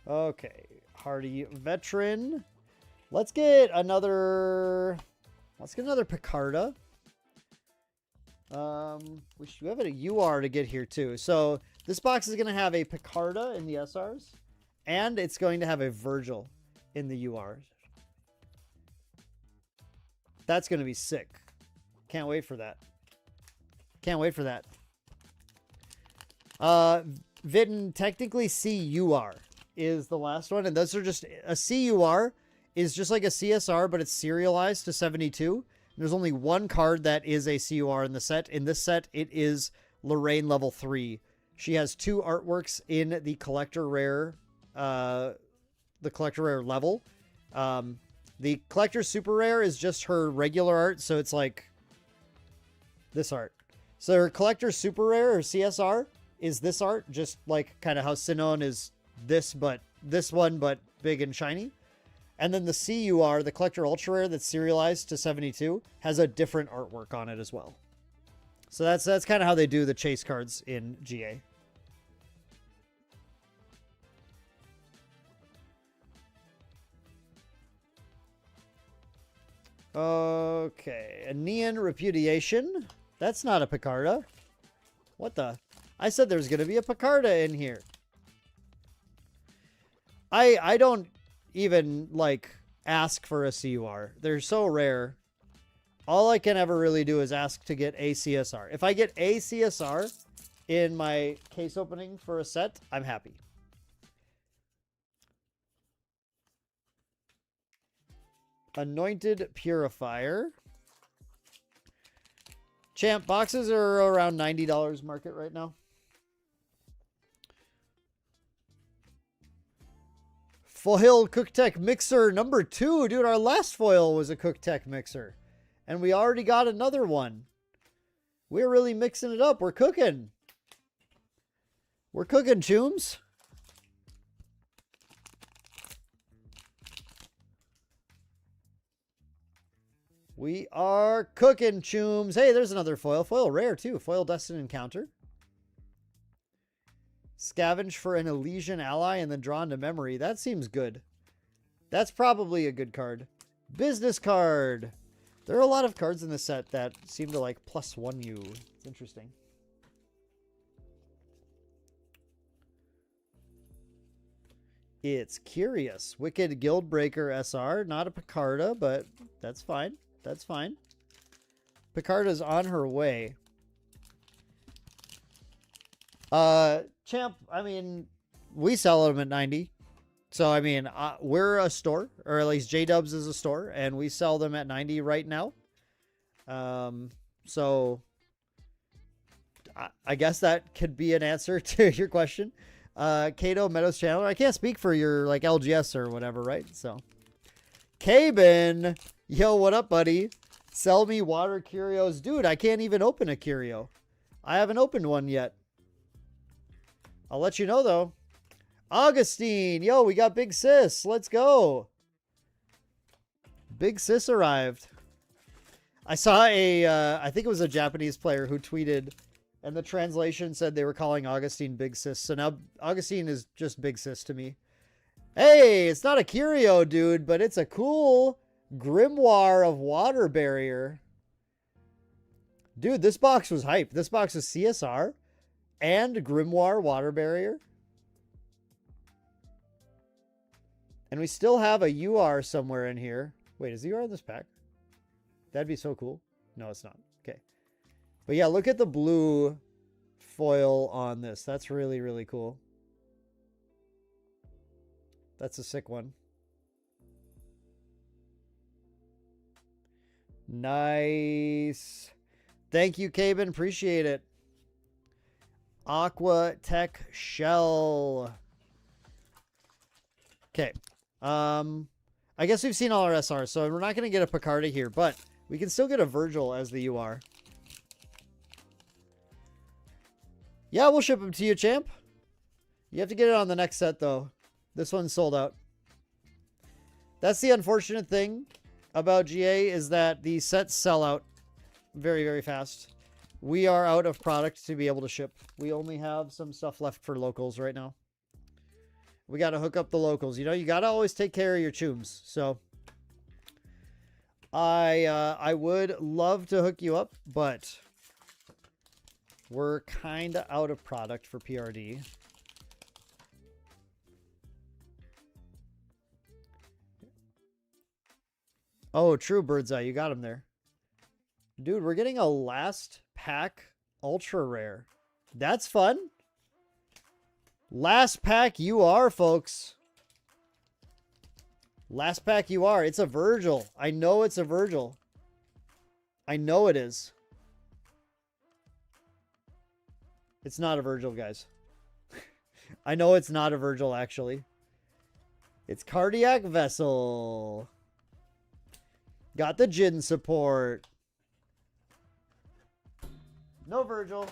A: Okay. Hardy Veteran. Let's get another Picarda. We have a UR to get here too. So this box is going to have a Picarda in the SRs, and it's going to have a Virgil in the URs. That's going to be sick. Can't wait for that. Can't wait for that. Vitten, technically CUR is the last one, and those are just a CUR is just like a CSR, but it's serialized to 72. There's only one card that is a CUR in the set. In this set, it is Lorraine level 3. She has 2 artworks in the collector rare level. The collector super rare is just her regular art, so it's like this art. So her collector super rare or CSR is this art, just like kind of how Sinon is this one, but big and shiny. And then the CUR, the Collector Ultra Rare that's serialized to 72, has a different artwork on it as well. So that's kind of how they do the chase cards in GA. Okay, Aenean Repudiation. That's not a Picarda. What the? I said there's going to be a Picarda in here. I don't even, like, ask for a CUR. They're so rare. All I can ever really do is ask to get a CSR. If I get a CSR in my case opening for a set, I'm happy. Anointed Purifier. Champ, boxes are around $90 market right now. Foil Cooktech Mixer number 2. Dude, our last foil was a Cooktech Mixer. And we already got another one. We're really mixing it up. We're cooking. We're cooking, Chooms. We are cooking, Chooms. Hey, there's another foil. Foil rare, too. Foil Destined Encounter. Scavenge for an Elysian ally and then draw into memory. That seems good. That's probably a good card. Business card. There are a lot of cards in this set that seem to, like, +1 you. It's interesting. It's Curious. Wicked Guildbreaker SR. Not a Picarda, but that's fine. That's fine. Picarda's on her way. Champ, I mean, we sell them at 90. So, I mean, we're a store, or at least J-Dubs is a store, and we sell them at 90 right now. So, I guess that could be an answer to your question. Kato Meadows Chandler, I can't speak for your, like, LGS or whatever, right? So, Cabin, yo, what up, buddy? Sell me water curios. Dude, I can't even open a curio. I haven't opened one yet. I'll let you know, though. Augustine, yo, we got Big Sis. Let's go. Big Sis arrived. I saw I think it was a Japanese player who tweeted, and the translation said they were calling Augustine Big Sis. So now Augustine is just Big Sis to me. Hey, it's not a curio, dude, but it's a cool Grimoire of Water Barrier. Dude, this box was hype. This box is CSR and Grimoire Water Barrier. And we still have a UR somewhere in here. Wait, is the UR in this pack? That'd be so cool. No, it's not. Okay. But yeah, look at the blue foil on this. That's really, really cool. That's a sick one. Nice. Thank you, Cabin. Appreciate it. Aqua Tech Shell. Okay. I guess we've seen all our SRs, so we're not going to get a Picarda here, but we can still get a Virgil as the UR. Yeah, we'll ship them to you, champ. You have to get it on the next set, though. This one's sold out. That's the unfortunate thing about GA, is that the sets sell out very, very fast. We are out of product to be able to ship. We only have some stuff left for locals right now. We got to hook up the locals. You know, you got to always take care of your chooms. So I would love to hook you up, but we're kind of out of product for PRD. Oh, true, Bird's Eye. You got him there. Dude, we're getting a last pack ultra rare. That's fun. Last pack you are, folks. Last pack you are. It's a Virgil. I know it's a Virgil. I know it is. It's not a Virgil, guys. I know it's not a Virgil, actually. It's Cardiac Vessel. Got the Jin support. No Virgil.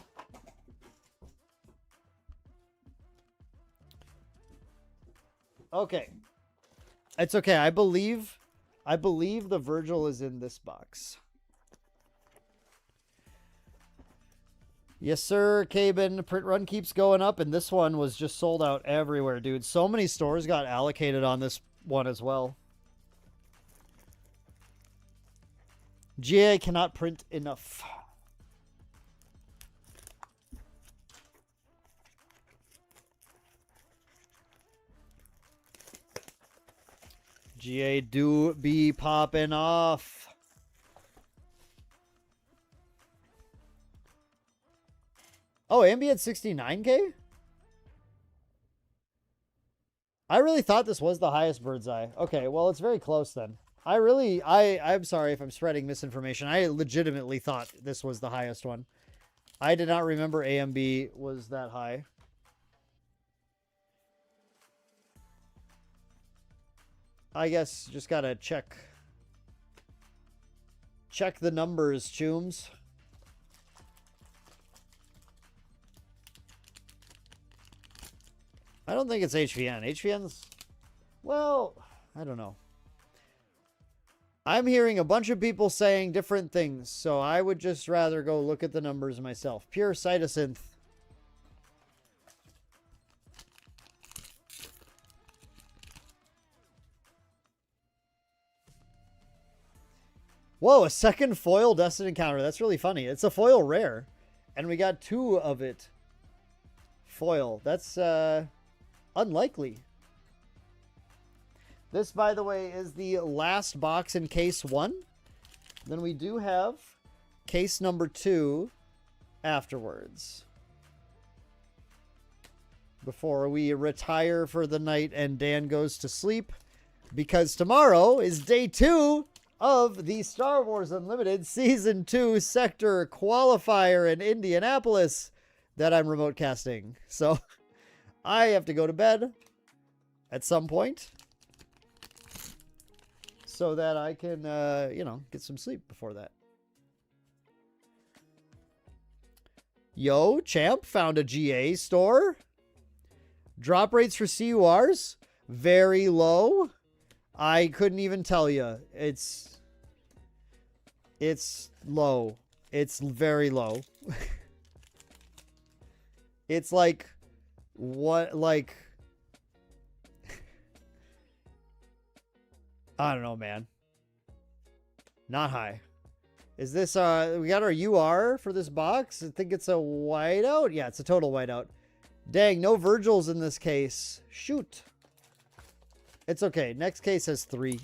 A: Okay. It's okay. I believe the Virgil is in this box. Yes, sir, Cabin. Print run keeps going up, and this one was just sold out everywhere, dude. So many stores got allocated on this one as well. GA cannot print enough. GA do be popping off. Oh, ambient 69K? I really thought this was the highest bird's eye. Okay, well, it's very close then. I'm sorry if I'm spreading misinformation. I legitimately thought this was the highest one. I did not remember AMB was that high. I guess just gotta check the numbers, chooms. I don't think it's HVN. HVN's, well, I don't know. I'm hearing a bunch of people saying different things, so I would just rather go look at the numbers myself. Pure Cytosynth. Whoa, a second foil Destined Encounter. That's really funny. It's a foil rare, and we got 2 of it. Foil. That's unlikely. This, by the way, is the last box in case 1. Then we do have case number 2 afterwards. Before we retire for the night and Dan goes to sleep. Because tomorrow is day 2 of the Star Wars Unlimited Season 2 Sector Qualifier in Indianapolis that I'm remote casting. So I have to go to bed at some point so that I can, you know, get some sleep before that. Yo, champ, found a GA store. Drop rates for CURs, very low. I couldn't even tell you. It's low. It's very low. It's like, what, like, I don't know, man. Not high. Is this, we got our UR for this box? I think it's a whiteout. Yeah, it's a total whiteout. Dang, no Virgils in this case. Shoot. It's okay. Next case has 3.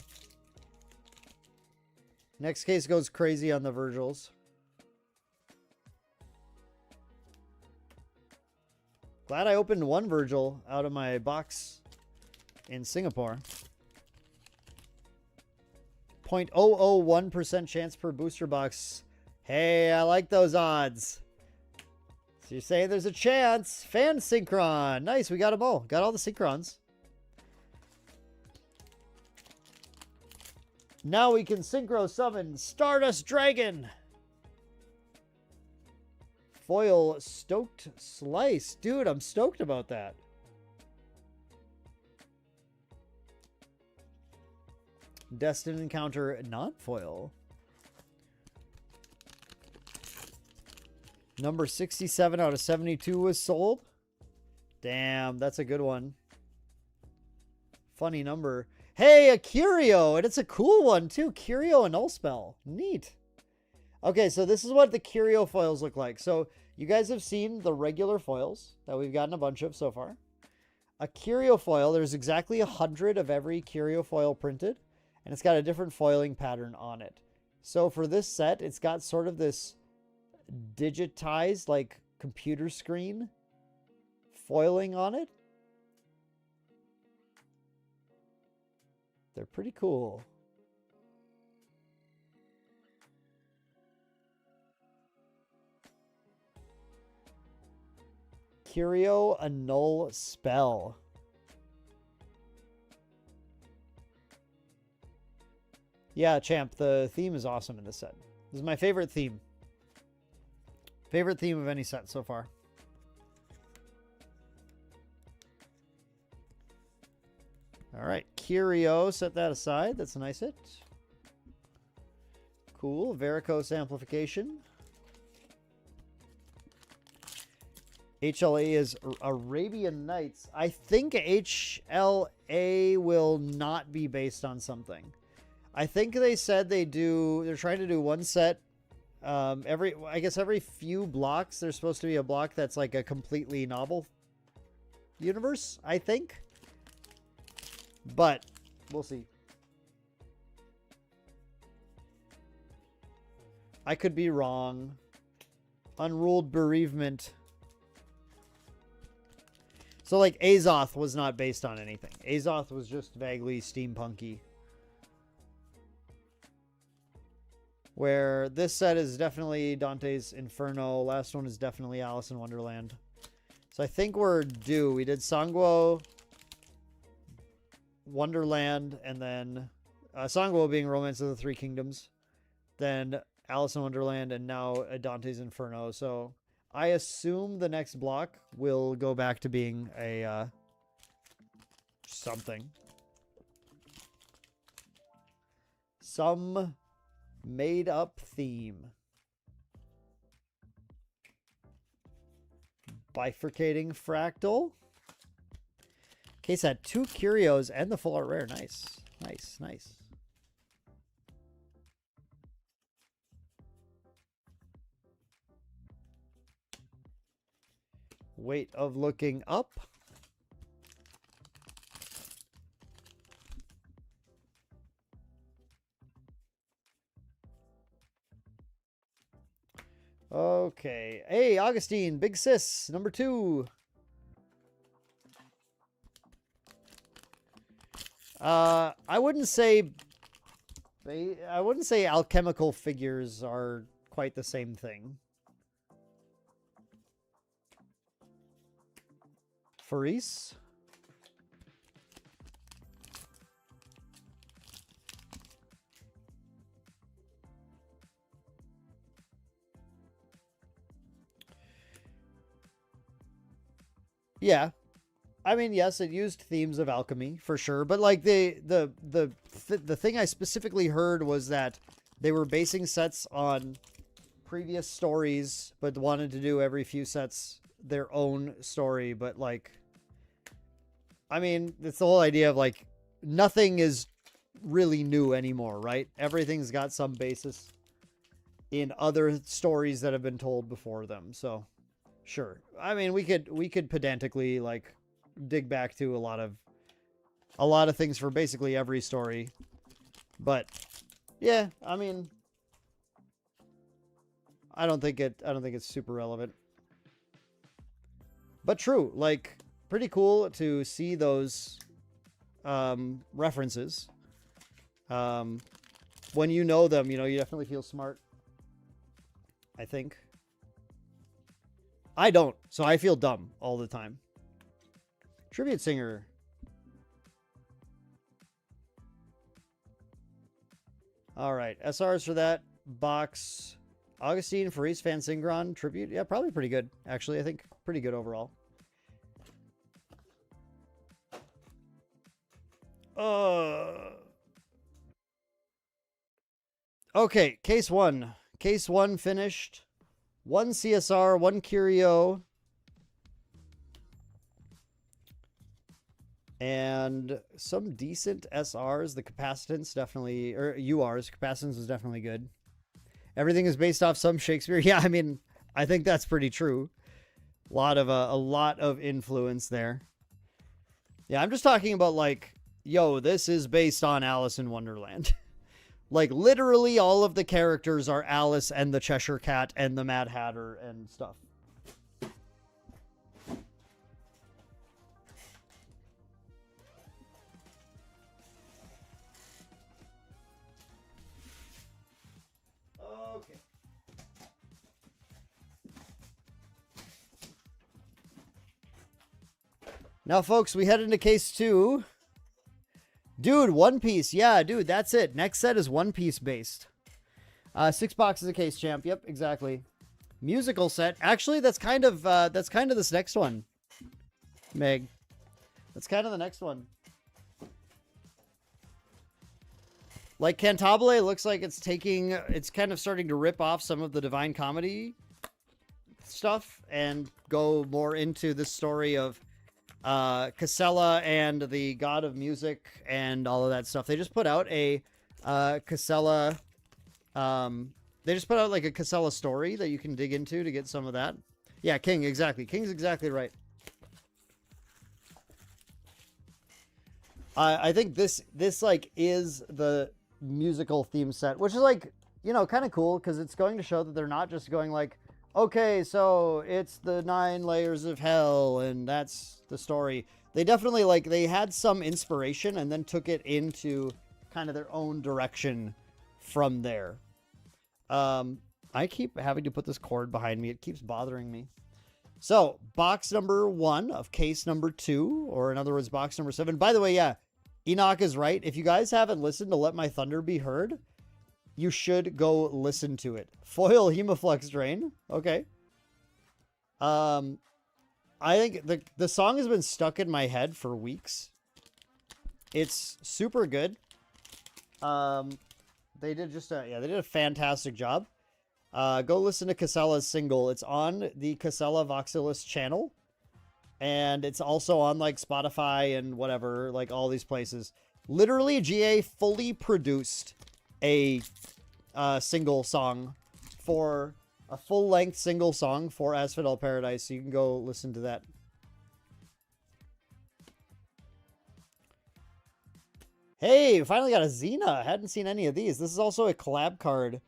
A: Next case goes crazy on the Virgils. Glad I opened 1 Virgil out of my box in Singapore. 0.001% chance per booster box. Hey, I like those odds. So you're saying there's a chance. Fan Synchron. Nice, we got them all. Got all the Synchrons. Now we can Synchro Summon Stardust Dragon. Foil Stoked Slice. Dude, I'm stoked about that. Destined Encounter non-foil. Number 67 out of 72 was sold. Damn, that's a good one. Funny number. Hey, a Curio, and it's a cool one too. Curio and Null Spell. Neat. Okay, so this is what the Curio foils look like. So you guys have seen the regular foils that we've gotten a bunch of so far. A Curio foil, there's exactly 100 of every Curio foil printed, and it's got a different foiling pattern on it. So for this set, it's got sort of this digitized, like, computer screen foiling on it. They're pretty cool. Curio, a Null Spell. Yeah, champ, the theme is awesome in this set. This is my favorite theme. Favorite theme of any set so far. All right, Curio, set that aside. That's a nice hit. Cool. Varicose amplification. HLA is Arabian Nights. I think HLA will not be based on something. I think they said they're trying to do one set. I guess every few blocks, there's supposed to be a block that's like a completely novel universe, I think. But we'll see. I could be wrong. Unruled Bereavement. So, like, Azoth was not based on anything. Azoth was just vaguely steampunky. Where this set is definitely Dante's Inferno. Last one is definitely Alice in Wonderland. So I think we're due. We did Sangwo, Wonderland, and then Sangwo being Romance of the Three Kingdoms. Then Alice in Wonderland, and now Dante's Inferno. So I assume the next block will go back to being a something. Some made up theme. Bifurcating Fractal. Case had 2 Curios and the full art rare. Nice. Nice, nice. Weight of Looking Up. Okay. Hey, Augustine, Big Sis, number 2. I wouldn't say alchemical figures are quite the same thing. Faris. Yeah. I mean, yes, it used themes of alchemy for sure, but like the thing I specifically heard was that they were basing sets on previous stories, but wanted to do every few sets their own story. But like, I mean, it's the whole idea of like nothing is really new anymore, right? Everything's got some basis in other stories that have been told before them. So sure. I mean, we could pedantically like dig back to a lot of things for basically every story. But yeah, I mean, I don't think it's super relevant. But true, like pretty cool to see those references. When you know them, you know, you definitely feel smart. I think. I don't, so I feel dumb all the time. Tribute singer. All right, SRs for that box. Augustine, Faris, Fansingron, tribute. Yeah, probably pretty good. Actually, I think pretty good overall. Okay, case 1. Case 1 finished. 1 CSR, 1 Curio. And some decent SRs. The capacitance definitely, or URs, capacitance was definitely good. Everything is based off some Shakespeare. Yeah, I mean, I think that's pretty true. A lot of influence there. Yeah, I'm just talking about like, yo, this is based on Alice in Wonderland. Like literally all of the characters are Alice and the Cheshire Cat and the Mad Hatter and stuff. Okay. Now, folks, we head into case 2. Dude, One Piece. Yeah, dude, that's it. Next set is One Piece based. 6 boxes of case champ. Yep, exactly. Musical set. Actually, that's kind of this next one, Meg. That's kind of the next one. Like Cantabile looks like it's kind of starting to rip off some of the Divine Comedy stuff and go more into the story of Casella and the god of music and all of that stuff. They just put out a Casella they just put out like a Casella story that you can dig into to get some of that. Yeah, King, exactly. King's exactly right. I think this like is the musical theme set, which is like, you know, kind of cool because it's going to show that they're not just going like, okay, so it's the 9 layers of hell and that's the story. They definitely like they had some inspiration and then took it into kind of their own direction from there. I keep having to put this cord behind me. It keeps bothering me. So, box number 1 of case number 2, or in other words, box number 7. By the way, yeah, Enoch is right. If you guys haven't listened to Let My Thunder Be Heard, you should go listen to it. Foil Hemoflux Drain. Okay. I think the song has been stuck in my head for weeks. It's super good. They did they did a fantastic job. Go listen to Casella's single. It's on the Casella Voxilis channel. And it's also on like Spotify and whatever, like all these places. Literally, GA fully produced a single song for a full-length single song for Asphodel Paradise. So you can go listen to that. Hey, we finally got a Xena. Hadn't seen any of these. This is also a collab card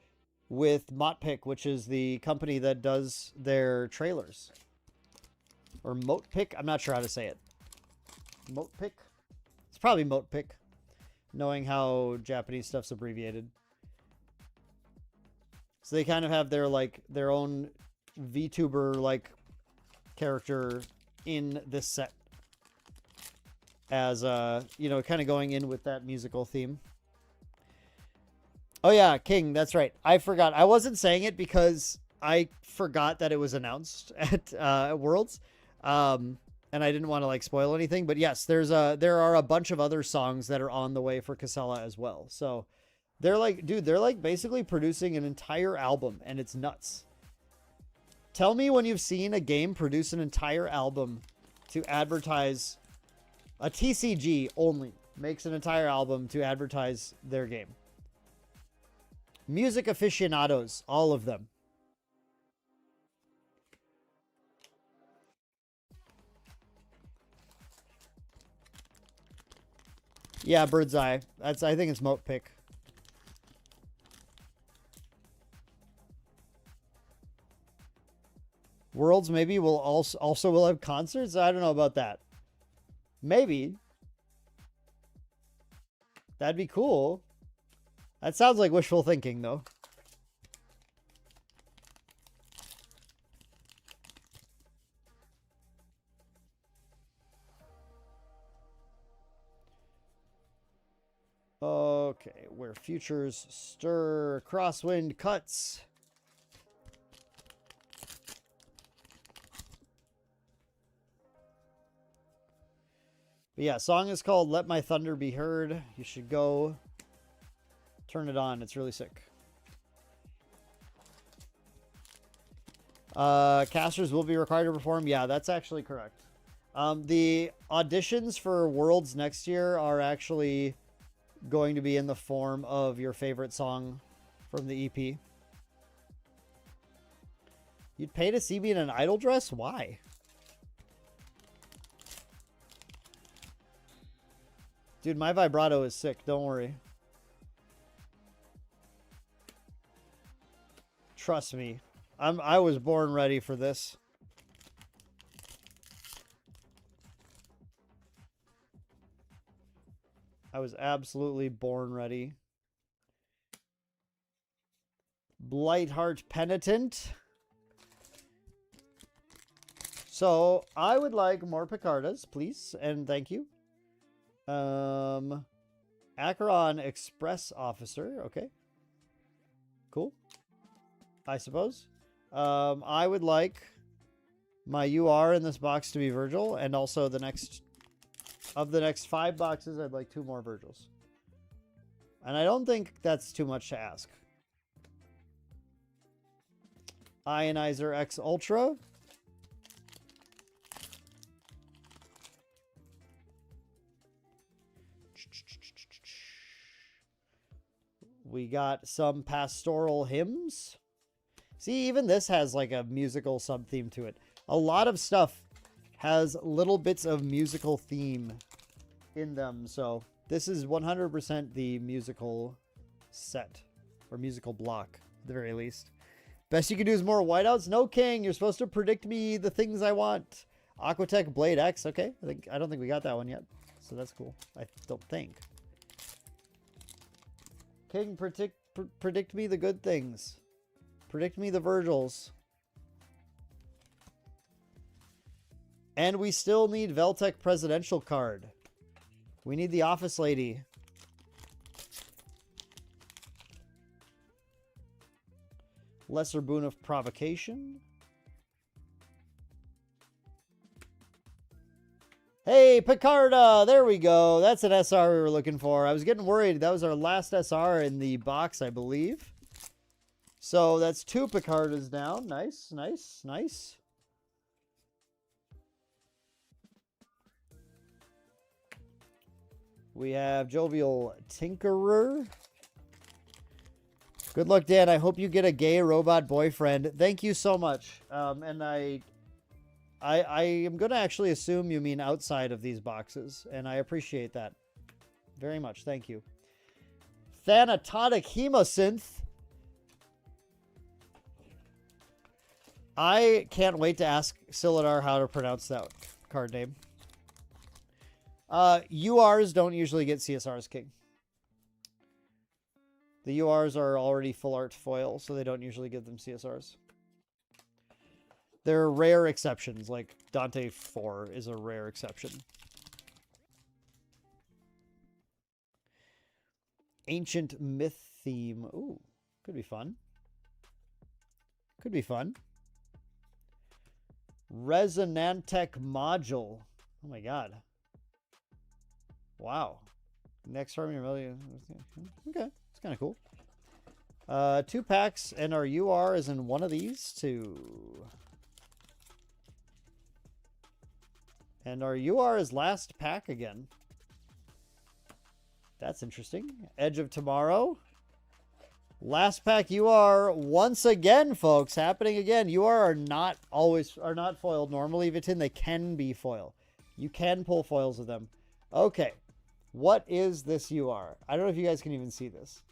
A: with Motpic, which is the company that does their trailers. Or Motpic? I'm not sure how to say it. Motpic? It's probably Motpic, knowing how Japanese stuff's abbreviated. So they kind of have their like their own VTuber like character in this set. As you know, kind of going in with that musical theme. Oh yeah, King, that's right. I forgot. I wasn't saying it because I forgot that it was announced at Worlds. And I didn't want to like spoil anything, but yes, there are a bunch of other songs that are on the way for Casella as well. So they're like, dude, they're like basically producing an entire album and it's nuts. Tell me when you've seen a game produce an entire album to advertise. A TCG only makes an entire album to advertise their game. Music aficionados, all of them. Yeah, Bird's Eye. I think it's Motpic. Worlds maybe will also will have concerts. I don't know about that. Maybe. That'd be cool. That sounds like wishful thinking, though. Okay, where futures stir, crosswind cuts. But yeah, song is called Let My Thunder Be Heard. You should go turn it on. It's really sick. Casters will be required to perform. Yeah, that's actually correct. The auditions for Worlds next year are actually going to be in the form of your favorite song from the EP. You'd pay to see me in an idol dress? Why? Dude, my vibrato is sick. Don't worry. Trust me. I was born ready for this. I was absolutely born ready. Blightheart Penitent. So, I would like more Picardas, please, and thank you. Acheron Express Officer. Okay. Cool. I suppose. I would like my UR in this box to be Virgil, and also the next... Of the next 5 boxes, I'd like 2 more Virgils. And I don't think that's too much to ask. Ionizer X Ultra. We got some pastoral hymns. See, even this has like a musical sub-theme to it. A lot of stuff has little bits of musical theme in them. So this is 100% the musical set. Or musical block, at the very least. Best you can do is more whiteouts? No, King. You're supposed to predict me the things I want. Aquatech Blade X. Okay. I don't think we got that one yet. So that's cool. I don't think. King, predict me the good things. Predict me the Virgils. And we still need Veltec Presidential card. We need the Office Lady. Lesser Boon of Provocation. Hey, Picarda! There we go. That's an SR we were looking for. I was getting worried. That was our last SR in the box, I believe. So that's 2 Picardas down. Nice, nice, nice. We have Jovial Tinkerer. Good luck, Dan. I hope you get a gay robot boyfriend. Thank you so much. And I am going to actually assume you mean outside of these boxes, and I appreciate that very much. Thank you. Thanatotic Hemosynth. I can't wait to ask Silidar how to pronounce that card name. URs don't usually get CSRs, King. The URs are already full art foil, so they don't usually give them CSRs. There are rare exceptions, like Dante 4 is a rare exception. Ancient Myth theme. Ooh, could be fun. Could be fun. Resonantech module. Oh my god. Wow. Next Harmony Rebellion. Okay, it's kind of cool. 2 packs, and our UR is in one of these 2. And our UR is last pack again. That's interesting. Edge of Tomorrow. Last pack UR once again, folks. Happening again. UR are not foiled. Normally, if it's in, they can be foil. You can pull foils of them. Okay. What is this UR? I don't know if you guys can even see this.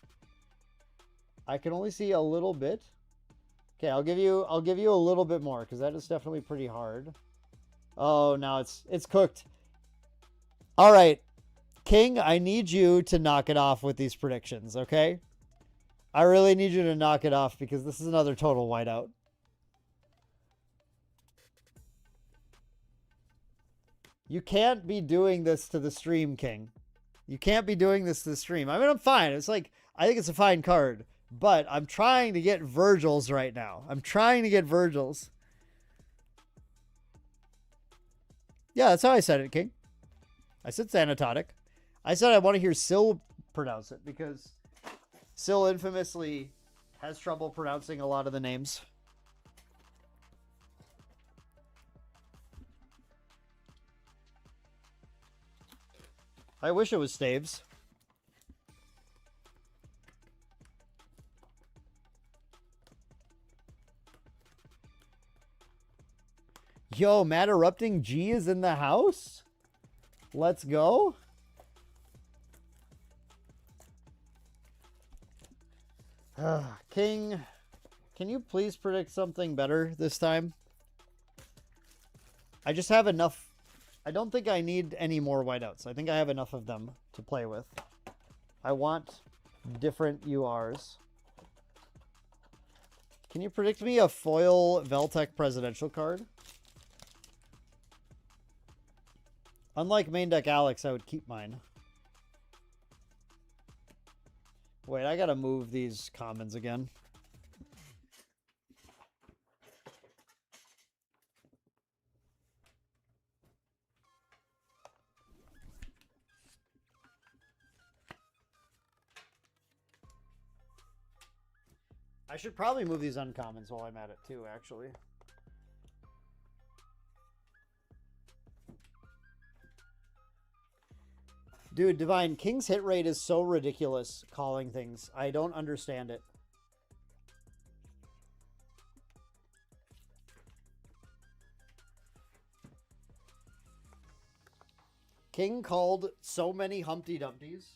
A: I can only see a little bit. Okay, I'll give you a little bit more because that is definitely pretty hard. Oh, now it's cooked. All right, King, I need you to knock it off with these predictions, okay? I really need you to knock it off because this is another total whiteout. You can't be doing this to the stream, King. You can't be doing this to the stream. I mean, I'm fine. It's like, I think it's a fine card, but I'm trying to get Virgils right now. I'm trying to get Virgils. Yeah, that's how I said it, King. I said Thanatotic. I said I want to hear Sil pronounce it because Sil infamously has trouble pronouncing a lot of the names. I wish it was Staves. Yo, Mad Erupting G is in the house? Let's go. King, can you please predict something better this time? I just have enough. I don't think I need any more whiteouts. I think I have enough of them to play with. I want different URs. Can you predict me a foil Veltec presidential card? Unlike main deck Alex, I would keep mine. Wait, I gotta move these commons again. I should probably move these uncommons while I'm at it too, actually. Dude, Divine, King's hit rate is so ridiculous calling things. I don't understand it. King called so many Humpty Dumptys.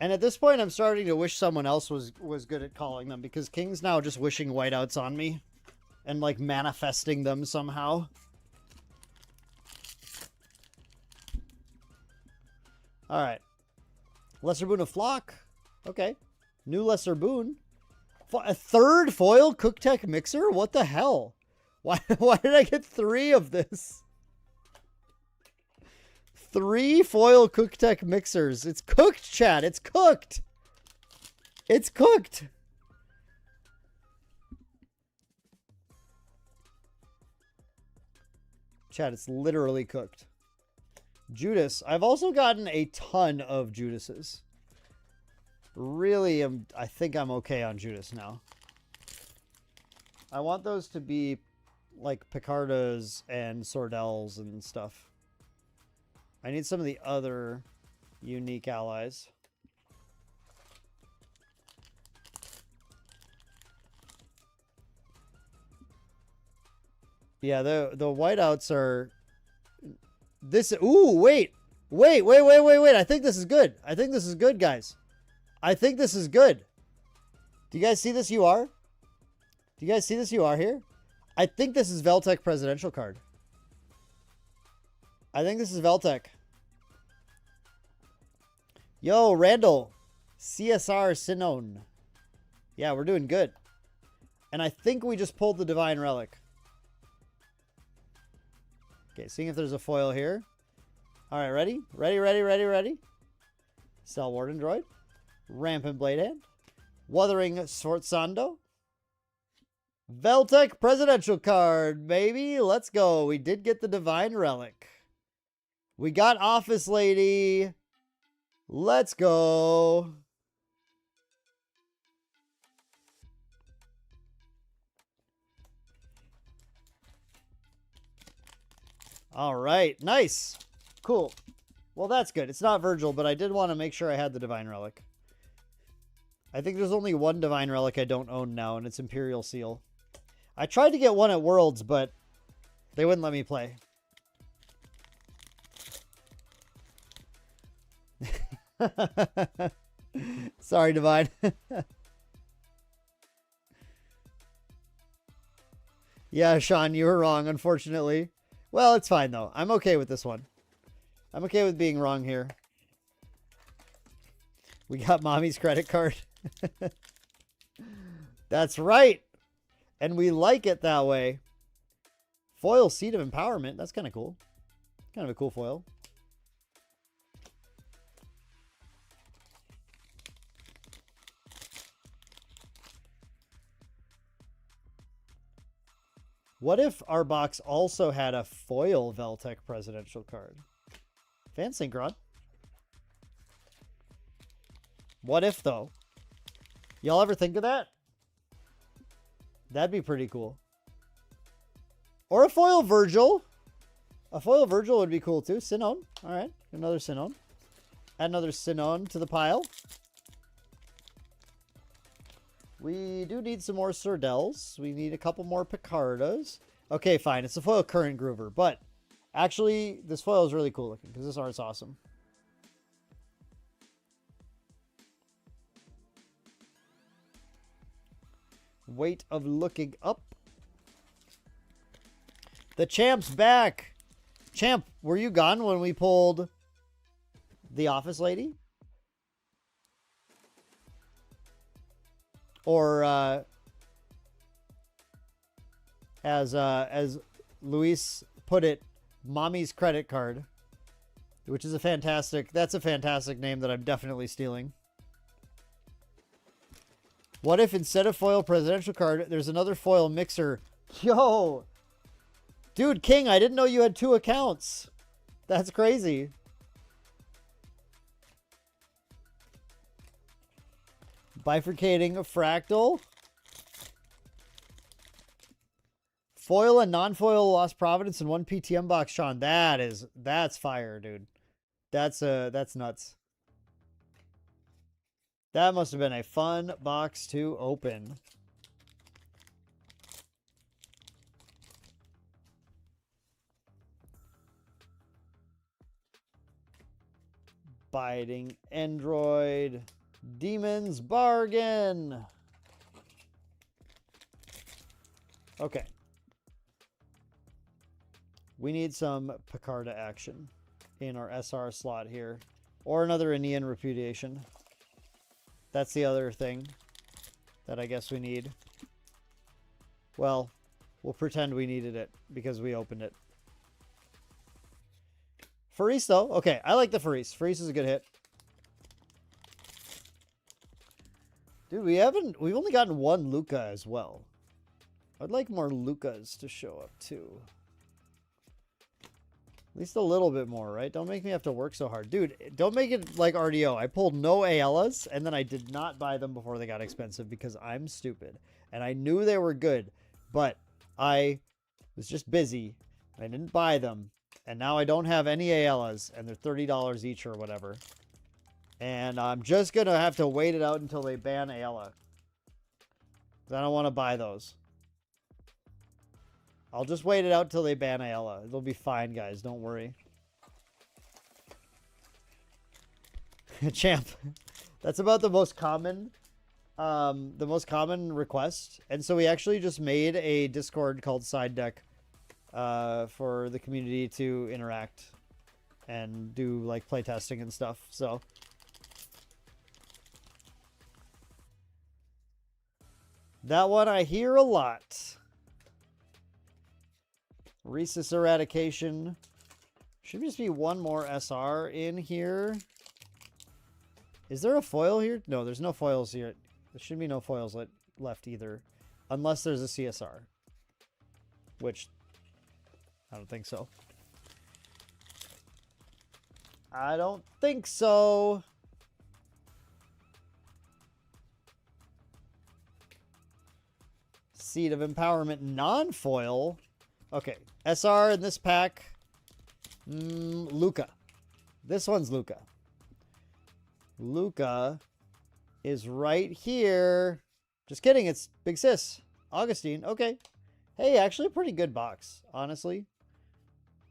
A: And at this point, I'm starting to wish someone else was good at calling them, because King's now just wishing whiteouts on me and, like, manifesting them somehow. All right. Lesser Boon of Flock. Okay. New Lesser Boon. A third foil Cooktech Mixer? What the hell? Why did I get 3 of this? 3 foil Cooktech Mixers. It's cooked, chat. It's cooked. It's cooked. Chat, it's literally cooked. Judas. I've also gotten a ton of Judases. Really, I think I'm okay on Judas now. I want those to be like Picardas and Sordels and stuff. I need some of the other unique allies. Yeah, the whiteouts are this. Ooh, wait. I think this is good. I think this is good, guys. I think this is good. Do you guys see this UR? Do you guys see this UR here? I think this is Veltec presidential card. I think this is Veltec. Yo, Randall. CSR Sinon. Yeah, we're doing good. And I think we just pulled the Divine Relic. Okay, seeing if there's a foil here. All right, ready? Ready. Cell Warden Droid. Rampant Blade Hand. Wuthering Sforzando. Veltec presidential card, baby. Let's go. We did get the Divine Relic. We got Office Lady. Let's go. All right. Nice. Cool. Well, that's good. It's not Virgil, but I did want to make sure I had the Divine Relic. I think there's only one Divine Relic I don't own now, and it's Imperial Seal. I tried to get one at Worlds, but they wouldn't let me play. Sorry, Divine. Yeah, Sean, you were wrong, unfortunately. Well, it's fine, though. I'm okay with this one. I'm okay with being wrong here. We got Mommy's credit card. That's right. And we like it that way. Foil Seed of Empowerment. That's kind of cool. Kind of a cool foil. What if our box also had a foil Veltec presidential card? Fan Synchron. What if, though? Y'all ever think of that? That'd be pretty cool. Or a foil Virgil. A foil Virgil would be cool, too. Sinon. All right. Another Sinon. Add another Sinon to the pile. We do need some more Sordels. We need a couple more Picardas. Okay, fine. It's a foil Current Groover. But actually, this foil is really cool looking because this art's awesome. Weight of looking up. The champ's back. Champ, were you gone when we pulled the Office Lady? Or as Luis put it, Mommy's credit card, which is that's a fantastic name that I'm definitely stealing. What if instead of foil presidential card, there's another foil mixer? Yo, Dude, King, I didn't know you had 2 accounts. That's crazy. Bifurcating a fractal. Foil and non-foil Lost Providence in 1 PTM box, Sean. That's fire, dude. That's nuts. That must have been a fun box to open. Biting Android. Demons bargain. Okay. We need some Picarda action in our SR slot here. Or another Indian Repudiation. That's the other thing that I guess we need. Well, we'll pretend we needed it because we opened it. Faris, though. Okay, I like the Faris. Faris is a good hit. Dude, we've only gotten 1 Luca as well. I'd like more Lucas to show up too. At least a little bit more, right? Don't make me have to work so hard. Dude, don't make it like RDO. I pulled no Aelas, and then I did not buy them before they got expensive because I'm stupid. And I knew they were good, but I was just busy. I didn't buy them. And now I don't have any Aelas, and they're $30 each or whatever. And I'm just going to have to wait it out until they ban Aela. Because I don't want to buy those. I'll just wait it out till they ban Aela. It'll be fine, guys. Don't worry. Champ. That's about the most common request. And so we actually just made a Discord called Side Deck for the community to interact and do like playtesting and stuff. So that one I hear a lot. Rhesus Eradication. Should just be one more SR in here. Is there a foil here? No, there's no foils here. There should be no foils left either. Unless there's a CSR. Which, I don't think so. I don't think so. Seed of Empowerment non-foil. Okay, SR in this pack. Luca. This one's Luca. Luca is right here. Just kidding, it's Big Sis. Augustine, okay. Hey, actually a pretty good box, honestly.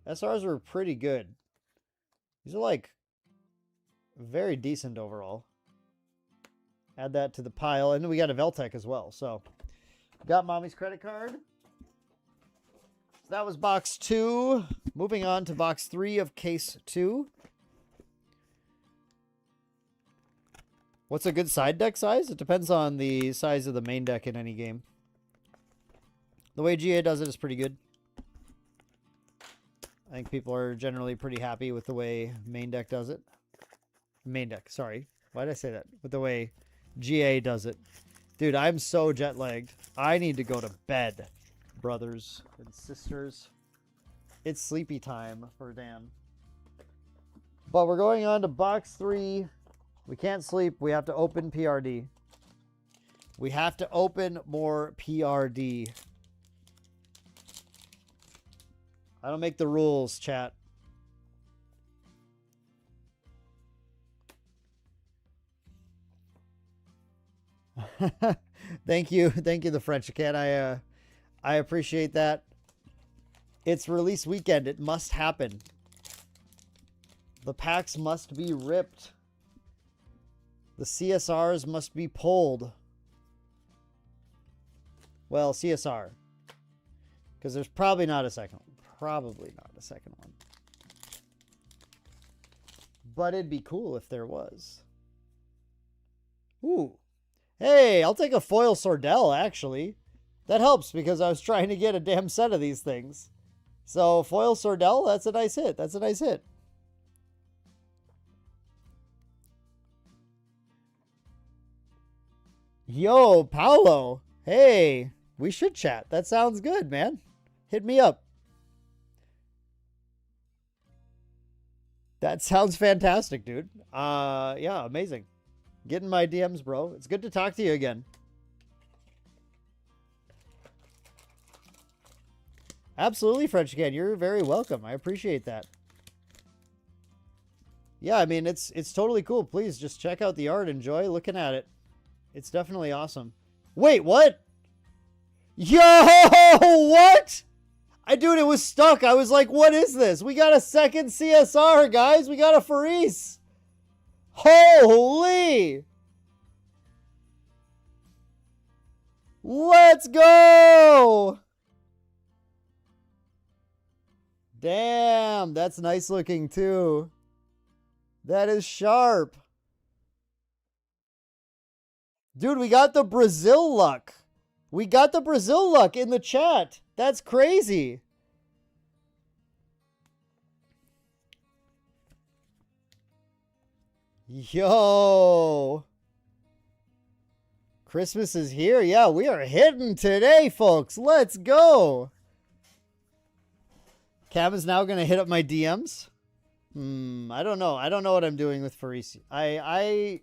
A: SRs were pretty good. These are like very decent overall. Add that to the pile. And then we got a Veltec as well, so. Got mommy's credit card. That was box 2. Moving on to box 3 of case 2. What's a good side deck size? It depends on the size of the main deck in any game. The way GA does it is pretty good. I think people are generally pretty happy with the way main deck does it. Main deck, sorry. Why did I say that? With the way GA does it. Dude, I'm so jet lagged. I need to go to bed. Brothers and sisters. It's sleepy time for Dan. But we're going on to box 3. We can't sleep. We have to open PRD. We have to open more PRD. I don't make the rules, chat. Thank you, the French cat. I appreciate that. It's release weekend. It must happen. The packs must be ripped. The CSRs must be pulled. Well, CSR. Because there's probably not a second one. Probably not a second one. But it'd be cool if there was. Ooh. Hey, I'll take a foil Sordell, actually. That helps because I was trying to get a damn set of these things. So, foil Sordell, that's a nice hit. That's a nice hit. Yo, Paolo. Hey, we should chat. That sounds good, man. Hit me up. That sounds fantastic, dude. Yeah, amazing. Get in my DMs, bro. It's good to talk to you again. Absolutely, French Can. You're very welcome. I appreciate that. Yeah, I mean, it's totally cool. Please just check out the art. Enjoy looking at it. It's definitely awesome. Wait, what? Yo, what? Dude, it was stuck. I was like, what is this? We got a second CSR, guys. We got a Faris. Holy. Let's go. Damn, that's nice looking too. That is sharp. Dude, we got the Brazil luck. We got the Brazil luck in the chat. That's crazy. Yo. Christmas is here. Yeah, we are hitting today, folks. Let's go. Cam is now going to hit up my DMs. I don't know. I don't know what I'm doing with Farisi. I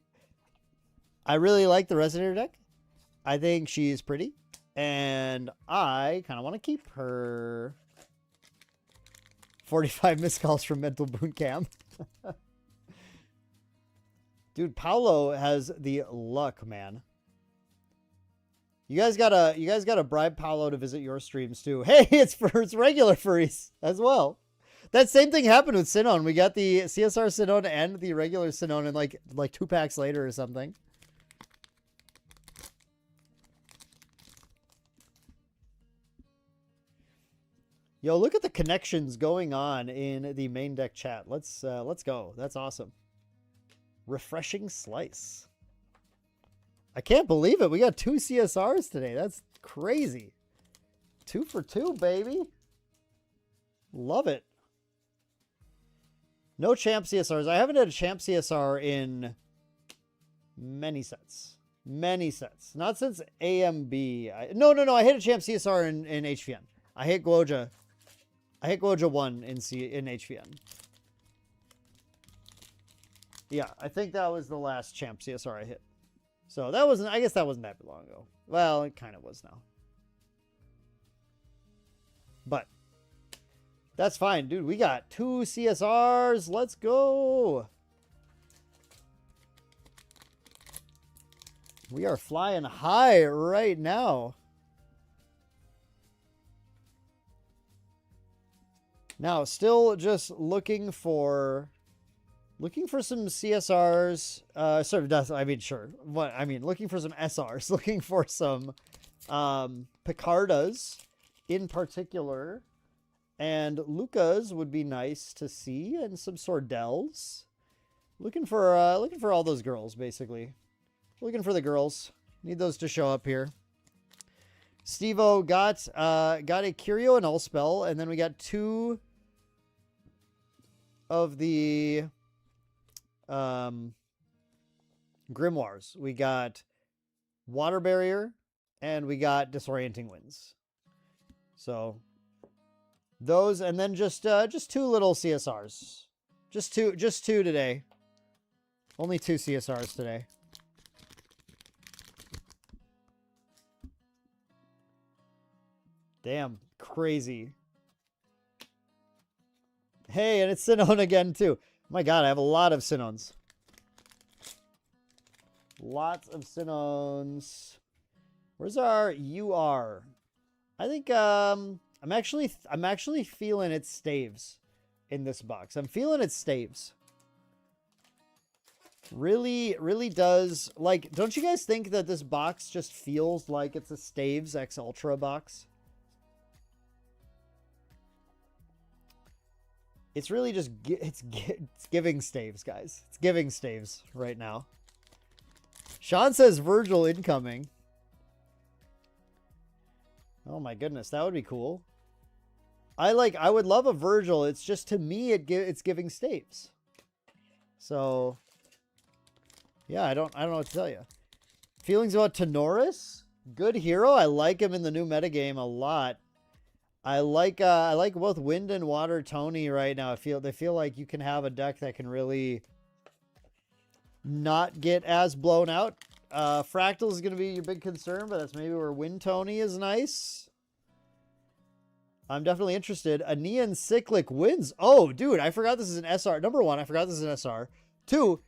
A: really like the Resonator deck. I think she's pretty. And I kind of want to keep her. 45 missed calls from Mental Boot Camp. Dude, Paolo has the luck, man. You guys gotta bribe Paolo to visit your streams too. Hey, it's regular furries as well. That same thing happened with Sinon. We got the CSR Sinon and the regular Sinon in like 2 packs later or something. Yo, look at the connections going on in the main deck chat. Let's go. That's awesome. Refreshing Slice. I can't believe it. We got 2 CSRs today. That's crazy. 2 for 2, baby. Love it. No champ CSRs. I haven't had a champ CSR in many sets. Many sets. Not since AMB. No. I hit a champ CSR in HVN. I hit Guoja. I hit Guoja 1 in HVN. Yeah, I think that was the last champ CSR I hit. So that wasn't, I guess that wasn't that long ago. Well, it kind of was now. But that's fine, dude. We got 2 CSRs. Let's go. We are flying high right now. Now, still just looking for some CSRs. Looking for some SRs. Looking for some Picardas in particular. And Lucas would be nice to see, and some Sordels. Looking for all those girls, basically. Looking for the girls. Need those to show up here. Steve-O got a Curio and Allspell, and then we got 2 of the Grimoires. We got Water Barrier, and we got Disorienting Winds. So those, and then just 2 little CSRs. Just two today. Only 2 CSRs today. Damn, crazy. Hey, and it's Sinon again too. Oh my god, I have a lot of Sinons. Lots of Sinons. Where's our UR? I think I'm actually feeling its staves in this box. I'm feeling its staves. Really does. Like, don't you guys think that this box just feels like it's a Staves X Ultra box? It's really just, it's giving Staves, guys. It's giving Staves right now. Sean says Virgil incoming. Oh my goodness, that would be cool. I would love a Virgil. It's just, to me, it's giving Staves. So, yeah, I don't know what to tell you. Feelings about Tenoris? Good hero. I like him in the new metagame a lot. I like both Wind and Water Tony right now. They feel like you can have a deck that can really not get as blown out. Fractal is going to be your big concern, but that's maybe where Wind Tony is nice. I'm definitely interested. Aenean Cyclic wins. Oh, dude, I forgot this is an SR. Number 1, I forgot this is an SR. 2,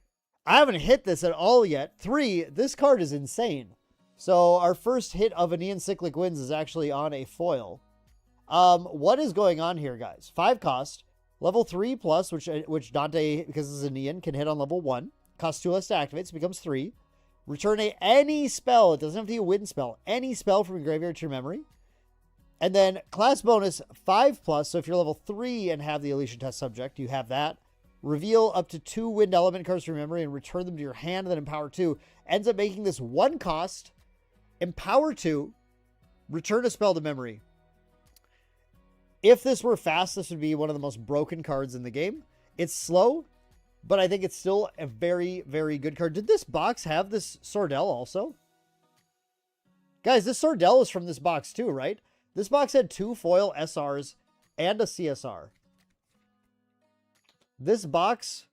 A: I haven't hit this at all yet. 3, this card is insane. So our first hit of Aenean Cyclic wins is actually on a foil. What is going on here, guys? 5 cost, level 3 plus, which Dante, because this is Aenean, can hit on level 1. Costs 2 less to activate, so it becomes 3. Return any spell. It doesn't have to be a wind spell. Any spell from your graveyard to your memory. And then class bonus 5 plus. So if you're level 3 and have the Elysian Test subject, you have that. Reveal up to 2 wind element cards from your memory and return them to your hand, and then empower 2. Ends up making this 1 cost. Empower 2. Return a spell to memory. If this were fast, this would be one of the most broken cards in the game. It's slow, but I think it's still a very, very good card. Did this box have this Sordell also? Guys, this Sordell is from this box too, right? This box had 2 foil SRs and a CSR. This box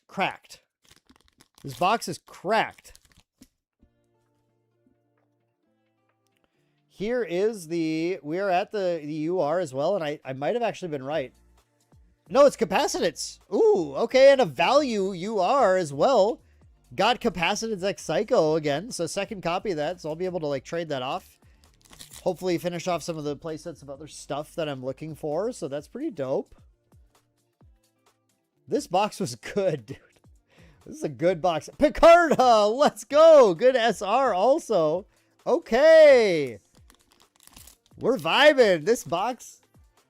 A: cracked. This box is cracked. Here is we are at the UR as well, and I might have actually been right. No, it's Capacitance. Ooh, okay, and a value UR as well. Got Capacitance X Psycho again, so second copy of that, so I'll be able to like trade that off. Hopefully finish off some of the playsets of other stuff that I'm looking for, so that's pretty dope. This box was good, dude. This is a good box. Picarda, let's go. Good SR also. Okay. We're vibing. This box,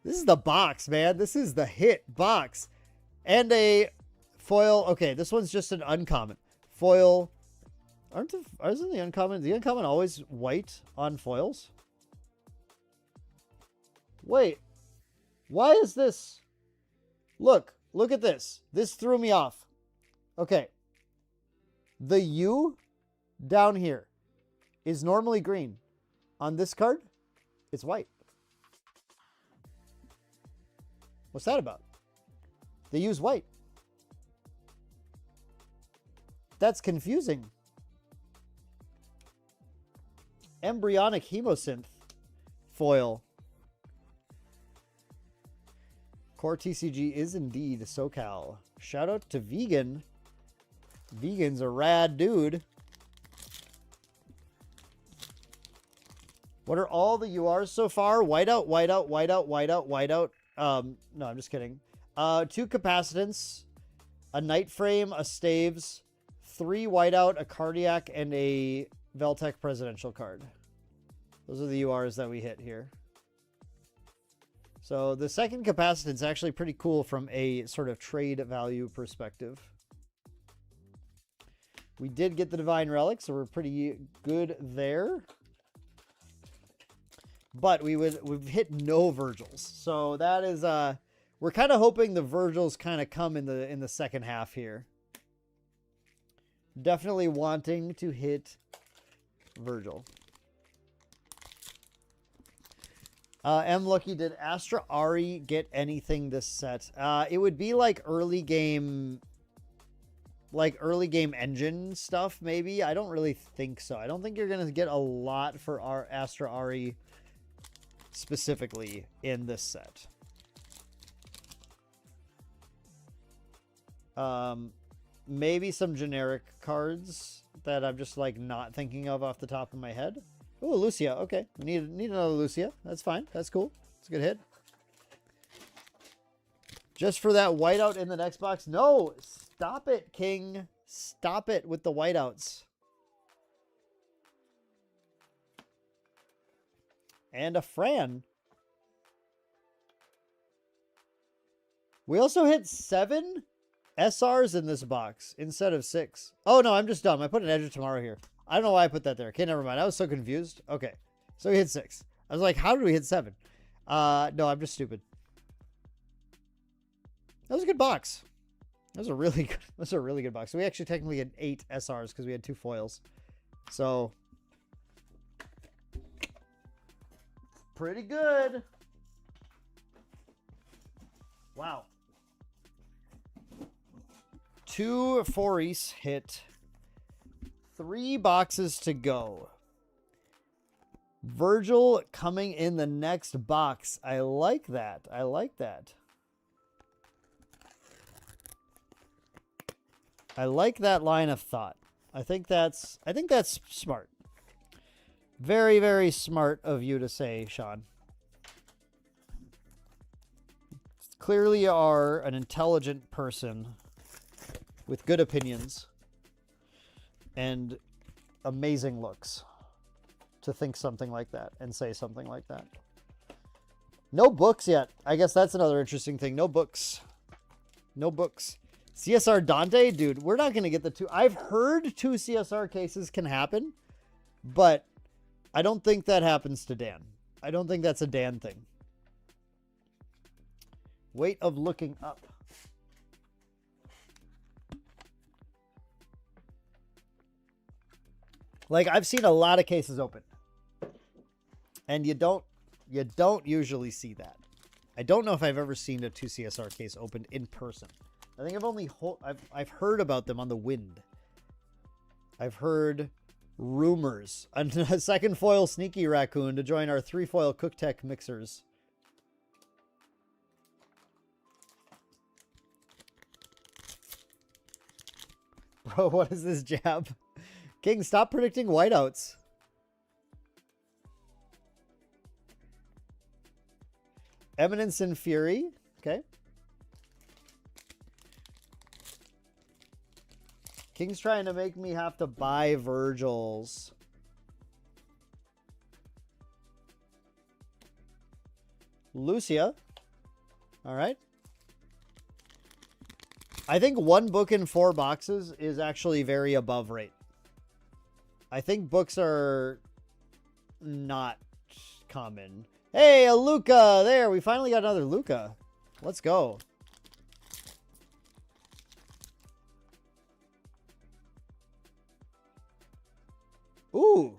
A: this is the box, man. This is the hit box. And a foil. Okay, this one's just an uncommon. Foil. Isn't the uncommon always white on foils? Wait. Why is this? Look at this. This threw me off. Okay. The U down here is normally green. On this card, it's white. What's that about? They use white. That's confusing. Embryonic Hemosynth foil. Core TCG is indeed SoCal. Shout out to Vegan. Vegan's a rad dude. What are all the URs so far? Whiteout, whiteout, whiteout, whiteout, whiteout. No, I'm just kidding. 2 Capacitance, a Night Frame, a Staves, 3 whiteout, a Cardiac, and a Veltec Presidential card. Those are the URs that we hit here. So the second Capacitance is actually pretty cool from a sort of trade value perspective. We did get the Divine Relic, so we're pretty good there. But we've hit no Virgils. So that is we're kind of hoping the Virgils kind of come in the second half here. Definitely wanting to hit Virgil. M Lucky, did Astra Ari get anything this set? It would be like early game engine stuff, maybe. I don't really think so. I don't think you're gonna get a lot for our Astra Ari specifically in this set. Maybe some generic cards that I'm just like not thinking of off the top of my head. Oh, Lucia. Okay, we need another Lucia. That's fine. That's cool. It's a good hit. Just for that whiteout in the next box. No, stop it, King. Stop it with the whiteouts. And a Fran. We also hit 7 SRs in this box instead of 6. Oh, no, I'm just dumb. I put an Edge of Tomorrow here. I don't know why I put that there. Okay, never mind. I was so confused. Okay, so we hit 6. I was like, how did we hit 7? No, I'm just stupid. That was a good box. That was a really good box. So we actually technically had 8 SRs because we had 2 foils. So Pretty good. Wow. 2 4-East hit. 3 boxes to go. Virgil coming in the next box. I like that. I like that. I like that line of thought. I think that's smart. Very, very smart of you to say, Sean. Clearly you are an intelligent person with good opinions and amazing looks to think something like that and say something like that. No books yet. I guess that's another interesting thing. No books. No books. CSR Dante? Dude, we're not going to get the 2. I've heard 2 CSR cases can happen, but I don't think that happens to Dan. I don't think that's a Dan thing. Weight of looking up. Like, I've seen a lot of cases open. And you don't usually see that. I don't know if I've ever seen a 2 CSR case opened in person. I think I've heard about them on the wind. I've heard rumors. A second foil Sneaky Raccoon to join our 3 foil Cook Tech mixers. Bro, what is this jab? King, stop predicting whiteouts. Eminence and Fury. Okay. King's trying to make me have to buy Virgils. Lucia. All right. I think 1 book in 4 boxes is actually very above rate. I think books are not common. Hey, a Luca! There, we finally got another Luca. Let's go. Ooh.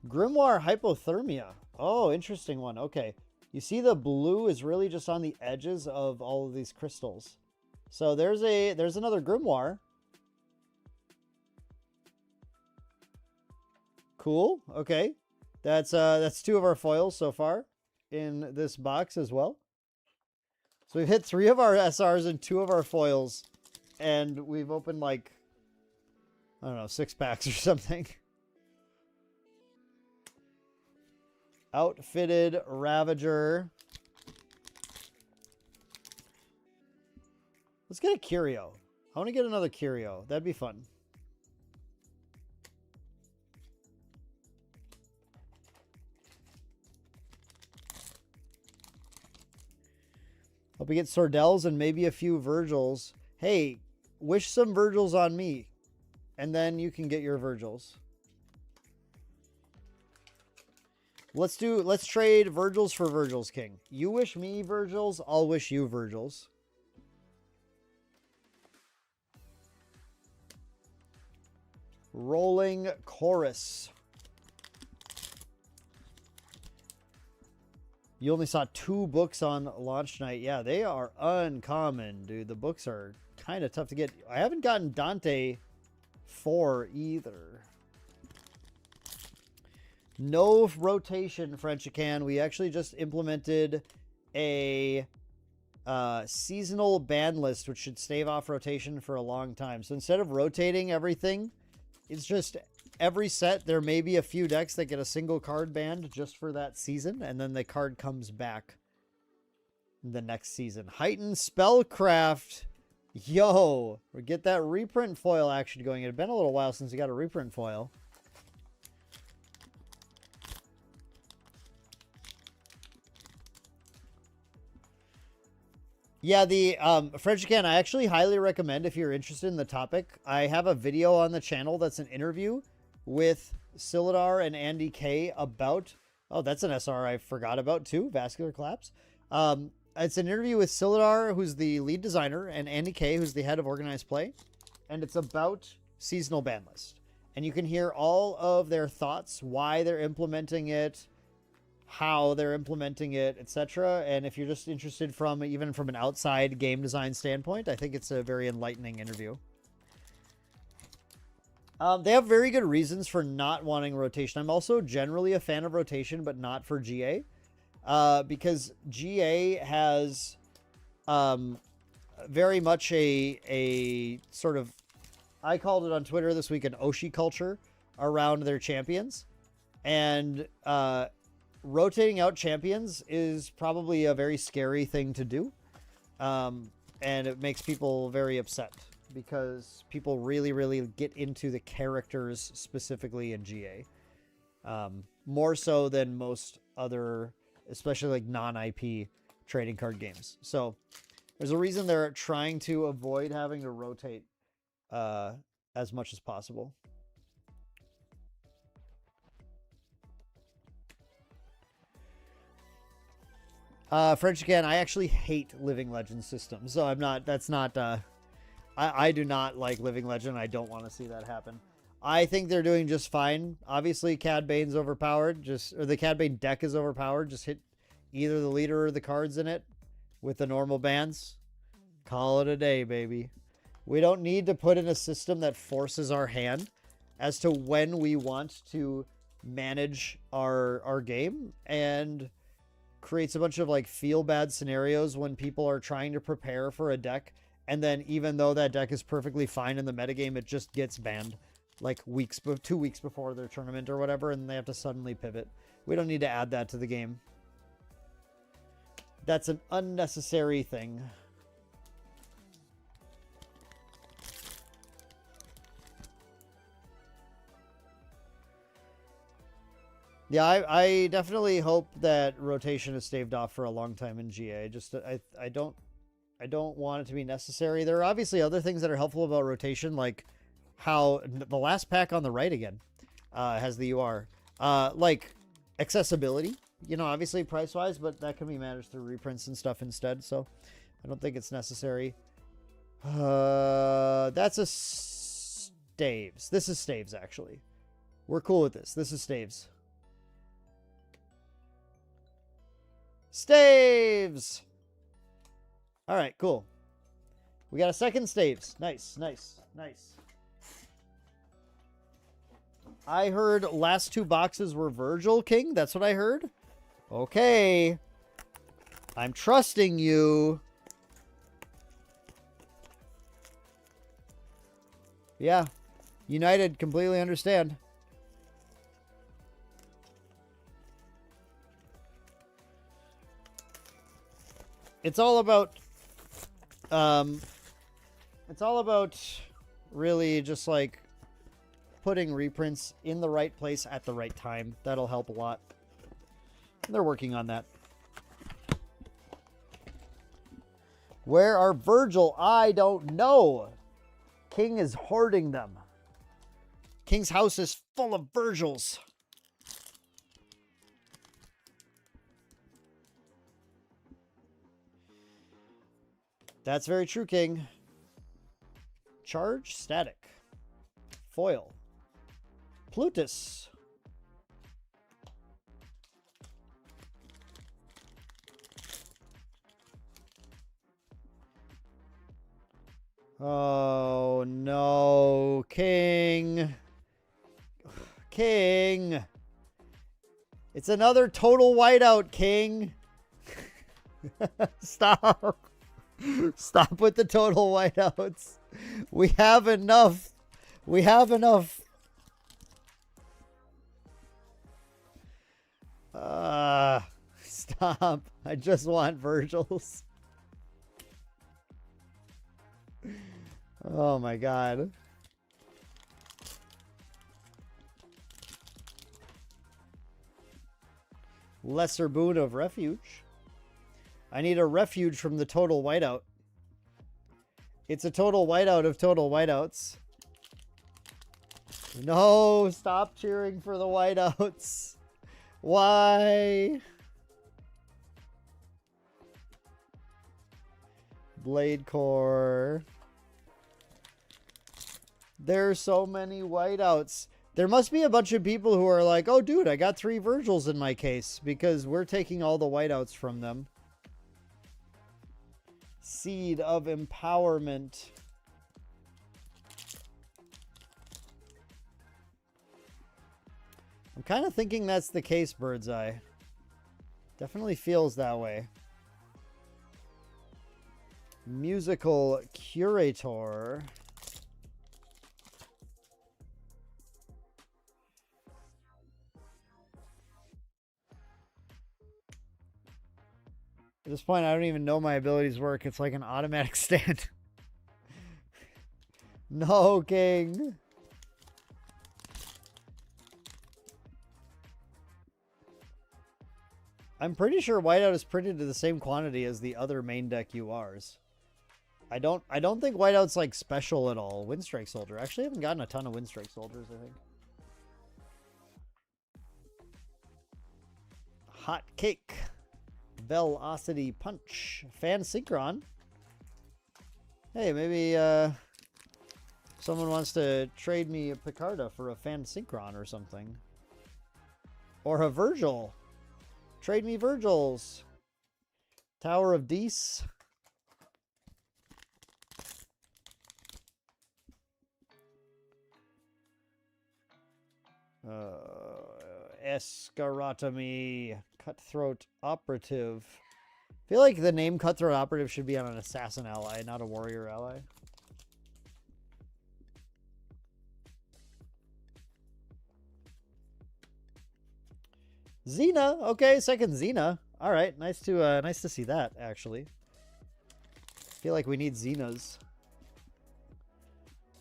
A: Grimoire Hypothermia. Oh, interesting one. Okay. You see the blue is really just on the edges of all of these crystals. So there's another Grimoire. Cool. Okay. That's 2 of our foils so far in this box as well. So we've hit 3 of our SRs and 2 of our foils, and we've opened like, I don't know, 6 packs or something. Outfitted Ravager. Let's get a Curio. I want to get another Curio. That'd be fun. Hope we get Sordels and maybe a few Virgils. Hey, wish some Virgils on me, and then you can get your Virgils. Let's trade Virgils for Virgils, King. You wish me Virgils, I'll wish you Virgils. Rolling Chorus. You only saw 2 books on launch night. Yeah, they are uncommon, dude. The books are kind of tough to get. I haven't gotten Dante 4 either. No rotation, Frenchican. We actually just implemented a seasonal ban list, which should stave off rotation for a long time. So instead of rotating everything, it's just every set, there may be a few decks that get a single card banned just for that season, and then the card comes back the next season. Heightened Spellcraft. Yo, we get that reprint foil action going. It had been a little while since we got a reprint foil. Yeah, the French can, I actually highly recommend if you're interested in the topic. I have a video on the channel that's an interview with Silidar and Andy K about, oh, that's an SR I forgot about too, Vascular Collapse. It's an interview with Silidar, who's the lead designer, and Andy K, who's the head of organized play. And it's about seasonal ban list. And you can hear all of their thoughts, why they're implementing it, how they're implementing it, etc. And if you're just interested from even from an outside game design standpoint, I think it's a very enlightening interview. They have very good reasons for not wanting rotation. I'm also generally a fan of rotation, but not for GA. Because GA has very much a sort of, I called it on Twitter this week, an Oshi culture around their champions. And rotating out champions is probably a very scary thing to do. And it makes people very upset because people really, really get into the characters specifically in GA. More so than most other, especially like non-IP trading card games. So there's a reason they're trying to avoid having to rotate as much as possible. French again, I actually hate Living Legend systems, so I'm not, that's not, I do not like Living Legend. I don't want to see that happen. I think they're doing just fine. Obviously, Cad Bane's overpowered, or the Cad Bane deck is overpowered. Just hit either the leader or the cards in it with the normal bans. Call it a day, baby. We don't need to put in a system that forces our hand as to when we want to manage our game and creates a bunch of like feel bad scenarios when people are trying to prepare for a deck, and then even though that deck is perfectly fine in the metagame, it just gets banned like 2 weeks before their tournament or whatever, and they have to suddenly pivot. We don't need to add that to the game. That's an unnecessary thing. Yeah, I definitely hope that rotation is staved off for a long time in GA. Just I don't want it to be necessary. There are obviously other things that are helpful about rotation, like how the last pack on the right again has the UR. Like accessibility, you know, obviously price-wise, but that can be managed through reprints and stuff instead, so I don't think it's necessary. That's a Staves. This is Staves, actually. We're cool with this. This is Staves. Staves! Alright, cool. We got a second Staves. Nice, nice, nice. I heard last 2 boxes were Virgil King. That's what I heard. Okay. I'm trusting you. Yeah. United, completely understand. It's all about really just like putting reprints in the right place at the right time. That'll help a lot. They're working on that. Where are Virgil? I don't know. King is hoarding them. King's house is full of Virgils. That's very true, King. Charge, static. Foil. Plutus. Oh, no. King. King. It's another total whiteout, King. Stop. Stop with the total whiteouts. We have enough. We have enough. Stop. I just want Virgils. Oh my god. Lesser boon of refuge. I need a refuge from the total whiteout. It's a total whiteout of total whiteouts. No, stop cheering for the whiteouts. Why? Blade Core. There's so many whiteouts. There must be a bunch of people who are like, oh, dude, I got 3 Virgils in my case because we're taking all the whiteouts from them. Seed of Empowerment. I'm kind of thinking that's the case, Birdseye. Definitely feels that way. Musical Curator. At this point, I don't even know my abilities work. It's like an automatic stand. No, King. I'm pretty sure whiteout is printed to the same quantity as the other main deck URs. I don't think whiteout's like special at all. Windstrike Soldier. Actually, I haven't gotten a ton of Windstrike Soldiers, I think. Hot Cake. Velocity Punch. Fan Synchron. Hey, maybe someone wants to trade me a Picarda for a Fan Synchron or something. Or a Virgil. Trade me Virgils. Tower of Dees. Escharotomy. Cutthroat Operative. I feel like the name Cutthroat Operative should be on an assassin ally, not a warrior ally. Xena. Okay, second Xena. All right, nice to see that, actually. I feel like we need Xenas.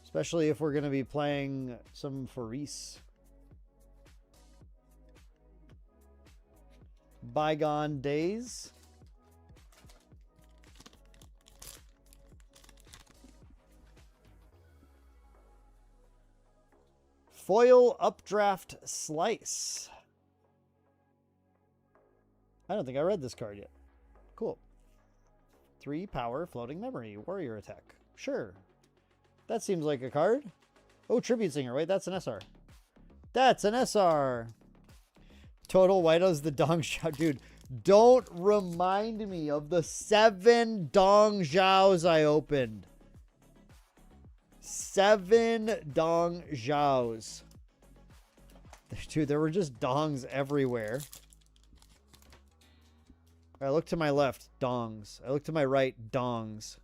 A: Especially if we're going to be playing some Faris. Bygone Days. Foil Updraft Slice. I don't think I read this card yet. Cool. 3 power, floating memory, warrior attack. Sure. That seems like a card. Oh, Tribute Singer. Wait, that's an SR. That's an SR. Total whiteouts the Dong Zhao. Dude, don't remind me of the 7 Dong Zhaos I opened. 7 Dong Zhaos. Dude, there were just dongs everywhere. I look to my left, dongs. I look to my right, dongs.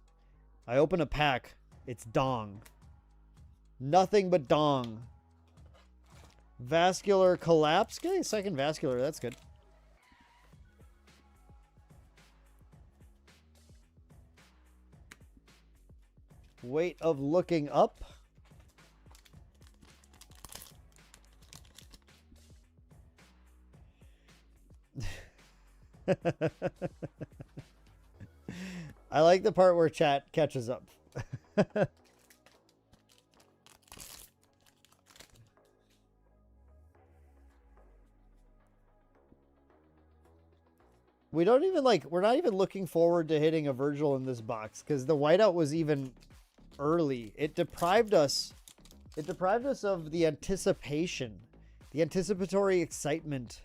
A: I open a pack, it's dong. Nothing but dong. Vascular Collapse. Okay, second Vascular, that's good. Weight of Looking Up. I like the part where chat catches up. We don't even we're not even looking forward to hitting a Virgil in this box because the whiteout was even early. It deprived us of the anticipation, the anticipatory excitement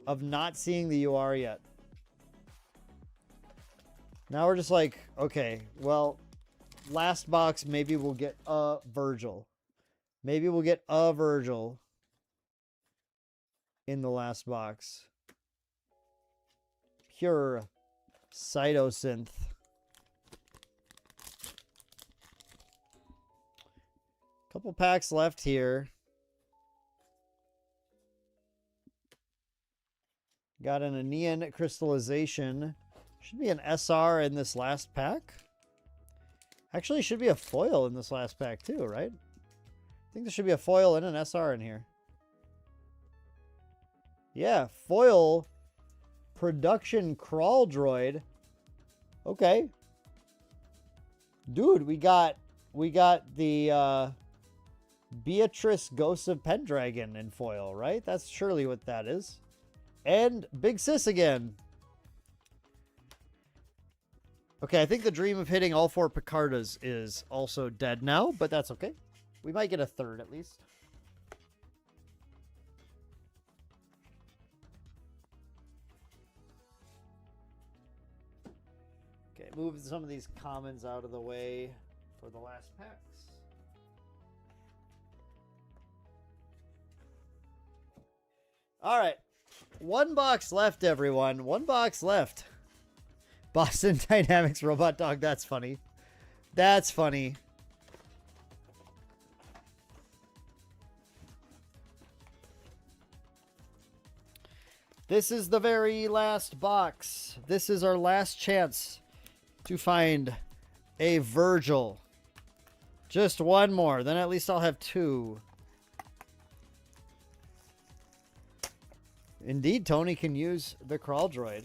A: of not seeing the UR yet. Now we're just like, okay, well, last box, maybe we'll get a Virgil. Maybe we'll get a Virgil in the last box. Pure Cytosynth. Couple packs left here. Got an Aenean Crystallization. Should be an SR in this last pack. Actually, should be a foil in this last pack too, right? I think there should be a foil and an SR in here. Yeah, foil Production Crawl Droid. Okay. Dude, we got the Beatrice Ghost of Pendragon in foil, right? That's surely what that is. And Big Sis again. Okay, I think the dream of hitting all 4 Picardas is also dead now, but that's okay. We might get a third at least. move some of these commons out of the way for the last packs. All right. One box left, everyone. One box left. Boston Dynamics Robot Dog. That's funny. That's funny. This is the very last box. This is our last chance to find a Virgil. Just one more. Then at least I'll have two. Indeed, Tony can use the crawl droid.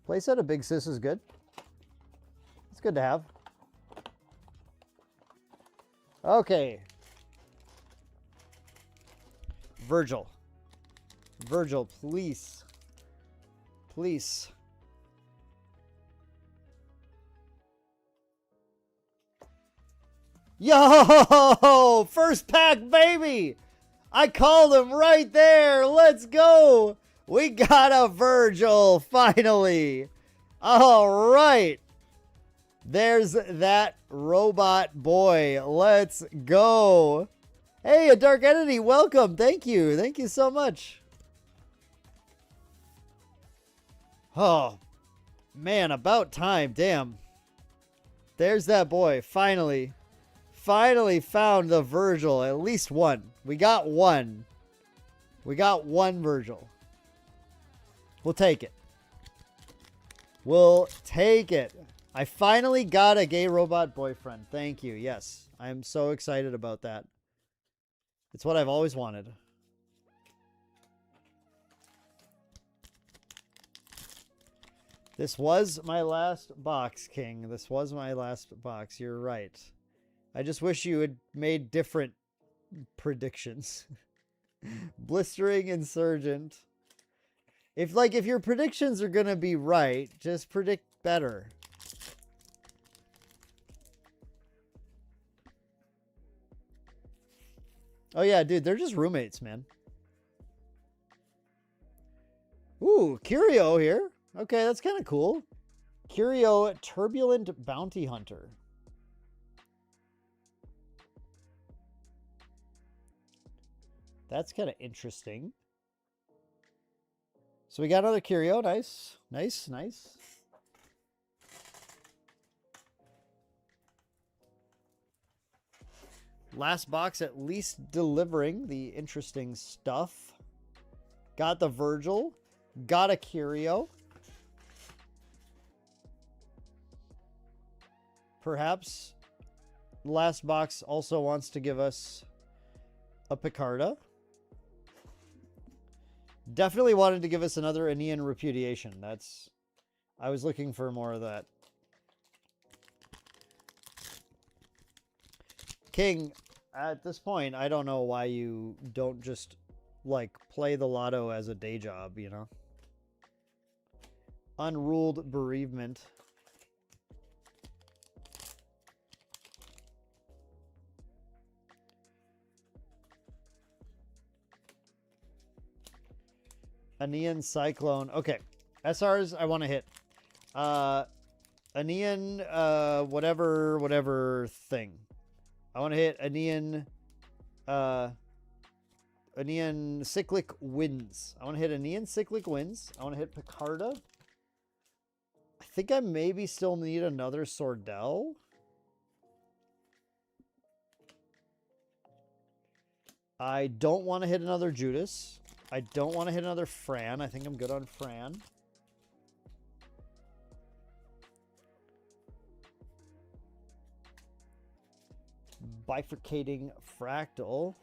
A: Playset of Big Sis is good. It's good to have. Okay. Virgil. Virgil, please. Please. Yo! First pack, baby! I called him right there. Let's go. We got a Virgil, finally. All right. There's that robot boy. Let's go. Hey, a Dark Entity, welcome. Thank you. Thank you so much. Oh, man, about time. Damn. There's that boy, finally. Finally found the Virgil. At least one. We got one. We got one Virgil. We'll take it. We'll take it. I finally got a gay robot boyfriend. Thank you. Yes. I am so excited about that. It's what I've always wanted. This was my last box, King. This was my last box. You're right. I just wish you had made different predictions. Blistering Insurgent. If your predictions are going to be right, just predict better. Oh yeah, dude, they're just roommates, man. Ooh, Curio here. Okay, that's kind of cool. Curio, Turbulent Bounty Hunter. That's kind of interesting. So we got another Curio. Nice. Nice, nice. Last box at least delivering the interesting stuff. Got the Virgil. Got a Curio. Perhaps the last box also wants to give us a Picarda. Definitely wanted to give us another Aenean Repudiation. I was looking for more of that. King, at this point, I don't know why you don't just, play the lotto as a day job, you know? Unruled Bereavement. Aenean Cyclone. Okay. SRs, I want to hit. Aenean, whatever thing. I want to hit Aenean, Aenean Cyclic Winds. I want to hit Aenean Cyclic Winds. I want to hit Picarda. I think I maybe still need another Sordell. I don't want to hit another Judas. I don't want to hit another Fran. I think I'm good on Fran. Bifurcating Fractal.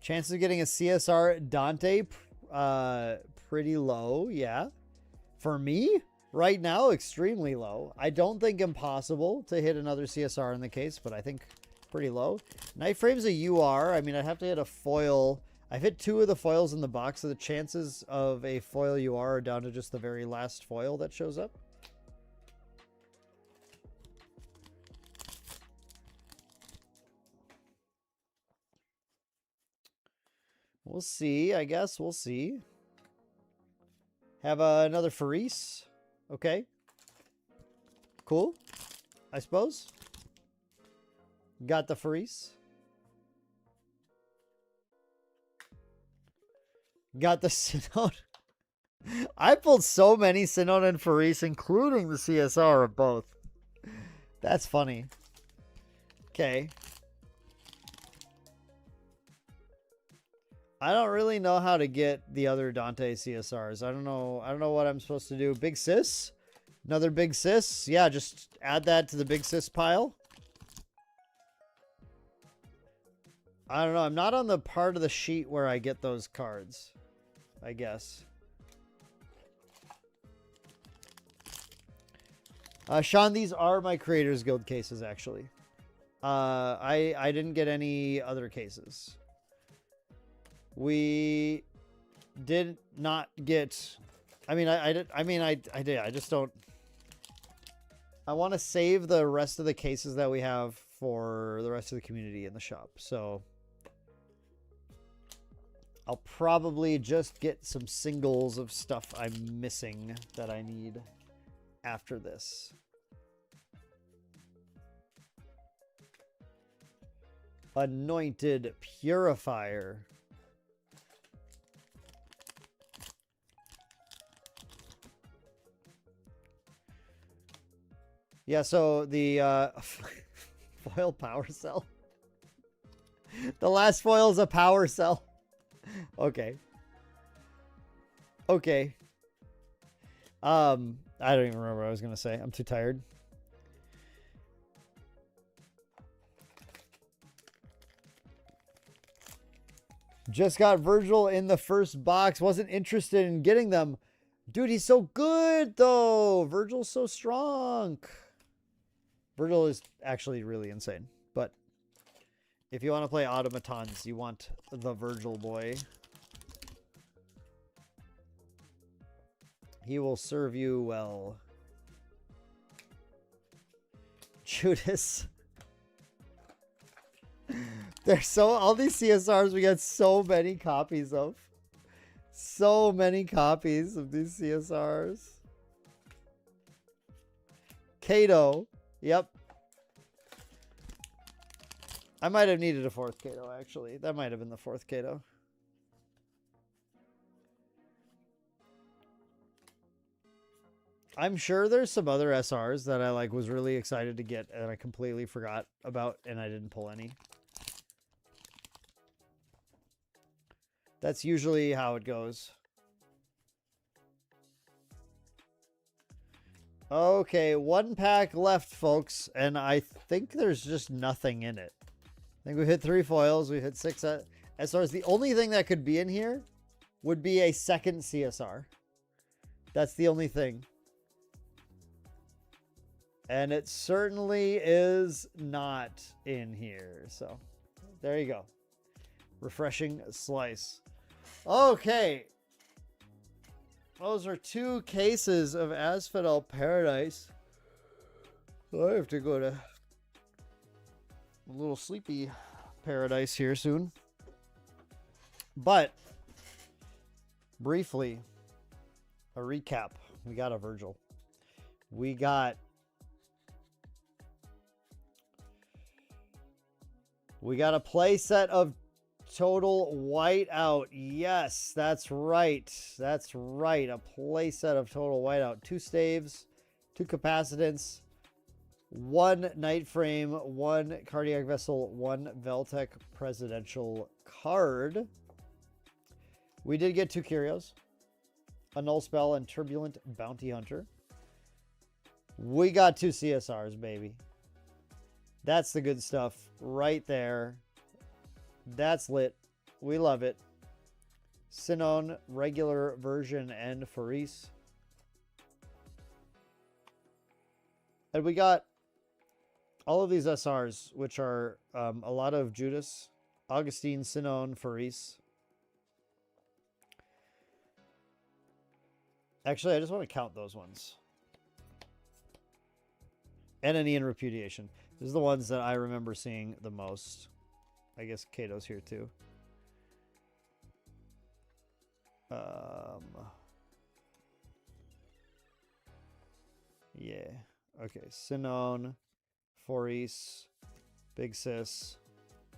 A: Chances of getting a CSR Dante, pretty low, yeah. For me, right now, extremely low. I don't think impossible to hit another CSR in the case, but I think pretty low. Knife Frame's a UR. I mean, I'd have to hit a foil. I've hit 2 of the foils in the box, so the chances of a foil UR are down to just the very last foil that shows up. We'll see, I guess. We'll see. Have another Faris. Okay. Cool. I suppose. Got the Faris. Got the Sinod. I pulled so many Sinod and Faris, including the CSR of both. That's funny. Okay. I don't really know how to get the other Dante CSRs. I don't know what I'm supposed to do. Big Sis? Another Big Sis? Yeah, just add that to the Big Sis pile. I don't know. I'm not on the part of the sheet where I get those cards, I guess. Sean, these are my Creators Guild cases, actually. I didn't get any other cases. We did not get... I mean, I did. I just don't... I want to save the rest of the cases that we have for the rest of the community in the shop. So I'll probably just get some singles of stuff I'm missing that I need after this. Anointed Purifier. Yeah, so the foil power cell. The last foil is a power cell. Okay. Okay. I don't even remember what I was going to say. I'm too tired. Just got Virgil in the first box. Wasn't interested in getting them. Dude, he's so good, though. Virgil's so strong. Virgil is actually really insane. But if you want to play automatons, you want the Virgil boy. He will serve you well. Judas. There's all these CSRs we got so many copies of. So many copies of these CSRs. Kato. Yep. I might have needed a fourth Kato, actually. That might have been the fourth Kato. I'm sure there's some other SRs that I was really excited to get and I completely forgot about and I didn't pull any. That's usually how it goes. Okay, one pack left, folks, and I think there's just nothing in it. I think we hit 3 foils, we hit 6 SRs. The only thing that could be in here would be a second CSR. That's the only thing. And it certainly is not in here. So, there you go. Refreshing slice. Okay. Those are 2 cases of Asphodel Paradise. So I have to go to a little sleepy paradise here soon. But, briefly, a recap. We got a Virgil. We got... We got a play set of Total Whiteout. Yes, that's right. That's right. A play set of Total Whiteout. 2 staves, 2 capacitance, 1 night frame, 1 cardiac vessel, 1 Veltec presidential card. We did get 2 curios, a null spell, and turbulent bounty hunter. We got 2 CSRs, baby. That's the good stuff right there. That's lit. We love it. Sinon, regular version, and Faris. And we got all of these SRs, which are a lot of Judas, Augustine, Sinon, Faris. Actually, I just want to count those ones. And an Ian Repudiation. These are the ones that I remember seeing the most. I guess Kato's here too. Yeah. Okay. Sinone, Foris, Big Sis,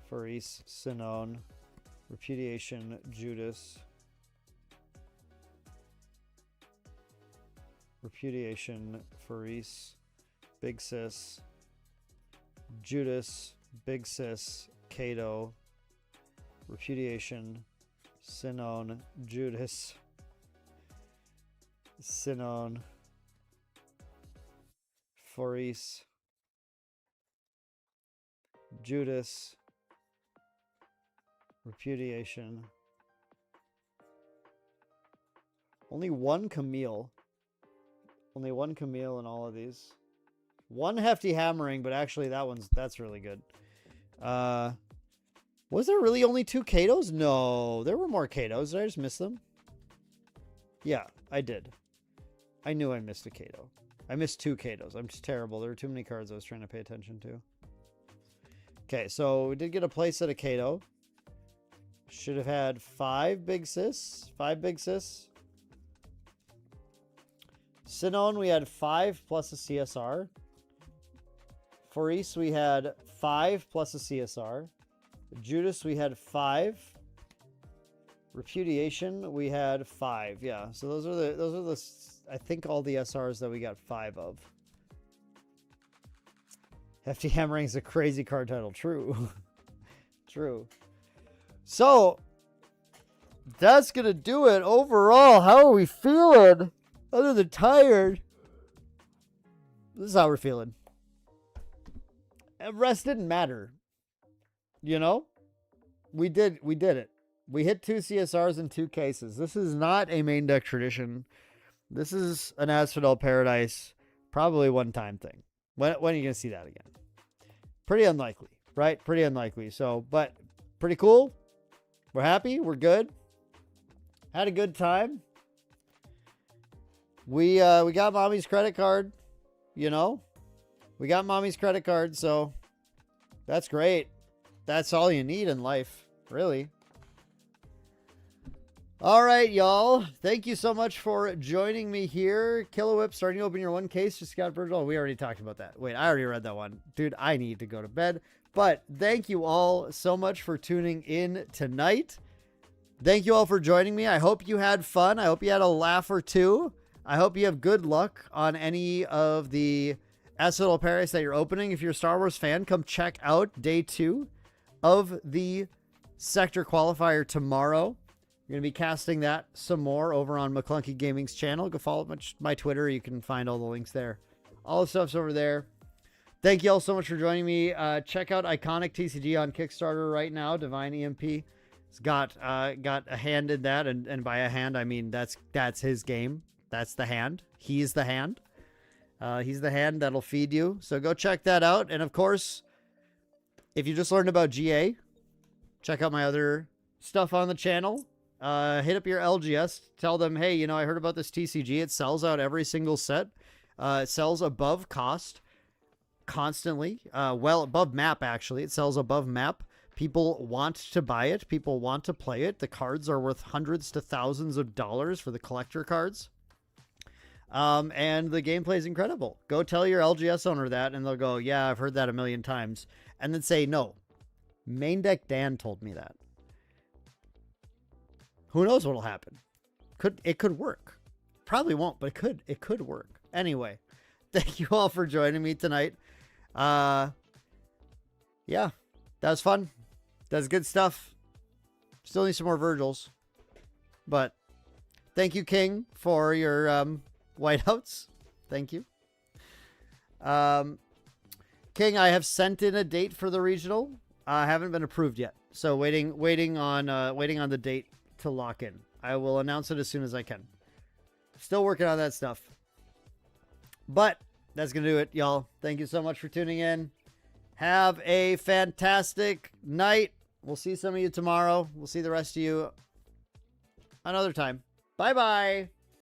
A: Foris, Sinone, Repudiation, Judas. Repudiation, Foris, Big Sis, Judas, Big Sis, Cato, Repudiation, Sinone, Judas, Sinone, Foris, Judas, Repudiation. Only one Camille. Only one Camille in all of these. One Hefty Hammering, but actually that's really good. Was there really only 2 Katos? No, there were more Katos. Did I just miss them? Yeah, I did. I knew I missed a Kato. I missed 2 Katos. I'm just terrible. There were too many cards I was trying to pay attention to. Okay, so we did get a playset of Kato. Should have had 5 Big Sis. 5 Big Sis. Sinone, we had 5 plus a CSR. Foris, we had 5 plus a CSR. Judas, we had 5. Repudiation, we had 5. Yeah, so those are the I think all the SRs that we got 5 of. Hefty Hammering is a crazy card title. True. True. So that's gonna do it overall. How are we feeling? Other than tired, this is how we're feeling. And rest didn't matter. You know? We did it. We hit 2 CSRs in 2 cases. This is not a main deck tradition. This is an Asphodel Paradise, probably one-time thing. When are you going to see that again? Pretty unlikely, right? Pretty unlikely. So, but pretty cool. We're happy. We're good. Had a good time. We got Mommy's credit card, you know? We got Mommy's credit card, so that's great. That's all you need in life, really. All right, y'all. Thank you so much for joining me here. Killer Whip, starting to open your 1 case to Scott Virgil. Oh, we already talked about that. Wait, I already read that one. Dude, I need to go to bed. But thank you all so much for tuning in tonight. Thank you all for joining me. I hope you had fun. I hope you had a laugh or two. I hope you have good luck on any of the Asphodel Paradise that you're opening. If you're a Star Wars fan, come check out day 2 of the Sector Qualifier tomorrow. We're going to be casting that some more over on McClunky Gaming's channel. Go follow my Twitter. You can find all the links there. All the stuff's over there. Thank you all so much for joining me. Check out Iconic TCG on Kickstarter right now. Divine EMP has got a hand in that. And by a hand, I mean that's his game. That's the hand. He's the hand. He's the hand that'll feed you. So go check that out. And of course, if you just learned about GA, check out my other stuff on the channel. Hit up your LGS. Tell them, hey, you know, I heard about this TCG. It sells out every single set. It sells above cost constantly. Well, above map, actually. It sells above map. People want to buy it. People want to play it. The cards are worth hundreds to thousands of dollars for the collector cards. And the gameplay is incredible. Go tell your LGS owner that, and they'll go, yeah, I've heard that a million times. And then say, no, Main Deck Dan told me that. Who knows what'll happen? It could work. Probably won't, but it could work. Anyway, thank you all for joining me tonight. Yeah, that was fun. That's good stuff. Still need some more Virgils. But thank you, King, for your whiteouts. Thank you. King, I have sent in a date for the regional. I haven't been approved yet. So waiting on the date to lock in. I will announce it as soon as I can. Still working on that stuff. But that's going to do it, y'all. Thank you so much for tuning in. Have a fantastic night. We'll see some of you tomorrow. We'll see the rest of you another time. Bye-bye.